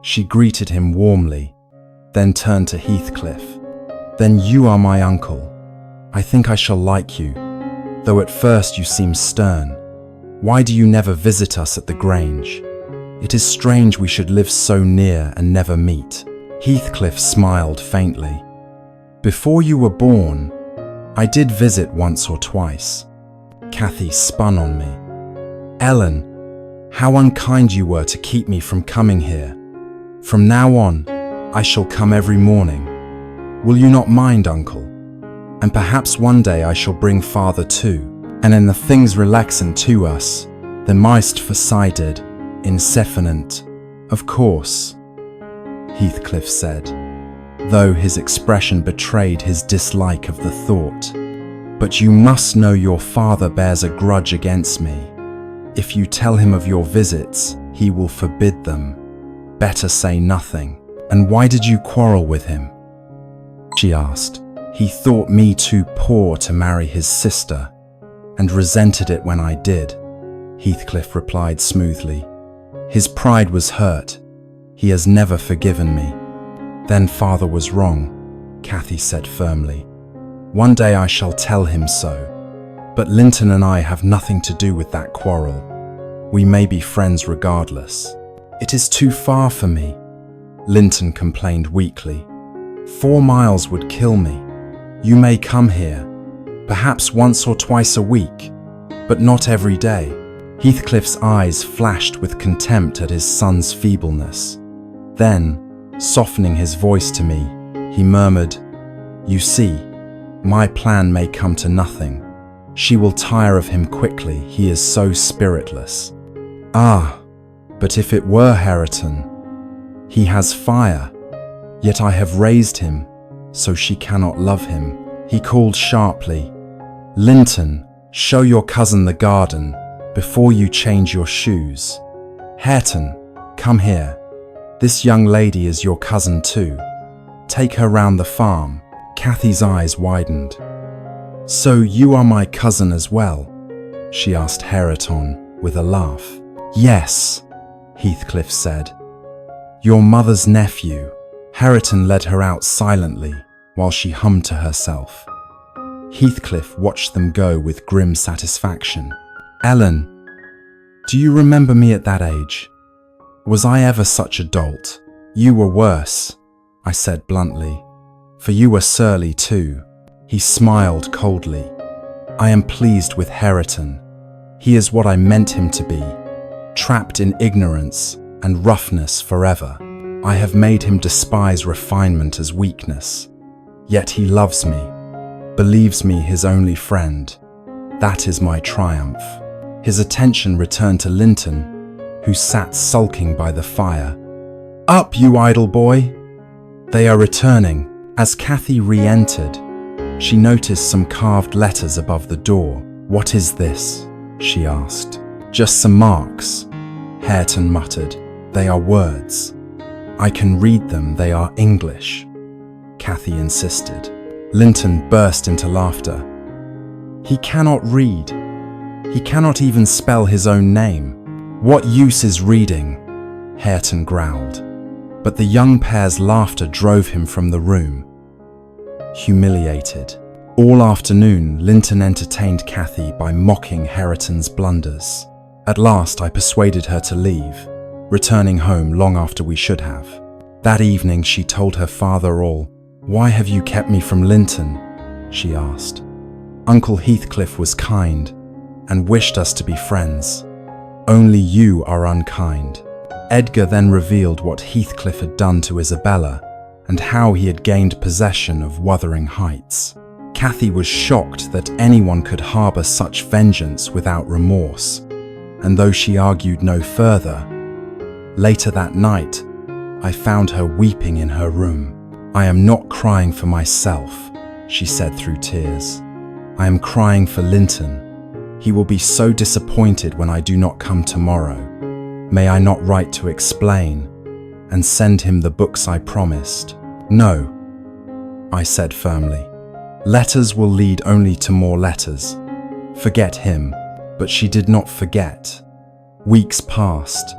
A: She greeted him warmly, then turned to Heathcliff. Then you are my uncle. I think I shall like you, though at first you seem stern. Why do you never visit us at the Grange? It is strange we should live so near and never meet. Heathcliff smiled faintly. Before you were born, I did visit once or twice. Cathy spun on me. Ellen, how unkind you were to keep me from coming here. From now on, I shall come every morning. Will you not mind, uncle? And perhaps one day I shall bring father too. And in the things relaxant to us, the meist versided, insefinant, of course, Heathcliff said, though his expression betrayed his dislike of the thought. But you must know your father bears a grudge against me. If you tell him of your visits, he will forbid them. Better say nothing. And why did you quarrel with him? She asked. He thought me too poor to marry his sister, and resented it when I did, Heathcliff replied smoothly. His pride was hurt. He has never forgiven me. Then father was wrong, Cathy said firmly. One day I shall tell him so. But Linton and I have nothing to do with that quarrel. We may be friends regardless. It is too far for me, Linton complained weakly. 4 miles would kill me. You may come here, perhaps once or twice a week, but not every day. Heathcliff's eyes flashed with contempt at his son's feebleness. Then, softening his voice to me, he murmured, You see, my plan may come to nothing. She will tire of him quickly, he is so spiritless. Ah, but if it were Hareton, he has fire, yet I have raised him, so she cannot love him. He called sharply, Linton, show your cousin the garden before you change your shoes. Hareton, come here. This young lady is your cousin too. Take her round the farm. Cathy's eyes widened. So you are my cousin as well? She asked Hareton with a laugh. Yes, Heathcliff said. Your mother's nephew. Hareton led her out silently while she hummed to herself. Heathcliff watched them go with grim satisfaction. Ellen, do you remember me at that age? Was I ever such a dolt? You were worse, I said bluntly, for you were surly too. He smiled coldly. I am pleased with Hareton. He is what I meant him to be, trapped in ignorance and roughness forever. I have made him despise refinement as weakness. Yet he loves me, believes me his only friend. That is my triumph. His attention returned to Linton, who sat sulking by the fire. Up, you idle boy! They are returning. As Cathy re-entered, she noticed some carved letters above the door. What is this? She asked. Just some marks, Hareton muttered. They are words. I can read them, they are English, Cathy insisted. Linton burst into laughter. He cannot read. He cannot even spell his own name. What use is reading? Hareton growled. But the young pair's laughter drove him from the room. Humiliated. All afternoon, Linton entertained Cathy by mocking Hareton's blunders. At last, I persuaded her to leave, returning home long after we should have. That evening, she told her father all. "Why have you kept me from Linton?" she asked. "Uncle Heathcliff was kind and wished us to be friends. Only you are unkind." Edgar then revealed what Heathcliff had done to Isabella and how he had gained possession of Wuthering Heights. Cathy was shocked that anyone could harbour such vengeance without remorse, and though she argued no further, later that night, I found her weeping in her room. "I am not crying for myself," she said through tears. "I am crying for Linton. He will be so disappointed when I do not come tomorrow. May I not write to explain and send him the books I promised?" "No," I said firmly. "Letters will lead only to more letters. Forget him." But she did not forget. Weeks passed,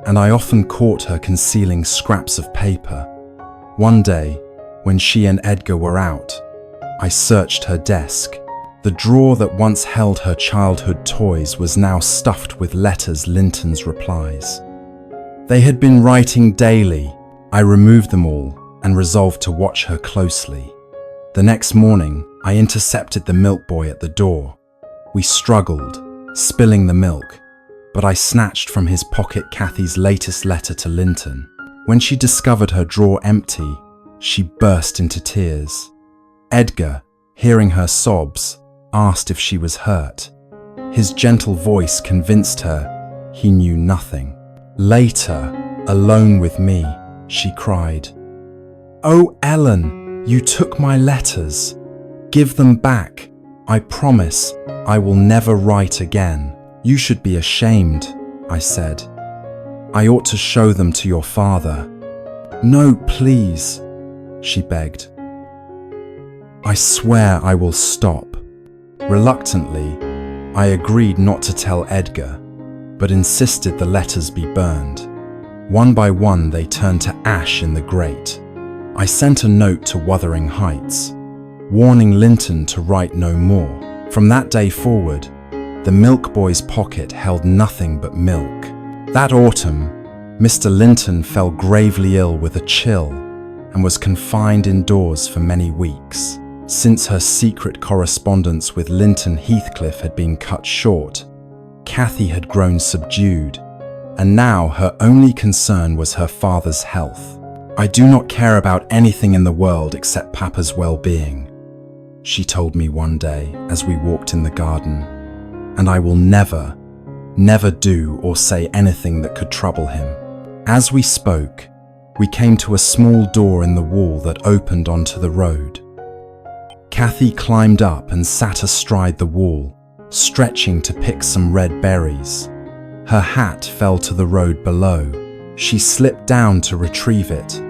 A: and I often caught her concealing scraps of paper. One day, when she and Edgar were out, I searched her desk. The drawer that once held her childhood toys was now stuffed with letters, Linton's replies. They had been writing daily. I removed them all and resolved to watch her closely. The next morning, I intercepted the milk boy at the door. We struggled, spilling the milk, but I snatched from his pocket Cathy's latest letter to Linton. When she discovered her drawer empty, she burst into tears. Edgar, hearing her sobs, asked if she was hurt. His gentle voice convinced her he knew nothing. Later, alone with me, she cried, "Oh, Ellen, you took my letters. Give them back. I promise I will never write again." "You should be ashamed," I said. "I ought to show them to your father." "No, please," she begged. "I swear I will stop." Reluctantly, I agreed not to tell Edgar, but insisted the letters be burned. One by one, they turned to ash in the grate. I sent a note to Wuthering Heights, warning Linton to write no more. From that day forward, the milk boy's pocket held nothing but milk. That autumn, Mr. Linton fell gravely ill with a chill and was confined indoors for many weeks. Since her secret correspondence with Linton Heathcliff had been cut short, Cathy had grown subdued, and now her only concern was her father's health. "I do not care about anything in the world except Papa's well-being," she told me one day as we walked in the garden, "and I will never do or say anything that could trouble him." As we spoke, we came to a small door in the wall that opened onto the road. Cathy climbed up and sat astride the wall, stretching to pick some red berries. Her hat fell to the road below. She slipped down to retrieve it,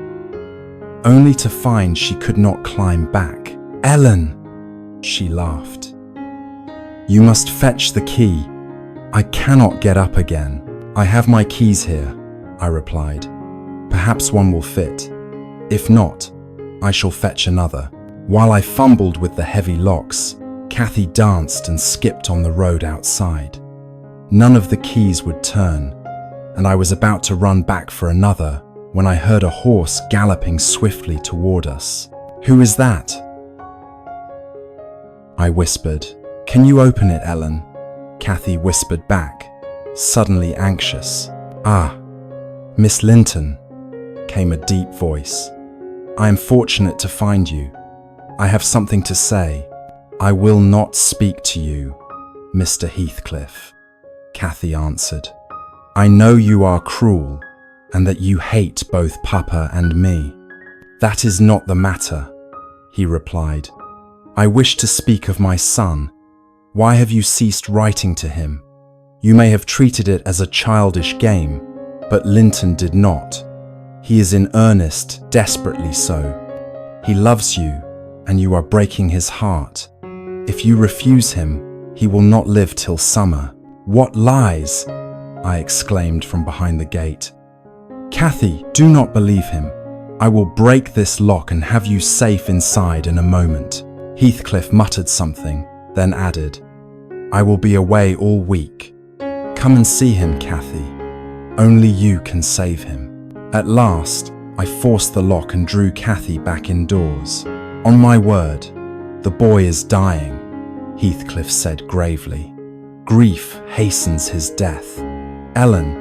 A: only to find she could not climb back. "Ellen," she laughed. "You must fetch the key. I cannot get up again." "I have my keys here," I replied. "Perhaps one will fit. If not, I shall fetch another." While I fumbled with the heavy locks, Cathy danced and skipped on the road outside. None of the keys would turn, and I was about to run back for another when I heard a horse galloping swiftly toward us. "Who is that?" I whispered. "Can you open it, Ellen?" Cathy whispered back, suddenly anxious. "Ah, Miss Linton," came a deep voice. "I am fortunate to find you. I have something to say." "I will not speak to you, Mr. Heathcliff," Cathy answered. "I know you are cruel and that you hate both Papa and me." "That is not the matter," he replied. "I wish to speak of my son. Why have you ceased writing to him? You may have treated it as a childish game, but Linton did not. He is in earnest, desperately so. He loves you, and you are breaking his heart. If you refuse him, he will not live till summer." "What lies!" I exclaimed from behind the gate. "Cathy, do not believe him. I will break this lock and have you safe inside in a moment." Heathcliff muttered something, then added, "I will be away all week. Come and see him, Cathy. Only you can save him." At last, I forced the lock and drew Cathy back indoors. "On my word, the boy is dying," Heathcliff said gravely. "Grief hastens his death. Ellen,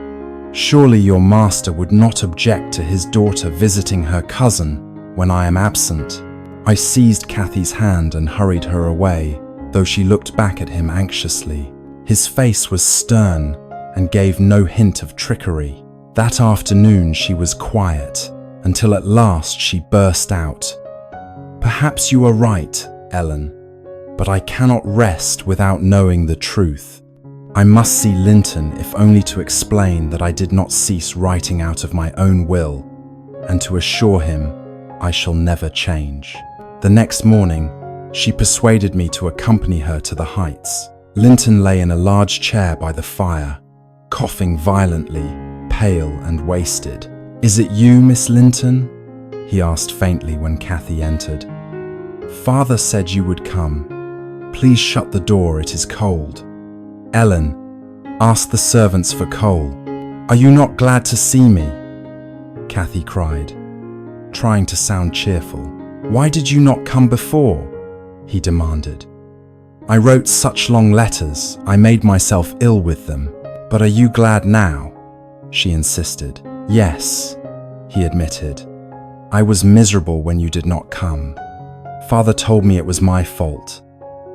A: surely your master would not object to his daughter visiting her cousin when I am absent." I seized Cathy's hand and hurried her away, though she looked back at him anxiously. His face was stern and gave no hint of trickery. That afternoon she was quiet, until at last she burst out, "Perhaps you are right, Ellen, but I cannot rest without knowing the truth. I must see Linton if only to explain that I did not cease writing out of my own will, and to assure him I shall never change." The next morning, she persuaded me to accompany her to the Heights. Linton lay in a large chair by the fire, coughing violently, pale and wasted. "Is it you, Miss Linton?" he asked faintly when Cathy entered. "Father said you would come. Please shut the door, it is cold." "Ellen, ask the servants for coal. Are you not glad to see me?" Cathy cried, trying to sound cheerful. "Why did you not come before?" he demanded. "I wrote such long letters, I made myself ill with them. But are you glad now?" she insisted. "Yes," he admitted. "I was miserable when you did not come. Father told me it was my fault.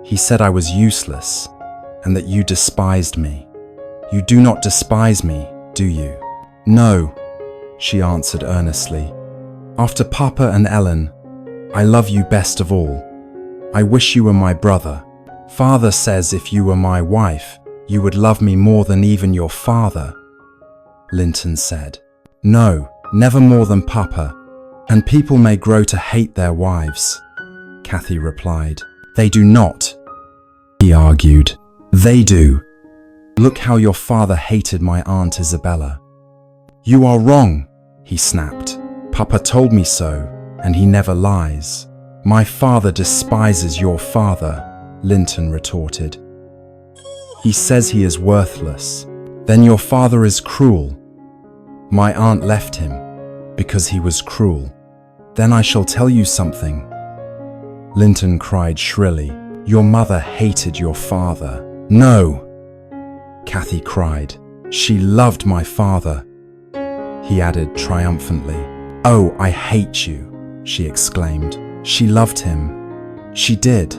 A: He said I was useless, and that you despised me. You do not despise me, do you?" "No," she answered earnestly. "After Papa and Ellen, I love you best of all. I wish you were my brother. Father says if you were my wife, you would love me more than even your father." Linton said. "No, never more than Papa, and people may grow to hate their wives," Cathy replied. "They do not," he argued. "They do. Look how your father hated my Aunt Isabella." "You are wrong," he snapped. "Papa told me so, and he never lies." "My father despises your father," Linton retorted. "He says he is worthless. Then your father is cruel." "My aunt left him because he was cruel." "Then I shall tell you something," Linton cried shrilly. "Your mother hated your father." "No," Cathy cried. "She loved my father," he added triumphantly. "Oh, I hate you," she exclaimed. "She loved him. She did,"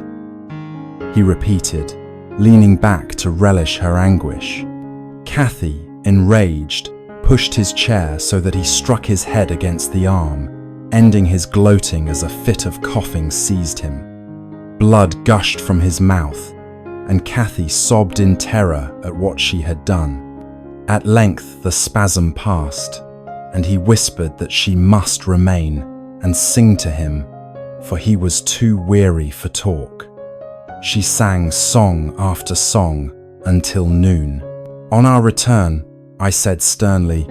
A: he repeated, leaning back to relish her anguish. Cathy, enraged, pushed his chair so that he struck his head against the arm, ending his gloating as a fit of coughing seized him. Blood gushed from his mouth, and Cathy sobbed in terror at what she had done. At length the spasm passed, and he whispered that she must remain and sing to him, for he was too weary for talk. She sang song after song until noon. On our return, I said sternly,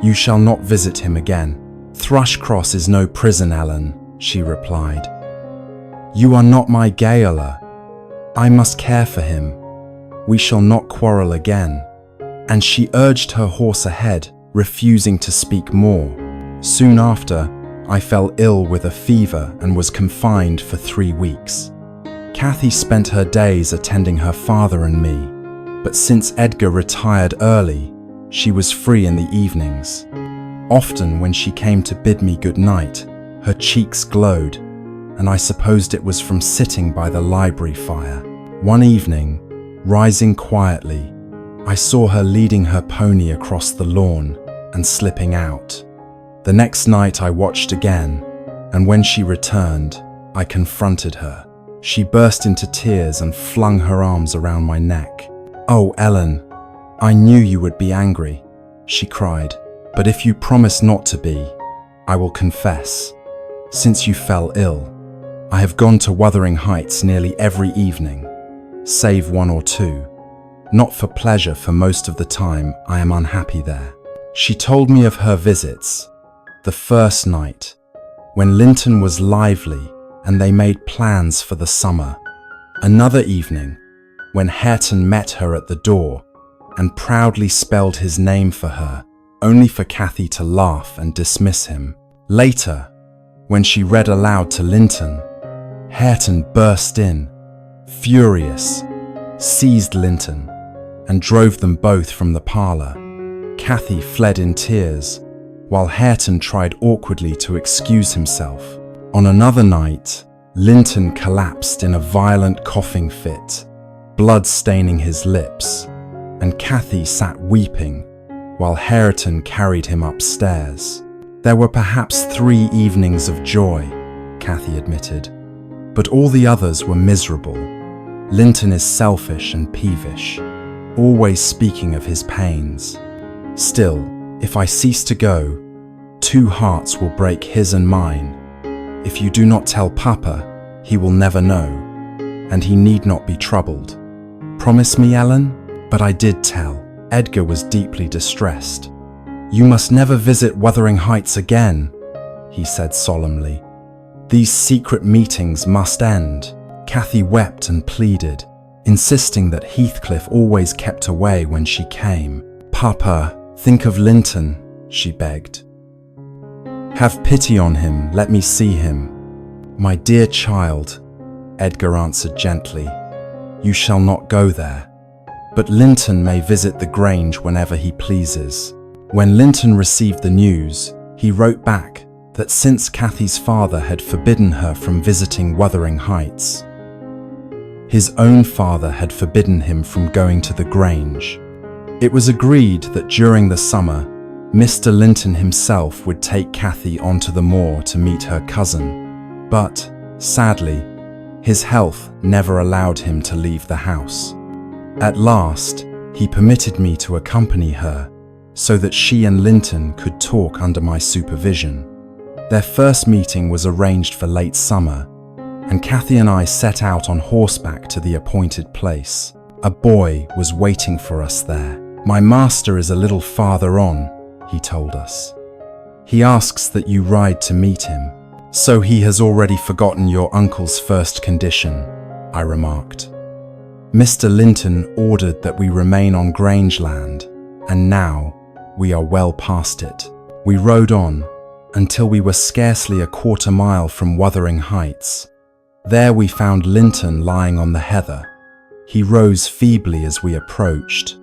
A: "You shall not visit him again." "Thrushcross is no prison, Ellen," she replied. "You are not my gaoler. I must care for him. We shall not quarrel again." And she urged her horse ahead, refusing to speak more. Soon after, I fell ill with a fever and was confined for 3 weeks. Cathy spent her days attending her father and me, but since Edgar retired early, she was free in the evenings. Often when she came to bid me good night, her cheeks glowed, and I supposed it was from sitting by the library fire. One evening, rising quietly, I saw her leading her pony across the lawn and slipping out. The next night I watched again, and when she returned, I confronted her. She burst into tears and flung her arms around my neck. "Oh, Ellen, I knew you would be angry," she cried, "but if you promise not to be, I will confess. Since you fell ill, I have gone to Wuthering Heights nearly every evening, save 1 or 2. Not for pleasure, for most of the time I am unhappy there. She told me of her visits, the first night, when Linton was lively and they made plans for the summer. Another evening, when Hareton met her at the door and proudly spelled his name for her, only for Cathy to laugh and dismiss him. Later, when she read aloud to Linton, Hareton burst in, furious, seized Linton, and drove them both from the parlour. Cathy fled in tears, while Hareton tried awkwardly to excuse himself. On another night, Linton collapsed in a violent coughing fit, blood staining his lips, and Cathy sat weeping while Hareton carried him upstairs. There were perhaps 3 evenings of joy, Cathy admitted, but all the others were miserable. Linton is selfish and peevish, always speaking of his pains. Still, if I cease to go, 2 hearts will break, his and mine. If you do not tell Papa, he will never know, and he need not be troubled. Promise me, Ellen? But I did tell. Edgar was deeply distressed. You must never visit Wuthering Heights again, he said solemnly. These secret meetings must end. Cathy wept and pleaded, insisting that Heathcliff always kept away when she came. Papa, think of Linton, she begged. Have pity on him, let me see him. My dear child, Edgar answered gently, you shall not go there. But Linton may visit the Grange whenever he pleases. When Linton received the news, he wrote back that since Cathy's father had forbidden her from visiting Wuthering Heights, his own father had forbidden him from going to the Grange. It was agreed that during the summer, Mr. Linton himself would take Cathy onto the moor to meet her cousin. But, sadly, his health never allowed him to leave the house. At last, he permitted me to accompany her so that she and Linton could talk under my supervision. Their first meeting was arranged for late summer, and Cathy and I set out on horseback to the appointed place. A boy was waiting for us there. My master is a little farther on, he told us. He asks that you ride to meet him. So he has already forgotten your uncle's first condition, I remarked. Mr. Linton ordered that we remain on Grange land, and now we are well past it. We rode on until we were scarcely a quarter mile from Wuthering Heights. There we found Linton lying on the heather. He rose feebly as we approached,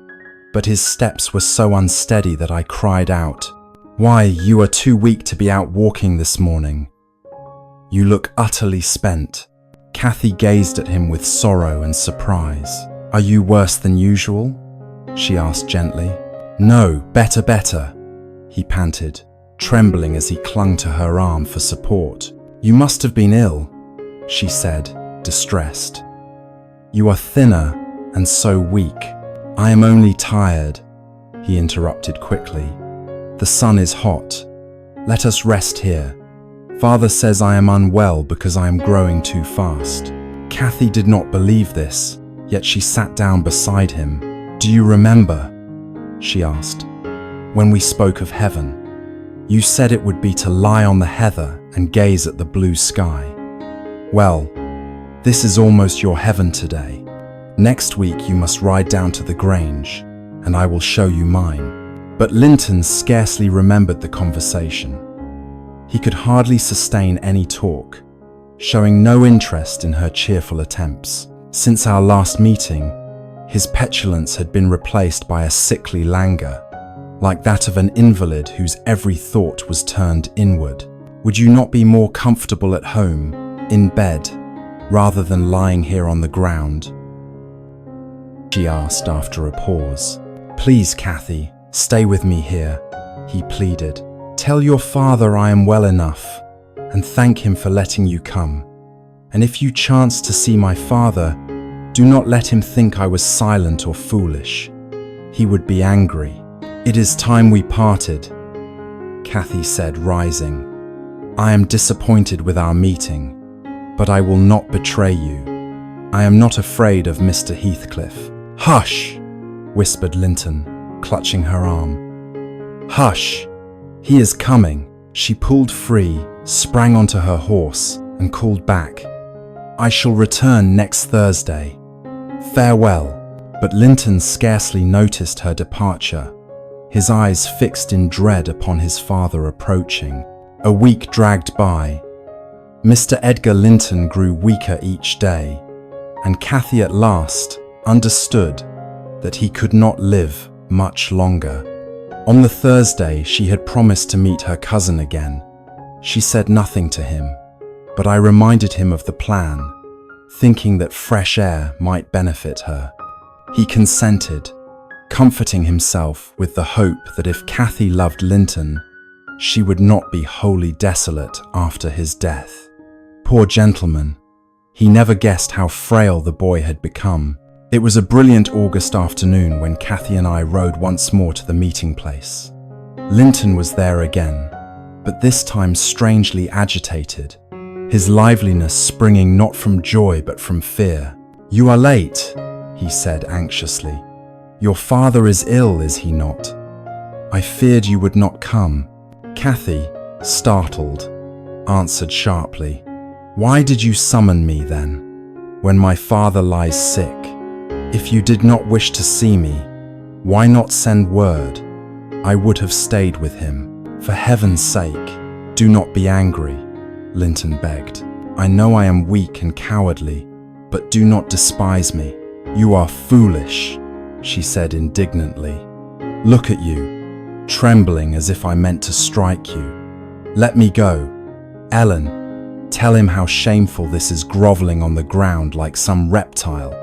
A: but his steps were so unsteady that I cried out, "Why, you are too weak to be out walking this morning. You look utterly spent." Cathy gazed at him with sorrow and surprise. "Are you worse than usual?" she asked gently. "No, better," he panted, trembling as he clung to her arm for support. "You must have been ill," she said, distressed. "You are thinner and so weak." "I am only tired," he interrupted quickly. "The sun is hot. Let us rest here. Father says I am unwell because I am growing too fast." Cathy did not believe this, yet she sat down beside him. "Do you remember," she asked, "when we spoke of heaven? You said it would be to lie on the heather and gaze at the blue sky. Well, this is almost your heaven today. Next week you must ride down to the Grange, and I will show you mine." But Linton scarcely remembered the conversation. He could hardly sustain any talk, showing no interest in her cheerful attempts. Since our last meeting, his petulance had been replaced by a sickly languor, like that of an invalid whose every thought was turned inward. "Would you not be more comfortable at home, in bed, rather than lying here on the ground?" she asked after a pause. "Please, Cathy, stay with me here," he pleaded. "Tell your father I am well enough, and thank him for letting you come. And if you chance to see my father, do not let him think I was silent or foolish. He would be angry." "It is time we parted," Cathy said, rising. "I am disappointed with our meeting, but I will not betray you. I am not afraid of Mr. Heathcliff." "Hush!" whispered Linton, clutching her arm. "Hush! He is coming." She pulled free, sprang onto her horse, and called back, "I shall return next Thursday. Farewell." But Linton scarcely noticed her departure, his eyes fixed in dread upon his father approaching. A week dragged by. Mr. Edgar Linton grew weaker each day, and Cathy at last understood that he could not live much longer. On the Thursday, she had promised to meet her cousin again. She said nothing to him, but I reminded him of the plan, thinking that fresh air might benefit her. He consented, comforting himself with the hope that if Cathy loved Linton, she would not be wholly desolate after his death. Poor gentleman, he never guessed how frail the boy had become. It was a brilliant August afternoon when Cathy and I rode once more to the meeting place. Linton was there again, but this time strangely agitated, his liveliness springing not from joy but from fear. "You are late," he said anxiously. "Your father is ill, is he not? I feared you would not come." Cathy, startled, answered sharply, "Why did you summon me then, when my father lies sick? If you did not wish to see me, why not send word? I would have stayed with him." "For heaven's sake, do not be angry," Linton begged. "I know I am weak and cowardly, but do not despise me." "You are foolish," she said indignantly. "Look at you, trembling as if I meant to strike you. Let me go. Ellen, tell him how shameful this is, groveling on the ground like some reptile.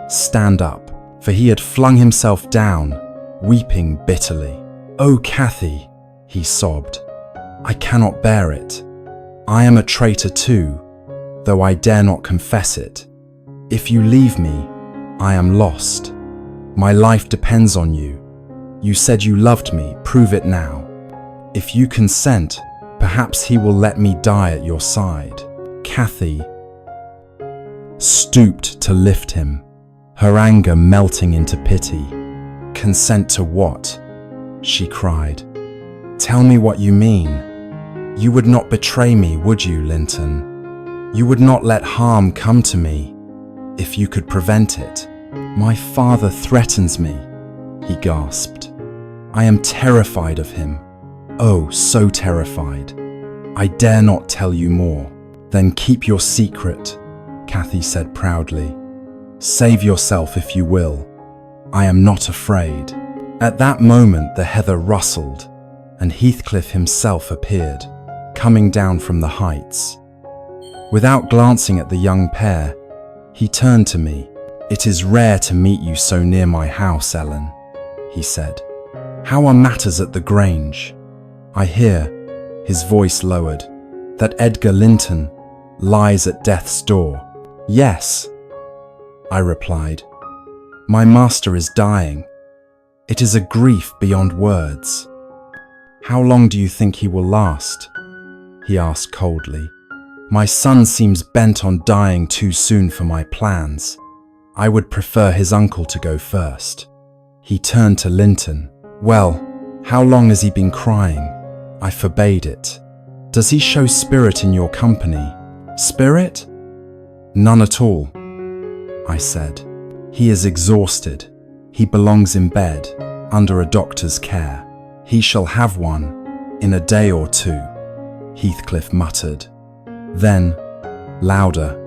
A: Stand up," for he had flung himself down, weeping bitterly. "Oh, Cathy," he sobbed, "I cannot bear it. I am a traitor too, though I dare not confess it. If you leave me, I am lost. My life depends on you. You said you loved me, prove it now. If you consent, perhaps he will let me die at your side." Cathy stooped to lift him, her anger melting into pity. "Consent to what?" she cried. "Tell me what you mean. You would not betray me, would you, Linton? You would not let harm come to me, if you could prevent it." "My father threatens me," he gasped. "I am terrified of him. Oh, so terrified. I dare not tell you more." "Then keep your secret," Cathy said proudly. "Save yourself if you will. I am not afraid." At that moment the heather rustled, and Heathcliff himself appeared, coming down from the heights. Without glancing at the young pair, he turned to me. "It is rare to meet you so near my house, Ellen," he said. "How are matters at the Grange? I hear," his voice lowered, "that Edgar Linton lies at death's door." "Yes," I replied. "My master is dying. It is a grief beyond words." "How long do you think he will last?" he asked coldly. "My son seems bent on dying too soon for my plans. I would prefer his uncle to go first." He turned to Linton. "Well, how long has he been crying?" I forbade it. "Does he show spirit in your company?" "Spirit? None at all," I said. "He is exhausted. He belongs in bed, under a doctor's care. He shall have one in a day or two," Heathcliff muttered. Then, louder,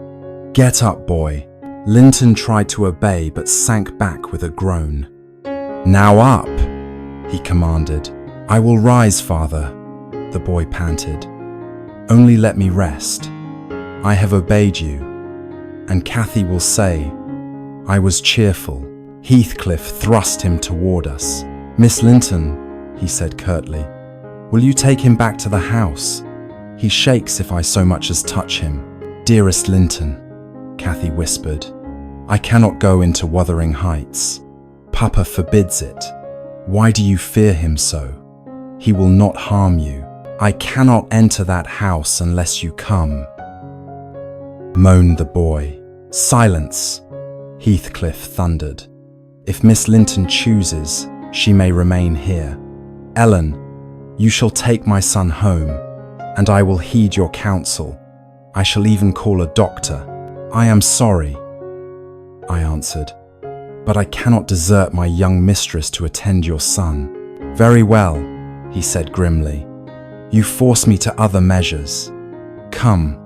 A: "Get up, boy." Linton tried to obey but sank back with a groan. "Now up," he commanded. "I will rise, father," the boy panted. "Only let me rest. I have obeyed you, and Cathy will say I was cheerful." Heathcliff thrust him toward us. "Miss Linton," he said curtly, "will you take him back to the house? He shakes if I so much as touch him." "Dearest Linton," Cathy whispered, "I cannot go into Wuthering Heights. Papa forbids it. Why do you fear him so? He will not harm you. I cannot enter that house unless you come," moaned the boy. "Silence," Heathcliff thundered. "If Miss Linton chooses, she may remain here. Ellen, you shall take my son home, and I will heed your counsel. I shall even call a doctor. I am sorry, I answered, but I cannot desert my young mistress to attend your son. Very well, he said grimly. You force me to other measures. Come,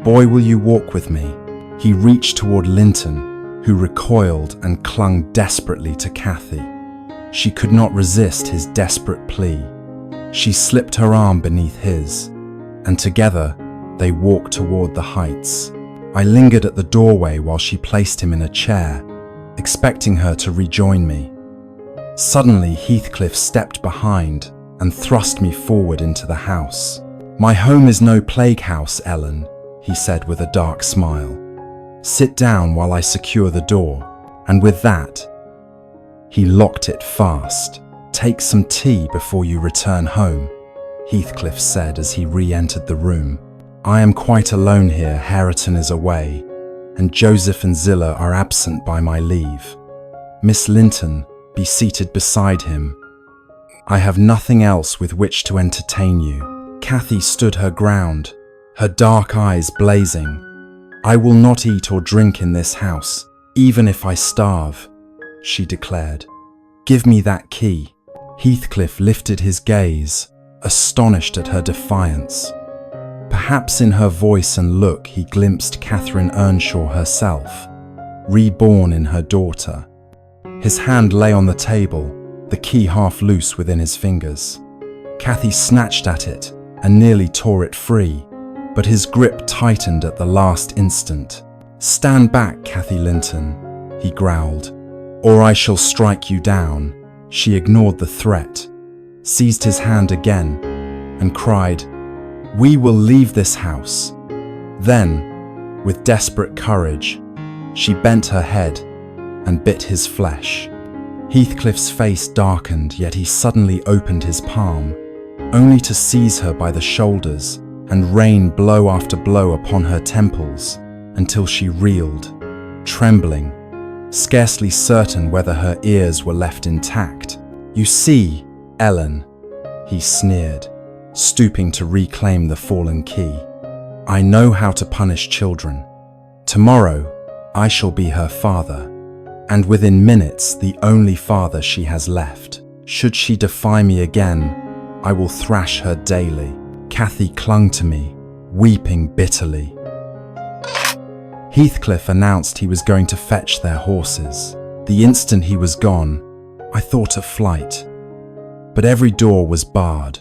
A: boy, will you walk with me? He reached toward Linton, who recoiled and clung desperately to Cathy. She could not resist his desperate plea. She slipped her arm beneath his, and together they walked toward the heights. I lingered at the doorway while she placed him in a chair, expecting her to rejoin me. Suddenly, Heathcliff stepped behind and thrust me forward into the house. My home is no plague house, Ellen, he said with a dark smile. Sit down while I secure the door. And with that, he locked it fast. Take some tea before you return home, Heathcliff said as he re-entered the room. I am quite alone here. Hareton is away, and Joseph and Zillah are absent by my leave. Miss Linton, be seated beside him. I have nothing else with which to entertain you. Cathy stood her ground, her dark eyes blazing. I will not eat or drink in this house, even if I starve, she declared. Give me that key. Heathcliff lifted his gaze, astonished at her defiance. Perhaps in her voice and look he glimpsed Catherine Earnshaw herself, reborn in her daughter. His hand lay on the table, the key half loose within his fingers. Cathy snatched at it and nearly tore it free, but his grip tightened at the last instant. Stand back, Cathy Linton, he growled, or I shall strike you down. She ignored the threat, seized his hand again, and cried, We will leave this house. Then, with desperate courage, she bent her head and bit his flesh. Heathcliff's face darkened, yet he suddenly opened his palm, only to seize her by the shoulders and rain blow after blow upon her temples until she reeled, trembling, scarcely certain whether her ears were left intact. You see, Ellen, he sneered, stooping to reclaim the fallen key. I know how to punish children. Tomorrow, I shall be her father, and within minutes the only father she has left. Should she defy me again, I will thrash her daily. Cathy clung to me, weeping bitterly. Heathcliff announced he was going to fetch their horses. The instant he was gone, I thought of flight. But every door was barred,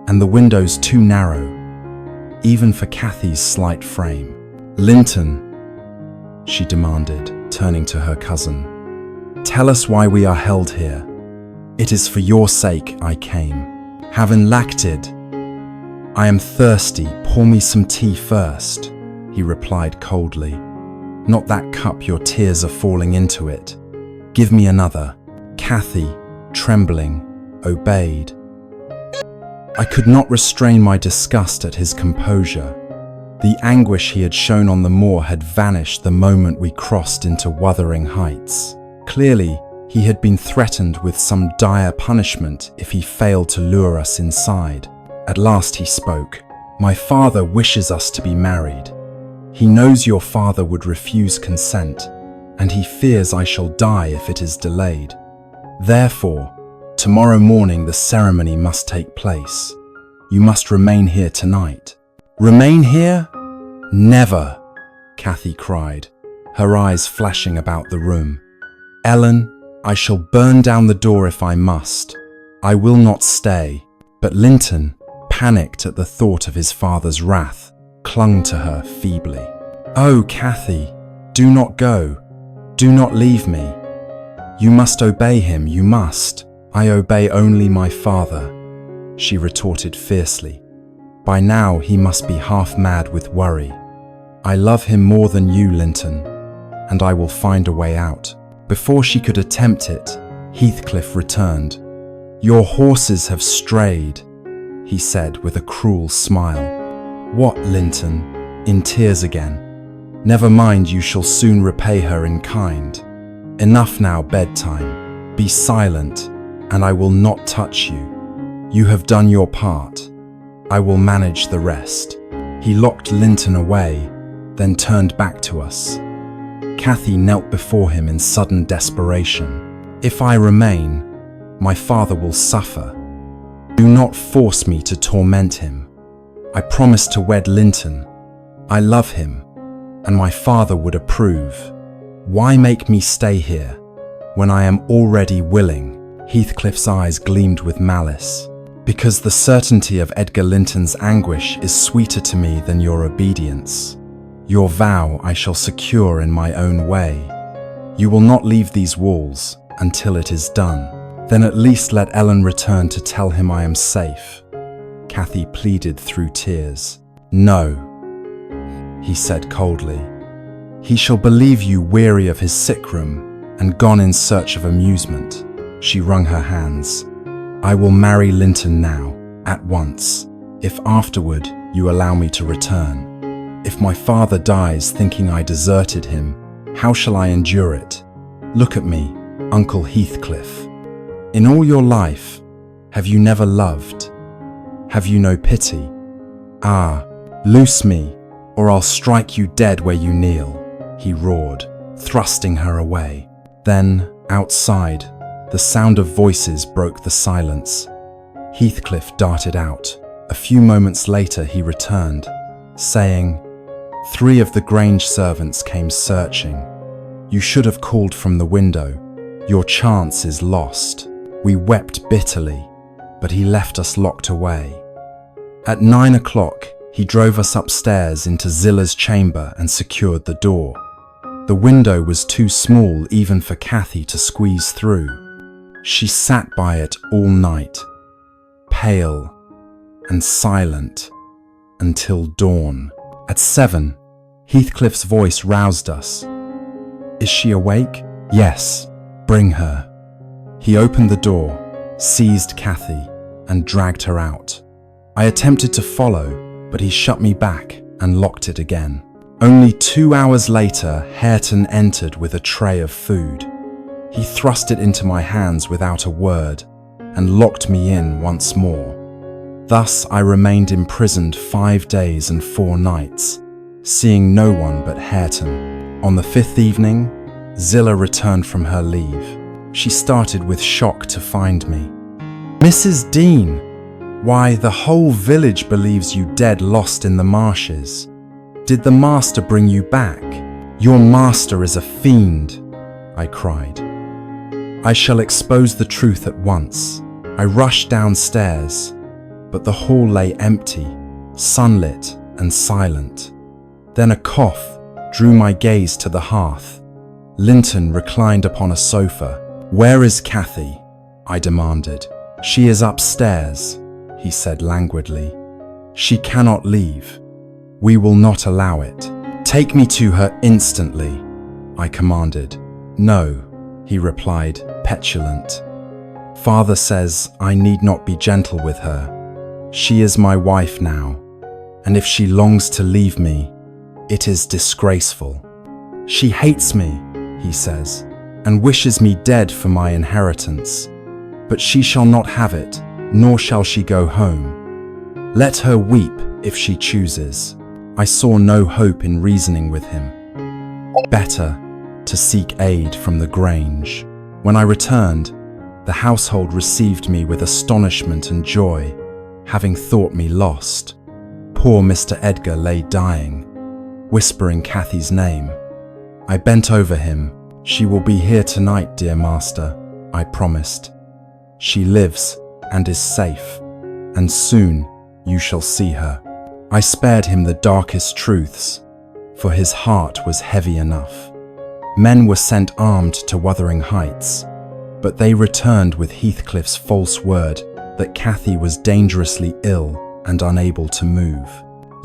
A: and the windows too narrow, even for Cathy's slight frame. Linton, she demanded, turning to her cousin, tell us why we are held here. It is for your sake I came. Having lacted, I am thirsty, pour me some tea first, he replied coldly. Not that cup, your tears are falling into it. Give me another. Cathy, trembling, obeyed. I could not restrain my disgust at his composure. The anguish he had shown on the moor had vanished the moment we crossed into Wuthering Heights. Clearly, he had been threatened with some dire punishment if he failed to lure us inside. At last he spoke. My father wishes us to be married. He knows your father would refuse consent, and he fears I shall die if it is delayed. Therefore, tomorrow morning the ceremony must take place. You must remain here tonight. Remain here? Never, Cathy cried, her eyes flashing about the room. Ellen, I shall burn down the door if I must. I will not stay. But Linton, panicked at the thought of his father's wrath, clung to her feebly. Oh, Cathy, do not go. Do not leave me. You must obey him, you must. I obey only my father, she retorted fiercely. By now he must be half mad with worry. I love him more than you, Linton, and I will find a way out. Before she could attempt it, Heathcliff returned. Your horses have strayed, he said with a cruel smile. What, Linton? In tears again. Never mind, you shall soon repay her in kind. Enough now, bedtime. Be silent, and I will not touch you. You have done your part. I will manage the rest." He locked Linton away, then turned back to us. Cathy knelt before him in sudden desperation. "If I remain, my father will suffer. Do not force me to torment him. I promise to wed Linton. I love him, and my father would approve. Why make me stay here when I am already willing?" Heathcliff's eyes gleamed with malice. "Because the certainty of Edgar Linton's anguish is sweeter to me than your obedience. Your vow I shall secure in my own way. You will not leave these walls until it is done. Then at least let Ellen return to tell him I am safe." Cathy pleaded through tears. "No," he said coldly. "He shall believe you weary of his sick room and gone in search of amusement." She wrung her hands. "I will marry Linton now, at once, if afterward you allow me to return. If my father dies thinking I deserted him, how shall I endure it? Look at me, Uncle Heathcliff. In all your life, have you never loved? Have you no pity? Ah, loose me, or I'll strike you dead where you kneel," he roared, thrusting her away. Then, outside, the sound of voices broke the silence. Heathcliff darted out. A few moments later he returned, saying, "3 of the Grange servants came searching. You should have called from the window. Your chance is lost." We wept bitterly, but he left us locked away. At 9 o'clock, he drove us upstairs into Zilla's chamber and secured the door. The window was too small even for Cathy to squeeze through. She sat by it all night, pale and silent, until dawn. At 7, Heathcliff's voice roused us. "Is she awake?" "Yes, bring her." He opened the door, seized Cathy, and dragged her out. I attempted to follow, but he shut me back and locked it again. Only 2 hours later, Hareton entered with a tray of food. He thrust it into my hands without a word and locked me in once more. Thus I remained imprisoned 5 days and 4 nights, seeing no one but Hareton. On the 5th evening, Zilla returned from her leave. She started with shock to find me. "Mrs. Dean, why, the whole village believes you dead lost in the marshes. Did the master bring you back?" "Your master is a fiend," I cried. "I shall expose the truth at once." I rushed downstairs, but the hall lay empty, sunlit and silent. Then a cough drew my gaze to the hearth. Linton reclined upon a sofa. "Where is Cathy?" I demanded. "She is upstairs," he said languidly. "She cannot leave. We will not allow it." "Take me to her instantly," I commanded. "No," he replied, petulant. "Father says I need not be gentle with her. She is my wife now, and if she longs to leave me, it is disgraceful. She hates me," he says, "and wishes me dead for my inheritance. But she shall not have it, nor shall she go home. Let her weep if she chooses." I saw no hope in reasoning with him. Better to seek aid from the Grange. When I returned, the household received me with astonishment and joy, having thought me lost. Poor Mr. Edgar lay dying, whispering Cathy's name. I bent over him. "She will be here tonight, dear master," I promised. "She lives and is safe, and soon you shall see her." I spared him the darkest truths, for his heart was heavy enough. Men were sent armed to Wuthering Heights, but they returned with Heathcliff's false word that Cathy was dangerously ill and unable to move.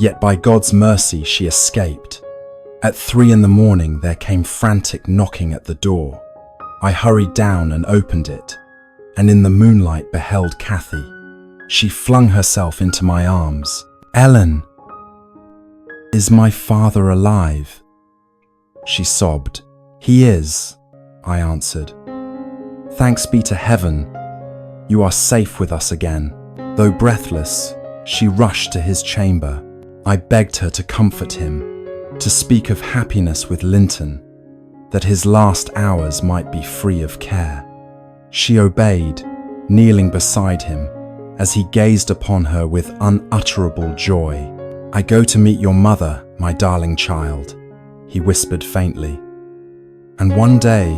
A: Yet by God's mercy she escaped. At 3 in the morning there came frantic knocking at the door. I hurried down and opened it, and in the moonlight beheld Cathy. She flung herself into my arms. "Ellen, is my father alive?" she sobbed. "He is," I answered. "Thanks be to heaven, you are safe with us again." Though breathless, she rushed to his chamber. I begged her to comfort him, to speak of happiness with Linton, that his last hours might be free of care. She obeyed, kneeling beside him, as he gazed upon her with unutterable joy. "I go to meet your mother, my darling child," he whispered faintly. "And one day,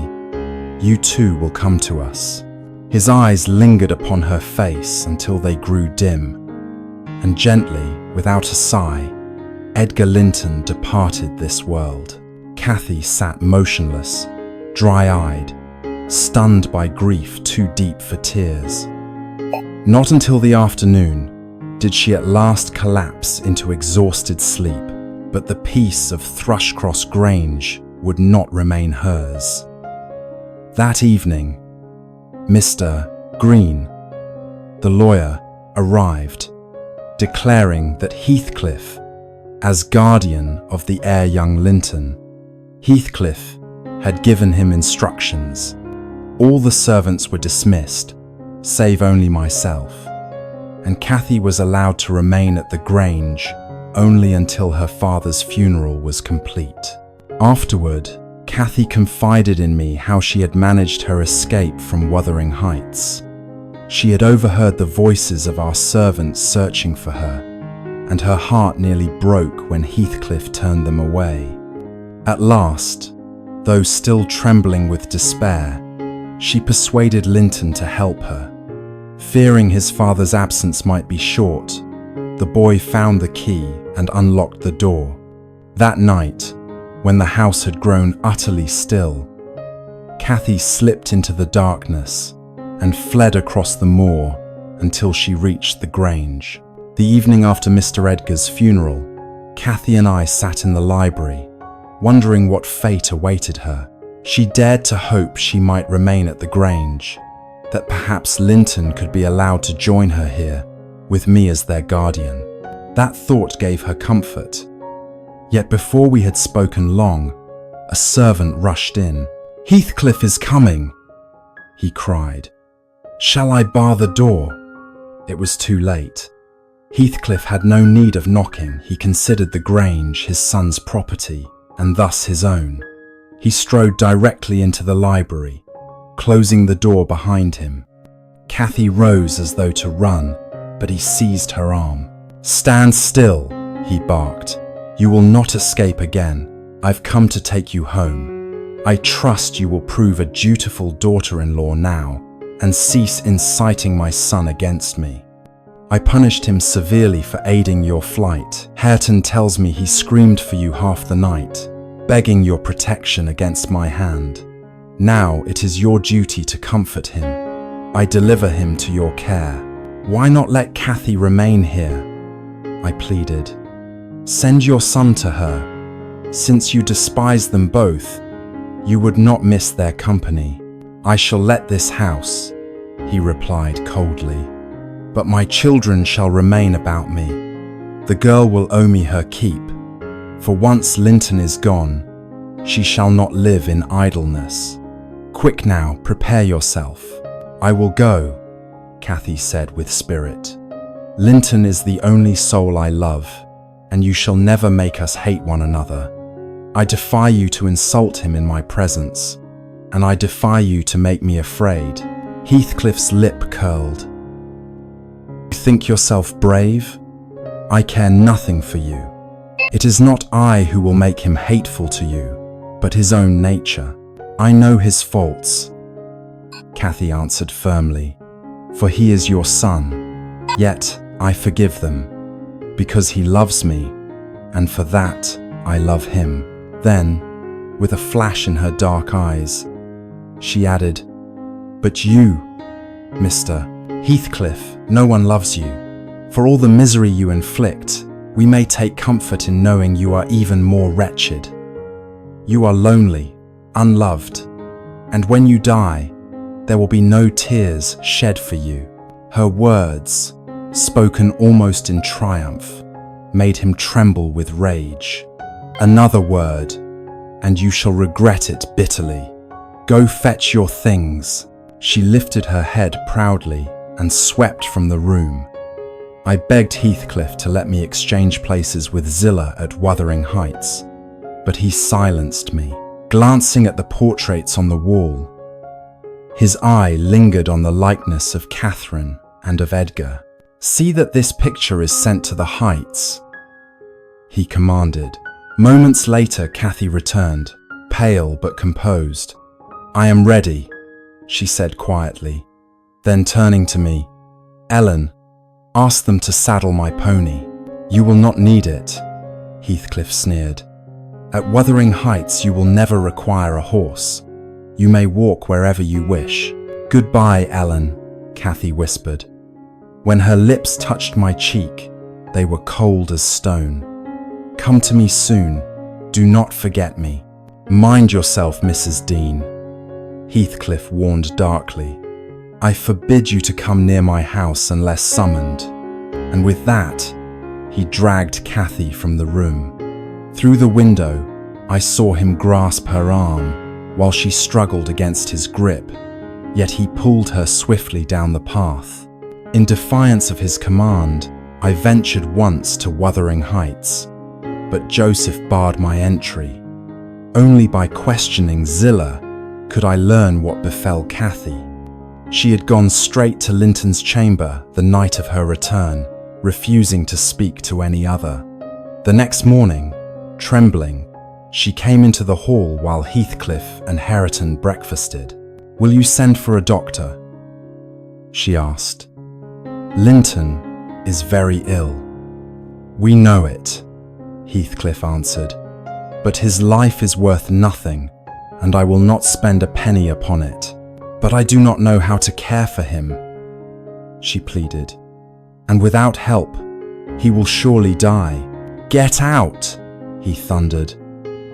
A: you too will come to us." His eyes lingered upon her face until they grew dim, and gently, without a sigh, Edgar Linton departed this world. Cathy sat motionless, dry-eyed, stunned by grief too deep for tears. Not until the afternoon did she at last collapse into exhausted sleep, but the peace of Thrushcross Grange would not remain hers. That evening, Mr. Green, the lawyer, arrived, declaring that Heathcliff, as guardian of the heir young Linton, Heathcliff had given him instructions. All the servants were dismissed, save only myself, and Cathy was allowed to remain at the Grange only until her father's funeral was complete. Afterward, Cathy confided in me how she had managed her escape from Wuthering Heights. She had overheard the voices of our servants searching for her, and her heart nearly broke when Heathcliff turned them away. At last, though still trembling with despair, she persuaded Linton to help her. Fearing his father's absence might be short, the boy found the key and unlocked the door. That night, when the house had grown utterly still, Cathy slipped into the darkness and fled across the moor until she reached the Grange. The evening after Mr. Edgar's funeral, Cathy and I sat in the library, wondering what fate awaited her. She dared to hope she might remain at the Grange, that perhaps Linton could be allowed to join her here, with me as their guardian. That thought gave her comfort. Yet before we had spoken long, a servant rushed in. "Heathcliff is coming," he cried. "Shall I bar the door?" It was too late. Heathcliff had no need of knocking. He considered the Grange his son's property, and thus his own. He strode directly into the library, closing the door behind him. Cathy rose as though to run, but he seized her arm. "Stand still," he barked. "You will not escape again. I've come to take you home. I trust you will prove a dutiful daughter-in-law now, and cease inciting my son against me. I punished him severely for aiding your flight. Hareton tells me he screamed for you half the night, begging your protection against my hand. Now it is your duty to comfort him. I deliver him to your care. Why not let Cathy remain here?" I pleaded. "Send your son to her. Since you despise them both, you would not miss their company." "I shall let this house," he replied coldly, "but my children shall remain about me. The girl will owe me her keep, for once Linton is gone, she shall not live in idleness. Quick now, prepare yourself." "I will go," Cathy said with spirit. "Linton is the only soul I love, and you shall never make us hate one another. I defy you to insult him in my presence, and I defy you to make me afraid." Heathcliff's lip curled. "You think yourself brave? I care nothing for you. It is not I who will make him hateful to you, but his own nature. I know his faults," Cathy answered firmly, "for he is your son. Yet I forgive them, because he loves me, and for that I love him." Then, with a flash in her dark eyes, she added, "But you, Mr. Heathcliff, no one loves you. For all the misery you inflict, we may take comfort in knowing you are even more wretched. You are lonely, unloved, and when you die, there will be no tears shed for you." Her words, spoken almost in triumph, made him tremble with rage. "Another word, and you shall regret it bitterly. Go fetch your things." She lifted her head proudly and swept from the room, I begged Heathcliff to let me exchange places with Zillah at Wuthering Heights, but he silenced me, glancing at the portraits on the wall. His eye lingered on the likeness of Catherine and of Edgar. "See that this picture is sent to the Heights," he commanded. Moments later, Cathy returned, pale but composed. "I am ready," she said quietly. Then turning to me, "Ellen, ask them to saddle my pony." "You will not need it," Heathcliff sneered. "At Wuthering Heights you will never require a horse. You may walk wherever you wish." "Goodbye, Ellen," Cathy whispered. When her lips touched my cheek, they were cold as stone. "Come to me soon. Do not forget me." "Mind yourself, Mrs. Dean," Heathcliff warned darkly. "I forbid you to come near my house unless summoned." And with that, he dragged Cathy from the room. Through the window, I saw him grasp her arm while she struggled against his grip, yet he pulled her swiftly down the path. In defiance of his command, I ventured once to Wuthering Heights, but Joseph barred my entry. Only by questioning Zillah could I learn what befell Cathy. She had gone straight to Linton's chamber the night of her return, refusing to speak to any other. The next morning, trembling, she came into the hall while Heathcliff and Retold breakfasted. "Will you send for a doctor?" she asked. "Linton is very ill." "We know it," Heathcliff answered, "but his life is worth nothing, and I will not spend a penny upon it." "But I do not know how to care for him," she pleaded, "and without help, he will surely die." "Get out," he thundered.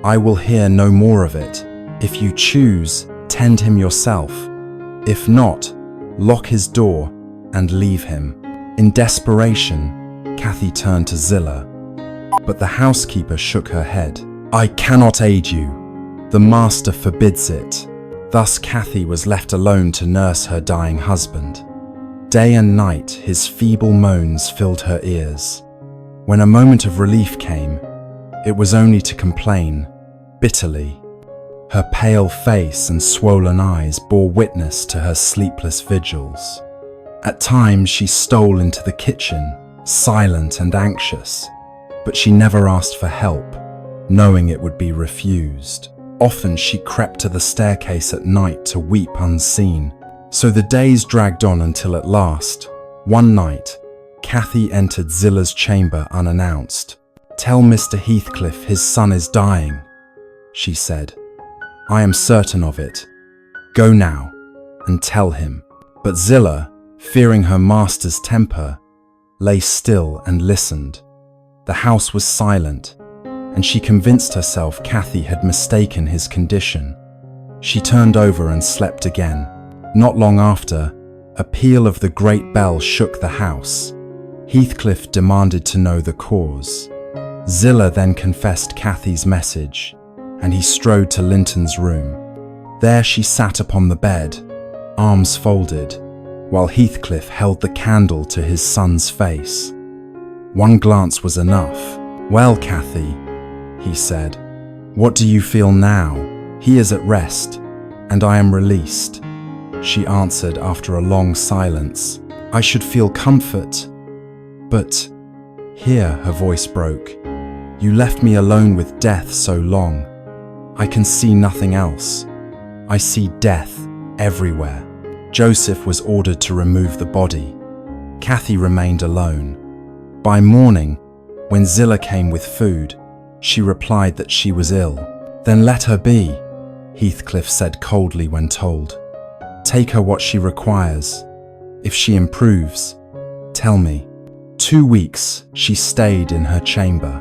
A: "I will hear no more of it. If you choose, tend him yourself. If not, lock his door and leave him." In desperation, Cathy turned to Zillah, but the housekeeper shook her head. "I cannot aid you. The master forbids it." Thus Cathy was left alone to nurse her dying husband. Day and night his feeble moans filled her ears. When a moment of relief came, it was only to complain, bitterly. Her pale face and swollen eyes bore witness to her sleepless vigils. At times she stole into the kitchen, silent and anxious, but she never asked for help, knowing it would be refused. Often she crept to the staircase at night to weep unseen. So the days dragged on until at last, one night, Cathy entered Zillah's chamber unannounced. "Tell Mr. Heathcliff his son is dying," she said. "I am certain of it. Go now and tell him." But Zillah, fearing her master's temper, lay still and listened. The house was silent, and she convinced herself Cathy had mistaken his condition. She turned over and slept again. Not long after, a peal of the great bell shook the house. Heathcliff demanded to know the cause. Zillah then confessed Cathy's message, and he strode to Linton's room. There she sat upon the bed, arms folded, while Heathcliff held the candle to his son's face. One glance was enough. "Well, Cathy," he said, "what do you feel now?" "He is at rest, and I am released," she answered after a long silence. "I should feel comfort, but..." Here her voice broke. "You left me alone with death so long. I can see nothing else. I see death everywhere." Joseph was ordered to remove the body. Cathy remained alone. By morning, when Zillah came with food, she replied that she was ill. "Then let her be," Heathcliff said coldly when told. "Take her what she requires. If she improves, tell me." 2 weeks she stayed in her chamber.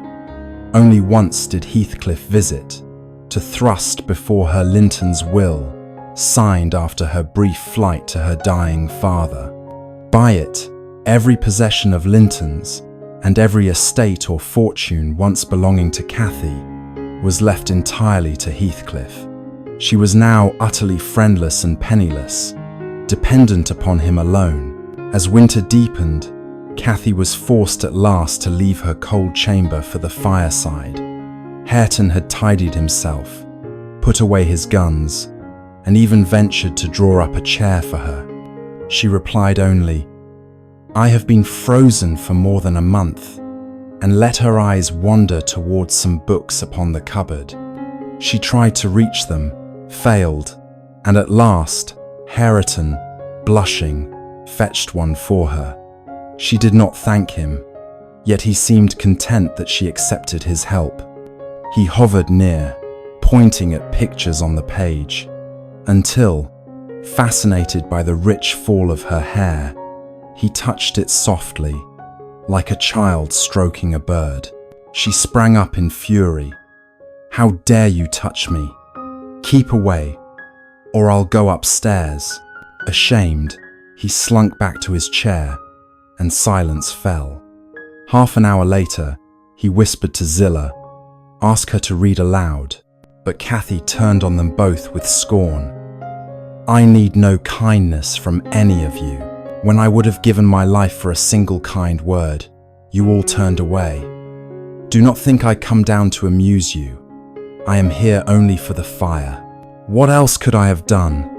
A: Only once did Heathcliff visit, to thrust before her Linton's will, signed after her brief flight to her dying father. By it, every possession of Linton's and every estate or fortune once belonging to Cathy was left entirely to Heathcliff. She was now utterly friendless and penniless, dependent upon him alone. As winter deepened, Cathy was forced at last to leave her cold chamber for the fireside. Hareton had tidied himself, put away his guns, and even ventured to draw up a chair for her. She replied only, "I have been frozen for more than a month," and let her eyes wander towards some books upon the cupboard. She tried to reach them, failed, and at last, Hareton, blushing, fetched one for her. She did not thank him, yet he seemed content that she accepted his help. He hovered near, pointing at pictures on the page, until, fascinated by the rich fall of her hair, he touched it softly, like a child stroking a bird. She sprang up in fury. "How dare you touch me? Keep away, or I'll go upstairs." Ashamed, he slunk back to his chair, and silence fell. Half an hour later, he whispered to Zillah, "Ask her to read aloud," but Cathy turned on them both with scorn. "I need no kindness from any of you. When I would have given my life for a single kind word, you all turned away. Do not think I come down to amuse you. I am here only for the fire. What else could I have done?"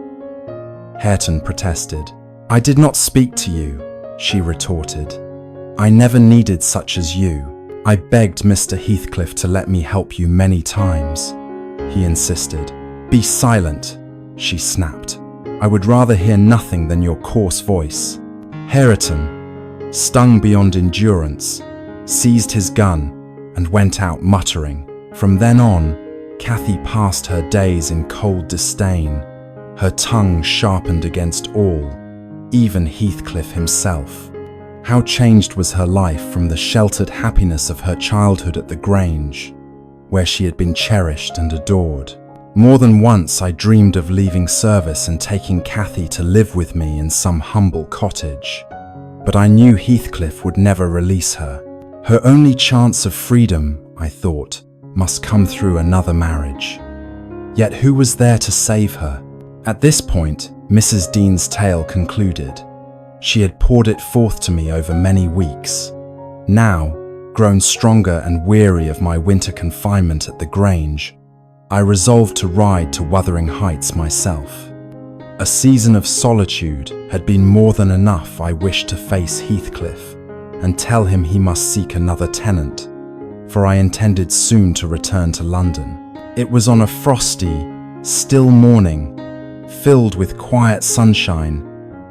A: Hareton protested. "I did not speak to you," she retorted. "I never needed such as you. I begged Mr. Heathcliff to let me help you many times," he insisted. "Be silent," she snapped. "I would rather hear nothing than your coarse voice." Hareton, stung beyond endurance, seized his gun and went out muttering. From then on, Cathy passed her days in cold disdain, her tongue sharpened against all, even Heathcliff himself. How changed was her life from the sheltered happiness of her childhood at the Grange, where she had been cherished and adored. More than once I dreamed of leaving service and taking Cathy to live with me in some humble cottage. But I knew Heathcliff would never release her. Her only chance of freedom, I thought, must come through another marriage. Yet who was there to save her? At this point, Mrs. Dean's tale concluded. She had poured it forth to me over many weeks. Now, grown stronger and weary of my winter confinement at the Grange, I resolved to ride to Wuthering Heights myself. A season of solitude had been more than enough. I wished to face Heathcliff and tell him he must seek another tenant, for I intended soon to return to London. It was on a frosty, still morning, filled with quiet sunshine,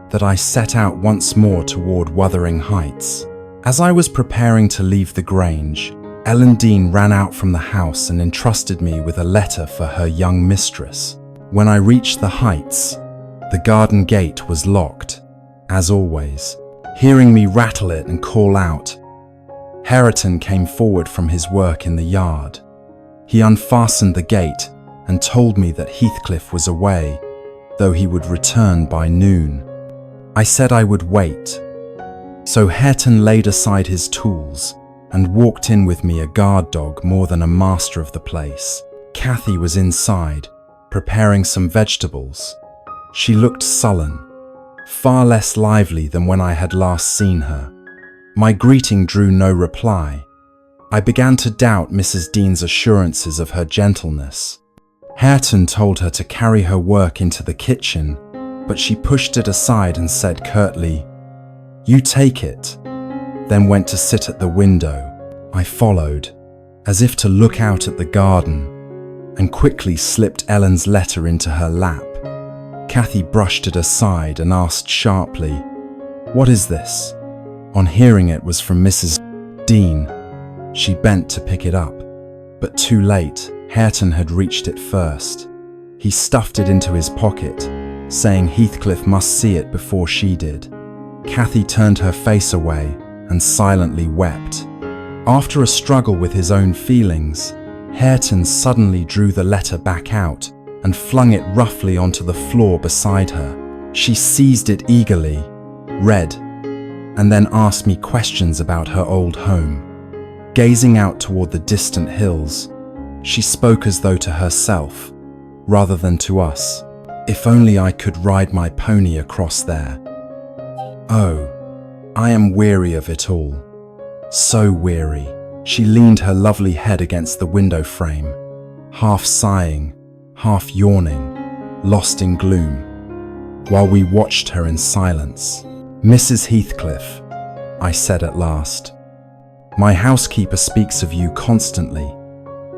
A: that I set out once more toward Wuthering Heights. As I was preparing to leave the Grange, Ellen Dean ran out from the house and entrusted me with a letter for her young mistress. When I reached the Heights, the garden gate was locked, as always. Hearing me rattle it and call out, Hareton came forward from his work in the yard. He unfastened the gate and told me that Heathcliff was away, though he would return by noon. I said I would wait. So Hareton laid aside his tools and walked in with me, a guard dog more than a master of the place. Cathy was inside, preparing some vegetables. She looked sullen, far less lively than when I had last seen her. My greeting drew no reply. I began to doubt Mrs. Dean's assurances of her gentleness. Hareton told her to carry her work into the kitchen, but she pushed it aside and said curtly, "You take it," then went to sit at the window. I followed, as if to look out at the garden, and quickly slipped Ellen's letter into her lap. Cathy brushed it aside and asked sharply, "What is this?" On hearing it was from Mrs. Dean, she bent to pick it up, but too late. Hareton had reached it first. He stuffed it into his pocket, saying Heathcliff must see it before she did. Cathy turned her face away and silently wept. After a struggle with his own feelings, Hareton suddenly drew the letter back out and flung it roughly onto the floor beside her. She seized it eagerly, read, and then asked me questions about her old home. Gazing out toward the distant hills, she spoke as though to herself, rather than to us. "If only I could ride my pony across there. Oh, I am weary of it all. So weary. She leaned her lovely head against the window frame, half sighing, half yawning, lost in gloom, while we watched her in silence. "Mrs. Heathcliff," I said at last, "my housekeeper speaks of you constantly,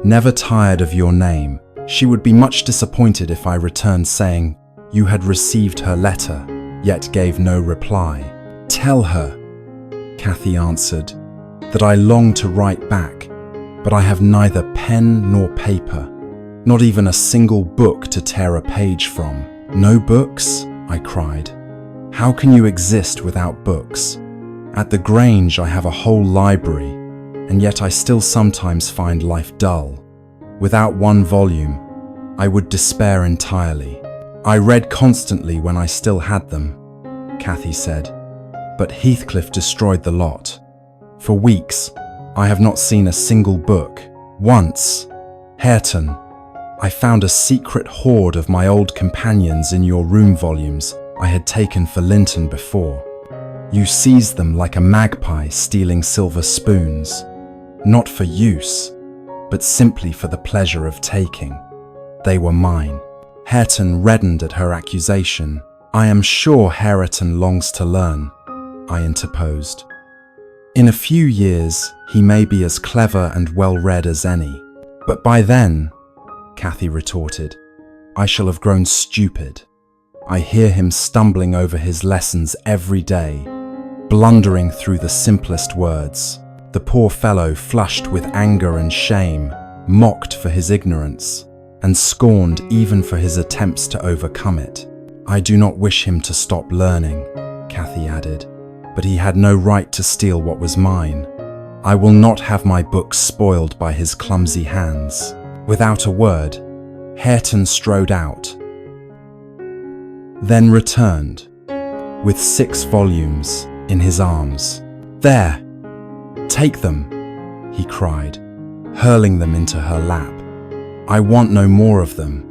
A: never tired of your name. She would be much disappointed if I returned saying you had received her letter, yet gave no reply." "Tell her," Cathy answered, "that I long to write back, but I have neither pen nor paper, not even a single book to tear a page from." "No books?" I cried. "How can you exist without books? At the Grange I have a whole library, and yet I still sometimes find life dull. Without one volume, I would despair entirely." "I read constantly when I still had them," Cathy said, "but Heathcliff destroyed the lot. For weeks, I have not seen a single book. Once, Hareton, I found a secret hoard of my old companions in your room volumes I had taken for Linton before. You seized them like a magpie stealing silver spoons, not for use, but simply for the pleasure of taking. They were mine." Hareton reddened at her accusation. "I am sure Hareton longs to learn," I interposed. "In a few years, he may be as clever and well-read as any. But by then," Cathy retorted, "I shall have grown stupid. I hear him stumbling over his lessons every day, blundering through the simplest words. The poor fellow, flushed with anger and shame, mocked for his ignorance, and scorned even for his attempts to overcome it. I do not wish him to stop learning," Cathy added, "but he had no right to steal what was mine. I will not have my books spoiled by his clumsy hands." Without a word, Hareton strode out, then returned, with 6 volumes in his arms. "There, take them," he cried, hurling them into her lap. "I want no more of them,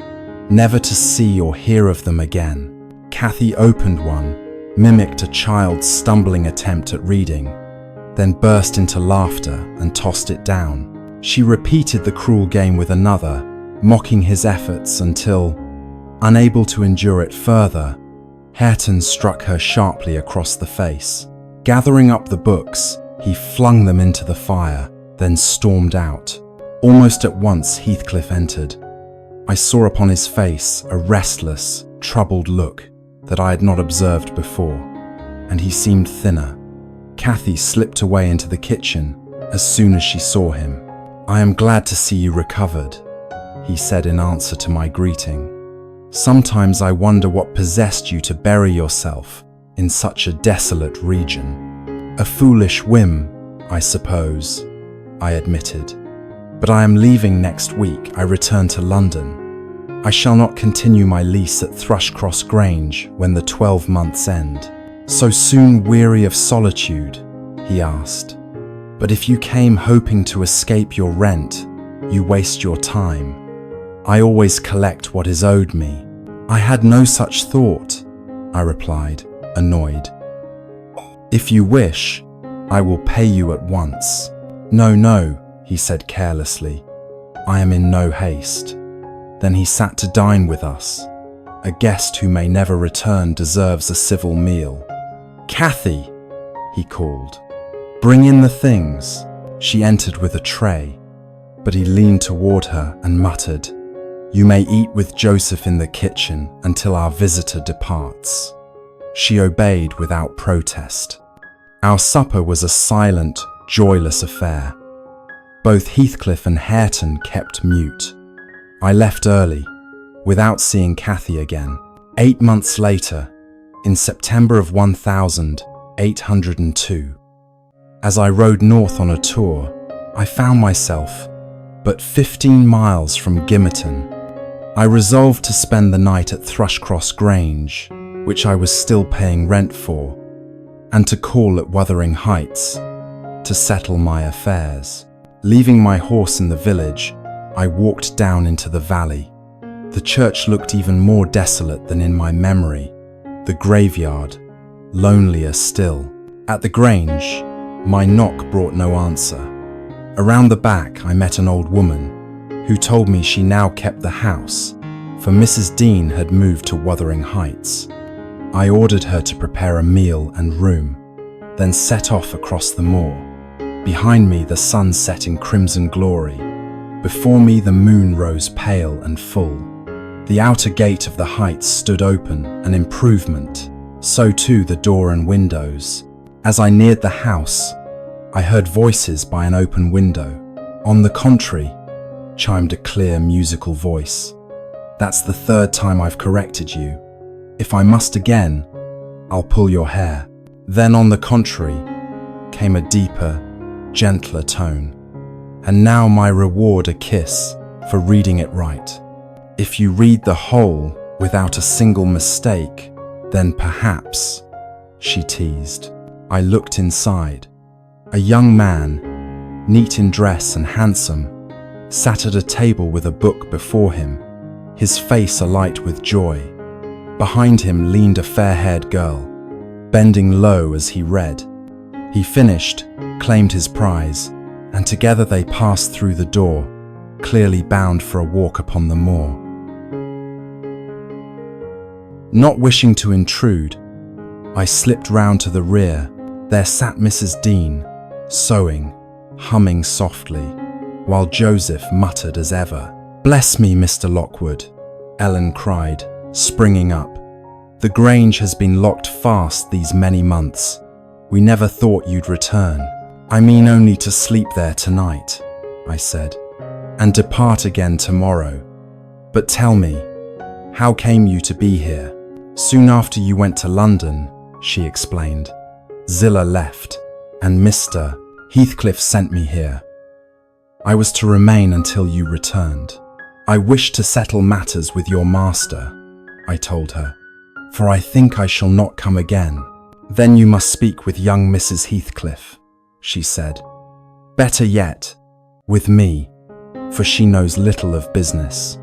A: never to see or hear of them again." Cathy opened one, mimicked a child's stumbling attempt at reading, then burst into laughter and tossed it down. She repeated the cruel game with another, mocking his efforts until, unable to endure it further, Hareton struck her sharply across the face. Gathering up the books, he flung them into the fire, then stormed out. Almost at once Heathcliff entered. I saw upon his face a restless, troubled look that I had not observed before, and he seemed thinner. Cathy slipped away into the kitchen as soon as she saw him. "I am glad to see you recovered," he said in answer to my greeting. "Sometimes I wonder what possessed you to bury yourself in such a desolate region." "A foolish whim, I suppose," I admitted. "But I am leaving next week. I return to London. I shall not continue my lease at Thrushcross Grange when the 12 months end." "So soon weary of solitude?" he asked. "But if you came hoping to escape your rent, you waste your time. I always collect what is owed me." "I had no such thought," I replied, annoyed. "If you wish, I will pay you at once." No, he said carelessly. "I am in no haste." Then he sat to dine with us. A guest who may never return deserves a civil meal. "Cathy," he called, "bring in the things." She entered with a tray, but he leaned toward her and muttered, "You may eat with Joseph in the kitchen until our visitor departs." She obeyed without protest. Our supper was a silent, joyless affair. Both Heathcliff and Hareton kept mute. I left early, without seeing Cathy again. 8 months later, in September of 1802, as I rode north on a tour, I found myself but 15 miles from Gimmerton. I resolved to spend the night at Thrushcross Grange, which I was still paying rent for, and to call at Wuthering Heights to settle my affairs. Leaving my horse in the village, I walked down into the valley. The church looked even more desolate than in my memory, the graveyard lonelier still. At the Grange, my knock brought no answer. Around the back, I met an old woman who told me she now kept the house, for Mrs. Dean had moved to Wuthering Heights. I ordered her to prepare a meal and room, then set off across the moor. Behind me, the sun set in crimson glory. Before me, the moon rose pale and full. The outer gate of the heights stood open, an improvement. So too the door and windows. As I neared the house, I heard voices by an open window. On the contrary, chimed a clear musical voice. That's the third time I've corrected you. If I must again, I'll pull your hair. Then on the contrary, came a deeper, gentler tone. And now my reward, a kiss for reading it right. If you read the whole without a single mistake, then perhaps, she teased. I looked inside. A young man, neat in dress and handsome, sat at a table with a book before him, his face alight with joy. Behind him leaned a fair-haired girl, bending low as he read. He finished, claimed his prize, and together they passed through the door, clearly bound for a walk upon the moor. Not wishing to intrude, I slipped round to the rear. There sat Mrs. Dean, sewing, humming softly, while Joseph muttered as ever. "Bless me, Mr. Lockwood," Ellen cried, springing up. "The Grange has been locked fast these many months. We never thought you'd return." "I mean only to sleep there tonight," I said, "and depart again tomorrow. But tell me, how came you to be here?" "Soon after you went to London," she explained, "Zillah left, and Mr. Heathcliff sent me here. I was to remain until you returned. I wish to settle matters with your master," I told her, "for I think I shall not come again." "Then you must speak with young Mrs. Heathcliff," she said. "Better yet, with me, for she knows little of business."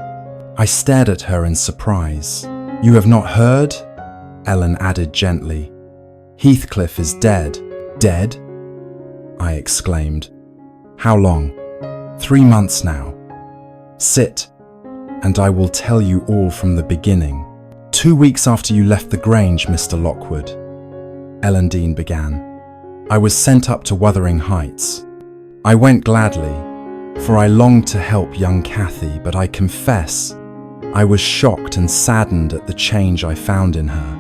A: I stared at her in surprise. "You have not heard?" Ellen added gently. "Heathcliff is dead." "Dead?" I exclaimed. "How long?" 3 months now." "Sit, and I will tell you all from the beginning. 2 weeks after you left the Grange, Mr. Lockwood," Ellen Dean began, "I was sent up to Wuthering Heights. I went gladly, for I longed to help young Cathy, but I confess I was shocked and saddened at the change I found in her.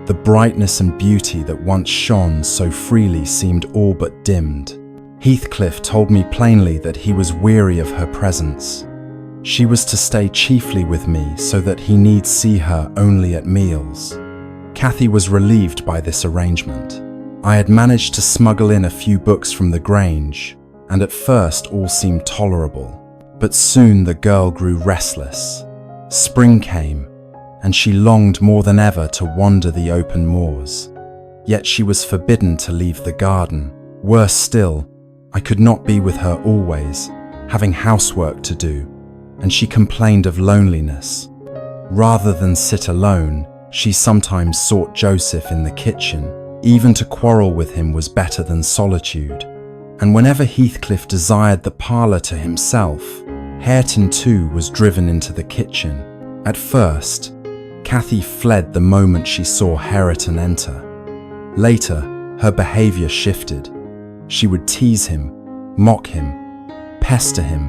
A: The brightness and beauty that once shone so freely seemed all but dimmed. Heathcliff told me plainly that he was weary of her presence. She was to stay chiefly with me so that he need see her only at meals. Cathy was relieved by this arrangement. I had managed to smuggle in a few books from the Grange, and at first all seemed tolerable. But soon the girl grew restless. Spring came, and she longed more than ever to wander the open moors. Yet she was forbidden to leave the garden. Worse still, I could not be with her always, having housework to do, and she complained of loneliness. Rather than sit alone, she sometimes sought Joseph in the kitchen. Even to quarrel with him was better than solitude. And whenever Heathcliff desired the parlour to himself, Hareton too was driven into the kitchen. At first, Cathy fled the moment she saw Hareton enter. Later, her behaviour shifted. She would tease him, mock him, pester him,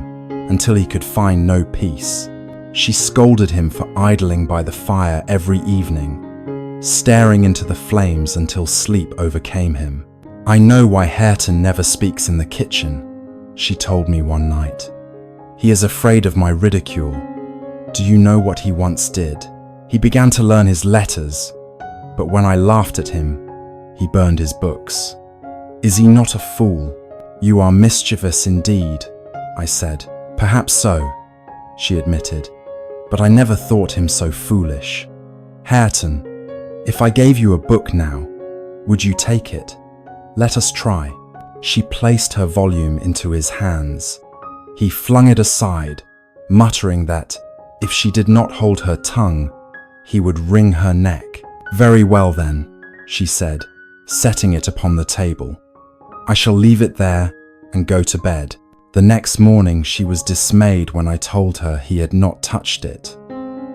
A: until he could find no peace. She scolded him for idling by the fire every evening, staring into the flames until sleep overcame him. "I know why Hareton never speaks in the kitchen," she told me one night. "He is afraid of my ridicule. Do you know what he once did? He began to learn his letters, but when I laughed at him, he burned his books." "Is he not a fool?" "You are mischievous indeed," I said. "Perhaps so," she admitted, "but I never thought him so foolish. Hareton, if I gave you a book now, would you take it? Let us try." She placed her volume into his hands. He flung it aside, muttering that, if she did not hold her tongue, he would wring her neck. "Very well then," she said, setting it upon the table. "I shall leave it there and go to bed." The next morning she was dismayed when I told her he had not touched it.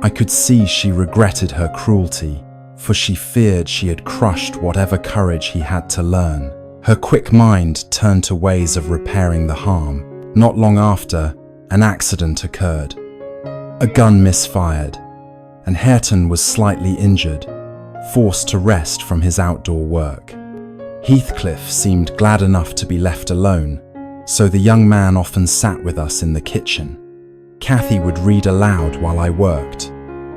A: I could see she regretted her cruelty, for she feared she had crushed whatever courage he had to learn. Her quick mind turned to ways of repairing the harm. Not long after, an accident occurred. A gun misfired, and Hareton was slightly injured, forced to rest from his outdoor work. Heathcliff seemed glad enough to be left alone, so the young man often sat with us in the kitchen. Cathy would read aloud while I worked,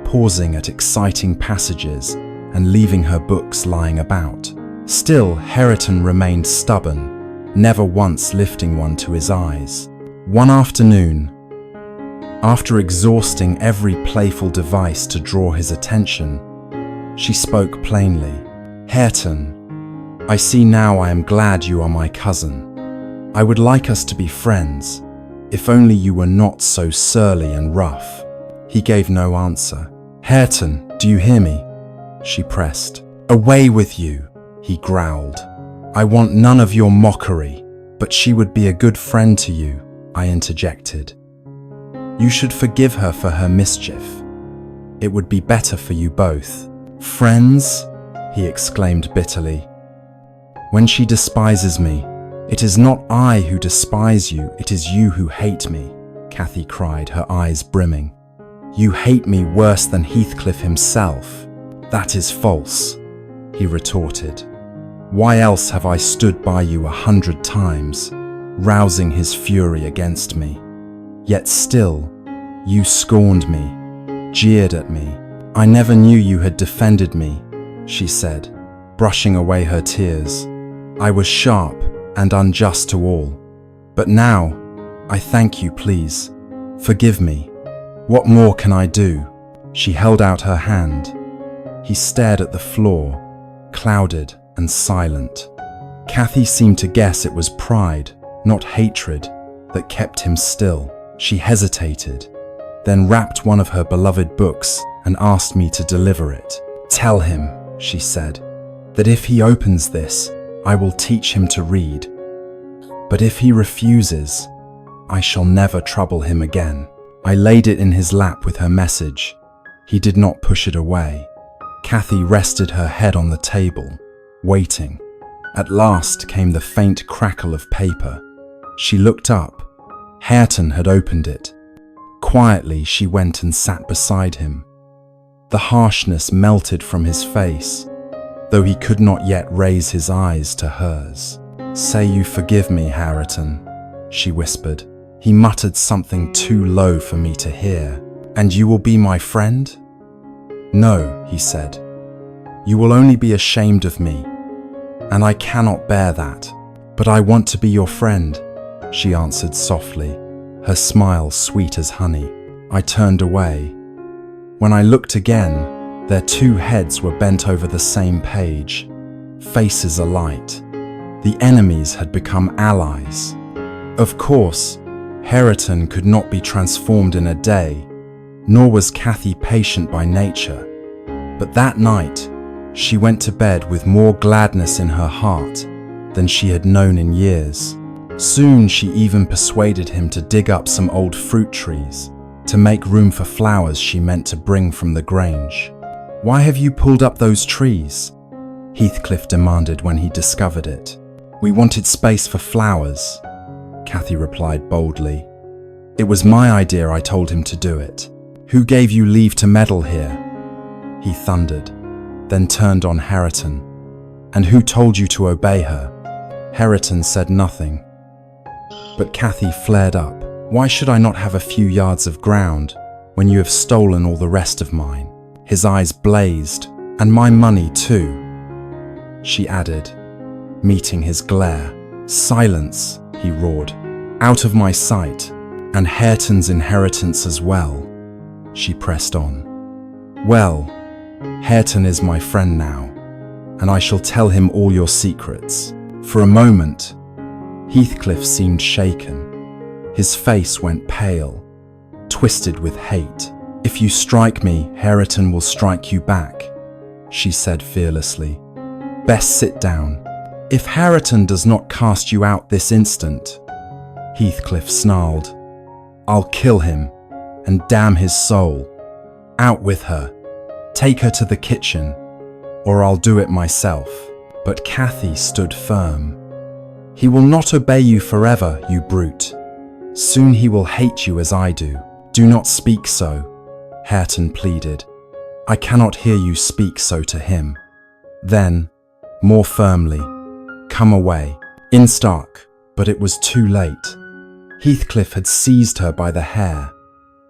A: pausing at exciting passages and leaving her books lying about. Still, Hareton remained stubborn, never once lifting one to his eyes. One afternoon, after exhausting every playful device to draw his attention, she spoke plainly. "Hareton, I see now I am glad you are my cousin. I would like us to be friends, if only you were not so surly and rough." He gave no answer. "Hareton, do you hear me?" she pressed. "Away with you," he growled. "I want none of your mockery." "But she would be a good friend to you," I interjected. "You should forgive her for her mischief. It would be better for you both." "Friends?" he exclaimed bitterly. "When she despises me, it is not I who despise you, it is you who hate me," Cathy cried, her eyes brimming. "You hate me worse than Heathcliff himself." "That is false," he retorted. "Why else have I stood by you 100 times, rousing his fury against me? Yet still, you scorned me, jeered at me. I never knew you had defended me," she said, brushing away her tears. "I was sharp and unjust to all. But now, I thank you, please. Forgive me. What more can I do?" She held out her hand. He stared at the floor, clouded and silent. Cathy seemed to guess it was pride, not hatred, that kept him still. She hesitated, then wrapped one of her beloved books and asked me to deliver it. "Tell him," she said, "that if he opens this, I will teach him to read. But if he refuses, I shall never trouble him again." I laid it in his lap with her message. He did not push it away. Cathy rested her head on the table, waiting. At last came the faint crackle of paper. She looked up. Hareton had opened it. Quietly, she went and sat beside him. The harshness melted from his face, though he could not yet raise his eyes to hers. "Say you forgive me, Hareton," she whispered. He muttered something too low for me to hear. "And you will be my friend?" "No," he said. "You will only be ashamed of me, and I cannot bear that. But I want to be your friend," she answered softly, her smile sweet as honey. I turned away. When I looked again, their two heads were bent over the same page, faces alight. The enemies had become allies. Of course, Hareton could not be transformed in a day, nor was Cathy patient by nature. But that night, she went to bed with more gladness in her heart than she had known in years. Soon she even persuaded him to dig up some old fruit trees to make room for flowers she meant to bring from the grange. "Why have you pulled up those trees?" Heathcliff demanded when he discovered it. "We wanted space for flowers," Cathy replied boldly. "It was my idea, I told him to do it." "Who gave you leave to meddle here?" he thundered, then turned on Hareton. "And who told you to obey her?" Hareton said nothing, but Cathy flared up. "Why should I not have a few yards of ground when you have stolen all the rest of mine?" His eyes blazed. "And my money too," she added, meeting his glare. "Silence," he roared. "Out of my sight, and Hareton's inheritance as well," she pressed on. "Well, Hareton is my friend now, and I shall tell him all your secrets." For a moment, Heathcliff seemed shaken. His face went pale, twisted with hate. "If you strike me, Hareton will strike you back," she said fearlessly. Best sit down. If Hareton does not cast you out this instant, Heathcliff snarled, I'll kill him and damn his soul. Out with her. Take her to the kitchen, or I'll do it myself. But Cathy stood firm. He will not obey you forever, you brute. Soon he will hate you as I do. Do not speak so, Hareton pleaded. I cannot hear you speak so to him. Then, more firmly, come away. In Stark, but it was too late. Heathcliff had seized her by the hair.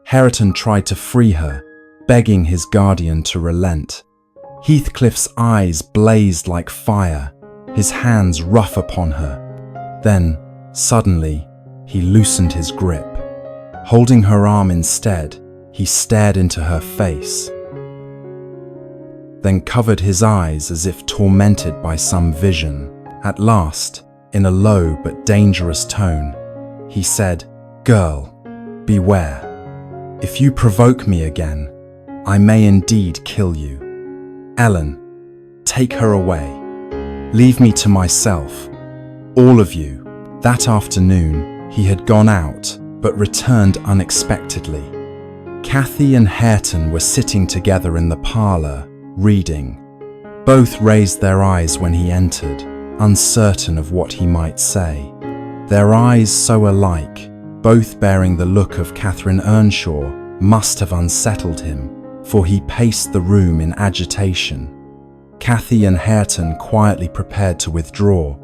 A: Hareton tried to free her, begging his guardian to relent. Heathcliff's eyes blazed like fire, his hands rough upon her. Then, suddenly, he loosened his grip. Holding her arm instead, he stared into her face, then covered his eyes as if tormented by some vision. At last, in a low but dangerous tone, he said, Girl, beware. If you provoke me again, I may indeed kill you. Ellen, take her away. Leave me to myself. All of you. That afternoon, he had gone out, but returned unexpectedly. Cathy and Hareton were sitting together in the parlour, reading. Both raised their eyes when he entered, uncertain of what he might say. Their eyes so alike, both bearing the look of Catherine Earnshaw, must have unsettled him, for he paced the room in agitation. Cathy and Hareton quietly prepared to withdraw,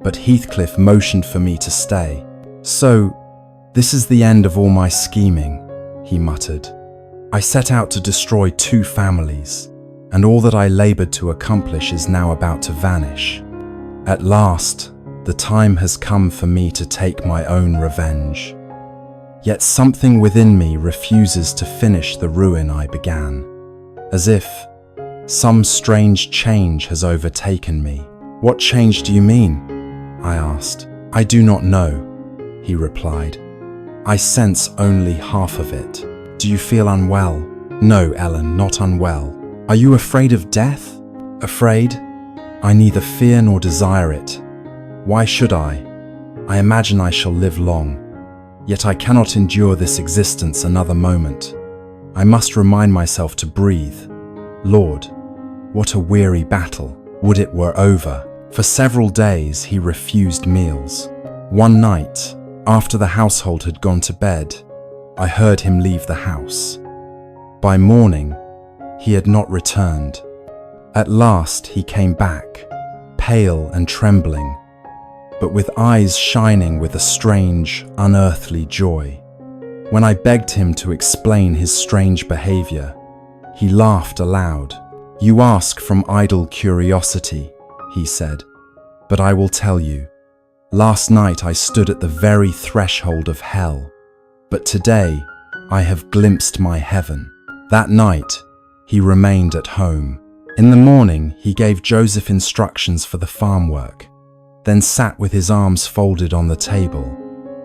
A: but Heathcliff motioned for me to stay. So, this is the end of all my scheming, he muttered. I set out to destroy 2 families, and all that I laboured to accomplish is now about to vanish. At last, the time has come for me to take my own revenge. Yet something within me refuses to finish the ruin I began, as if some strange change has overtaken me. What change do you mean? I asked. I do not know, he replied. I sense only half of it. Do you feel unwell? No, Ellen, not unwell. Are you afraid of death? Afraid? I neither fear nor desire it. Why should I? I imagine I shall live long. Yet I cannot endure this existence another moment. I must remind myself to breathe. Lord, what a weary battle. Would it were over. For several days he refused meals. One night, after the household had gone to bed, I heard him leave the house. By morning, he had not returned. At last he came back, pale and trembling, but with eyes shining with a strange, unearthly joy. When I begged him to explain his strange behaviour, he laughed aloud. You ask from idle curiosity, he said, but I will tell you. Last night I stood at the very threshold of hell, but today I have glimpsed my heaven. That night, he remained at home. In the morning, he gave Joseph instructions for the farm work, then sat with his arms folded on the table,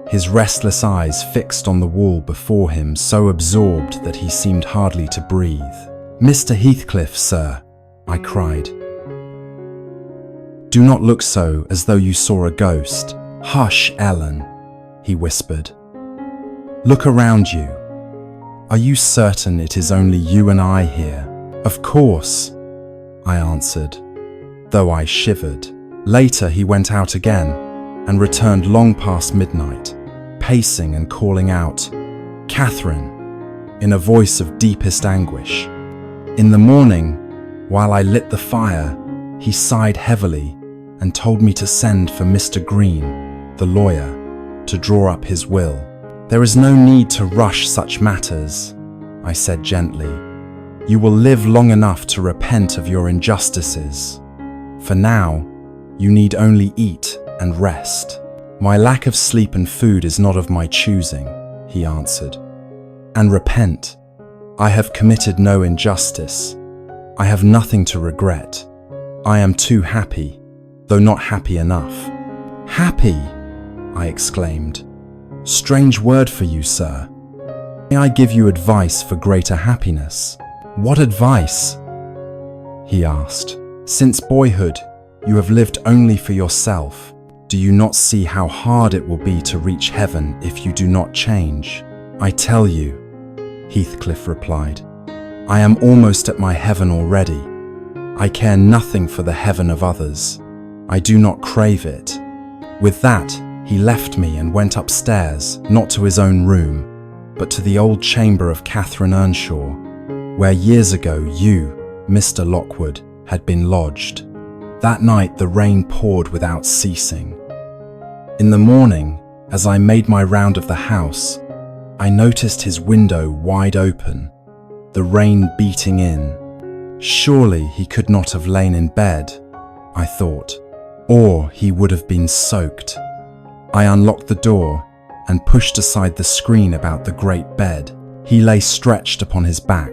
A: his restless eyes fixed on the wall before him, so absorbed that he seemed hardly to breathe. Mr. Heathcliff, sir, I cried. Do not look so as though you saw a ghost. Hush, Ellen, he whispered. Look around you. Are you certain it is only you and I here? Of course, I answered, though I shivered. Later he went out again and returned long past midnight, pacing and calling out, Catherine, in a voice of deepest anguish. In the morning, while I lit the fire, he sighed heavily and told me to send for Mr. Green, the lawyer, to draw up his will. There is no need to rush such matters, I said gently. You will live long enough to repent of your injustices. For now, you need only eat and rest. My lack of sleep and food is not of my choosing, he answered. And repent. I have committed no injustice. I have nothing to regret. I am too happy, though not happy enough. Happy, I exclaimed. Strange word for you, sir. May I give you advice for greater happiness? What advice? He asked. Since boyhood, You have lived only for yourself. Do you not see how hard it will be to reach heaven if you do not change? I tell you, Heathcliff replied, I am almost at my heaven already. I care nothing for the heaven of others. I do not crave it. With that, he left me and went upstairs, not to his own room, but to the old chamber of Catherine Earnshaw, where years ago you, Mr. Lockwood, had been lodged. That night the rain poured without ceasing. In the morning, as I made my round of the house, I noticed his window wide open, the rain beating in. Surely he could not have lain in bed, I thought, or he would have been soaked. I unlocked the door and pushed aside the screen about the great bed. He lay stretched upon his back,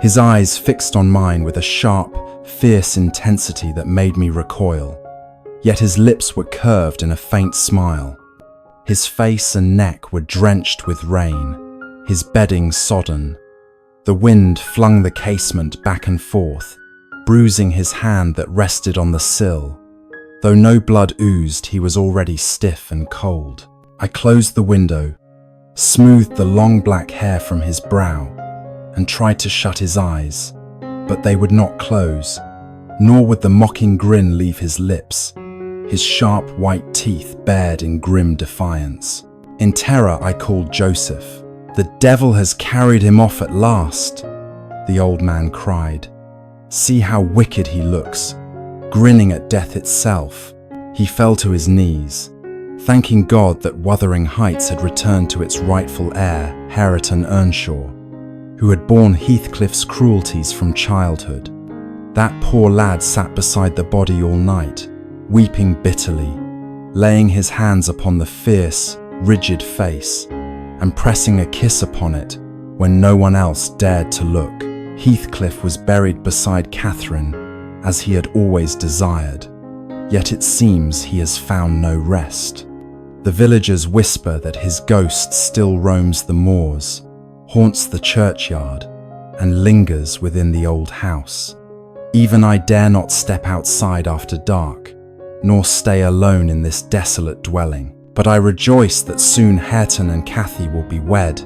A: his eyes fixed on mine with a sharp, fierce intensity that made me recoil. Yet his lips were curved in a faint smile. His face and neck were drenched with rain, his bedding sodden. The wind flung the casement back and forth, bruising his hand that rested on the sill. Though no blood oozed, he was already stiff and cold. I closed the window, smoothed the long black hair from his brow, and tried to shut his eyes, but they would not close, nor would the mocking grin leave his lips, his sharp white teeth bared in grim defiance. In terror, I called Joseph. The devil has carried him off at last, the old man cried. See how wicked he looks, grinning at death itself. He fell to his knees, thanking God that Wuthering Heights had returned to its rightful heir, Heathcliff Earnshaw, who had borne Heathcliff's cruelties from childhood. That poor lad sat beside the body all night, weeping bitterly, laying his hands upon the fierce, rigid face, and pressing a kiss upon it when no one else dared to look. Heathcliff was buried beside Catherine, as he had always desired, yet it seems he has found no rest. The villagers whisper that his ghost still roams the moors, haunts the churchyard, and lingers within the old house. Even I dare not step outside after dark, nor stay alone in this desolate dwelling. But I rejoice that soon Heathcliff and Cathy will be wed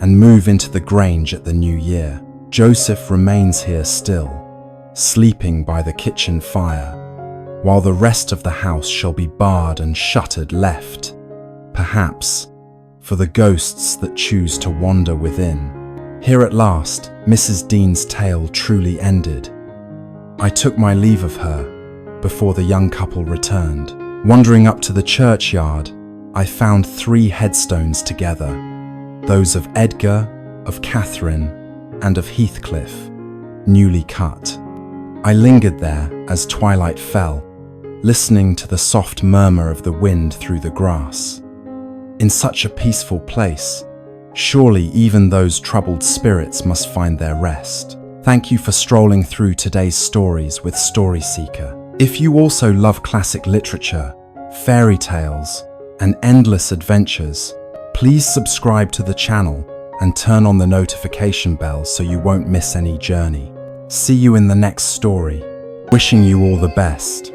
A: and move into the Grange at the new year. Joseph remains here still, sleeping by the kitchen fire, while the rest of the house shall be barred and shuttered, left, perhaps, for the ghosts that choose to wander within. Here at last, Mrs. Dean's tale truly ended. I took my leave of her before the young couple returned. Wandering up to the churchyard, I found 3 headstones together, those of Edgar, of Catherine, and of Heathcliff, newly cut. I lingered there as twilight fell, listening to the soft murmur of the wind through the grass. In such a peaceful place, surely even those troubled spirits must find their rest. Thank you for strolling through today's stories with StorySeeker. If you also love classic literature, fairy tales, and endless adventures, please subscribe to the channel and turn on the notification bell so you won't miss any journey. See you in the next story. Wishing you all the best.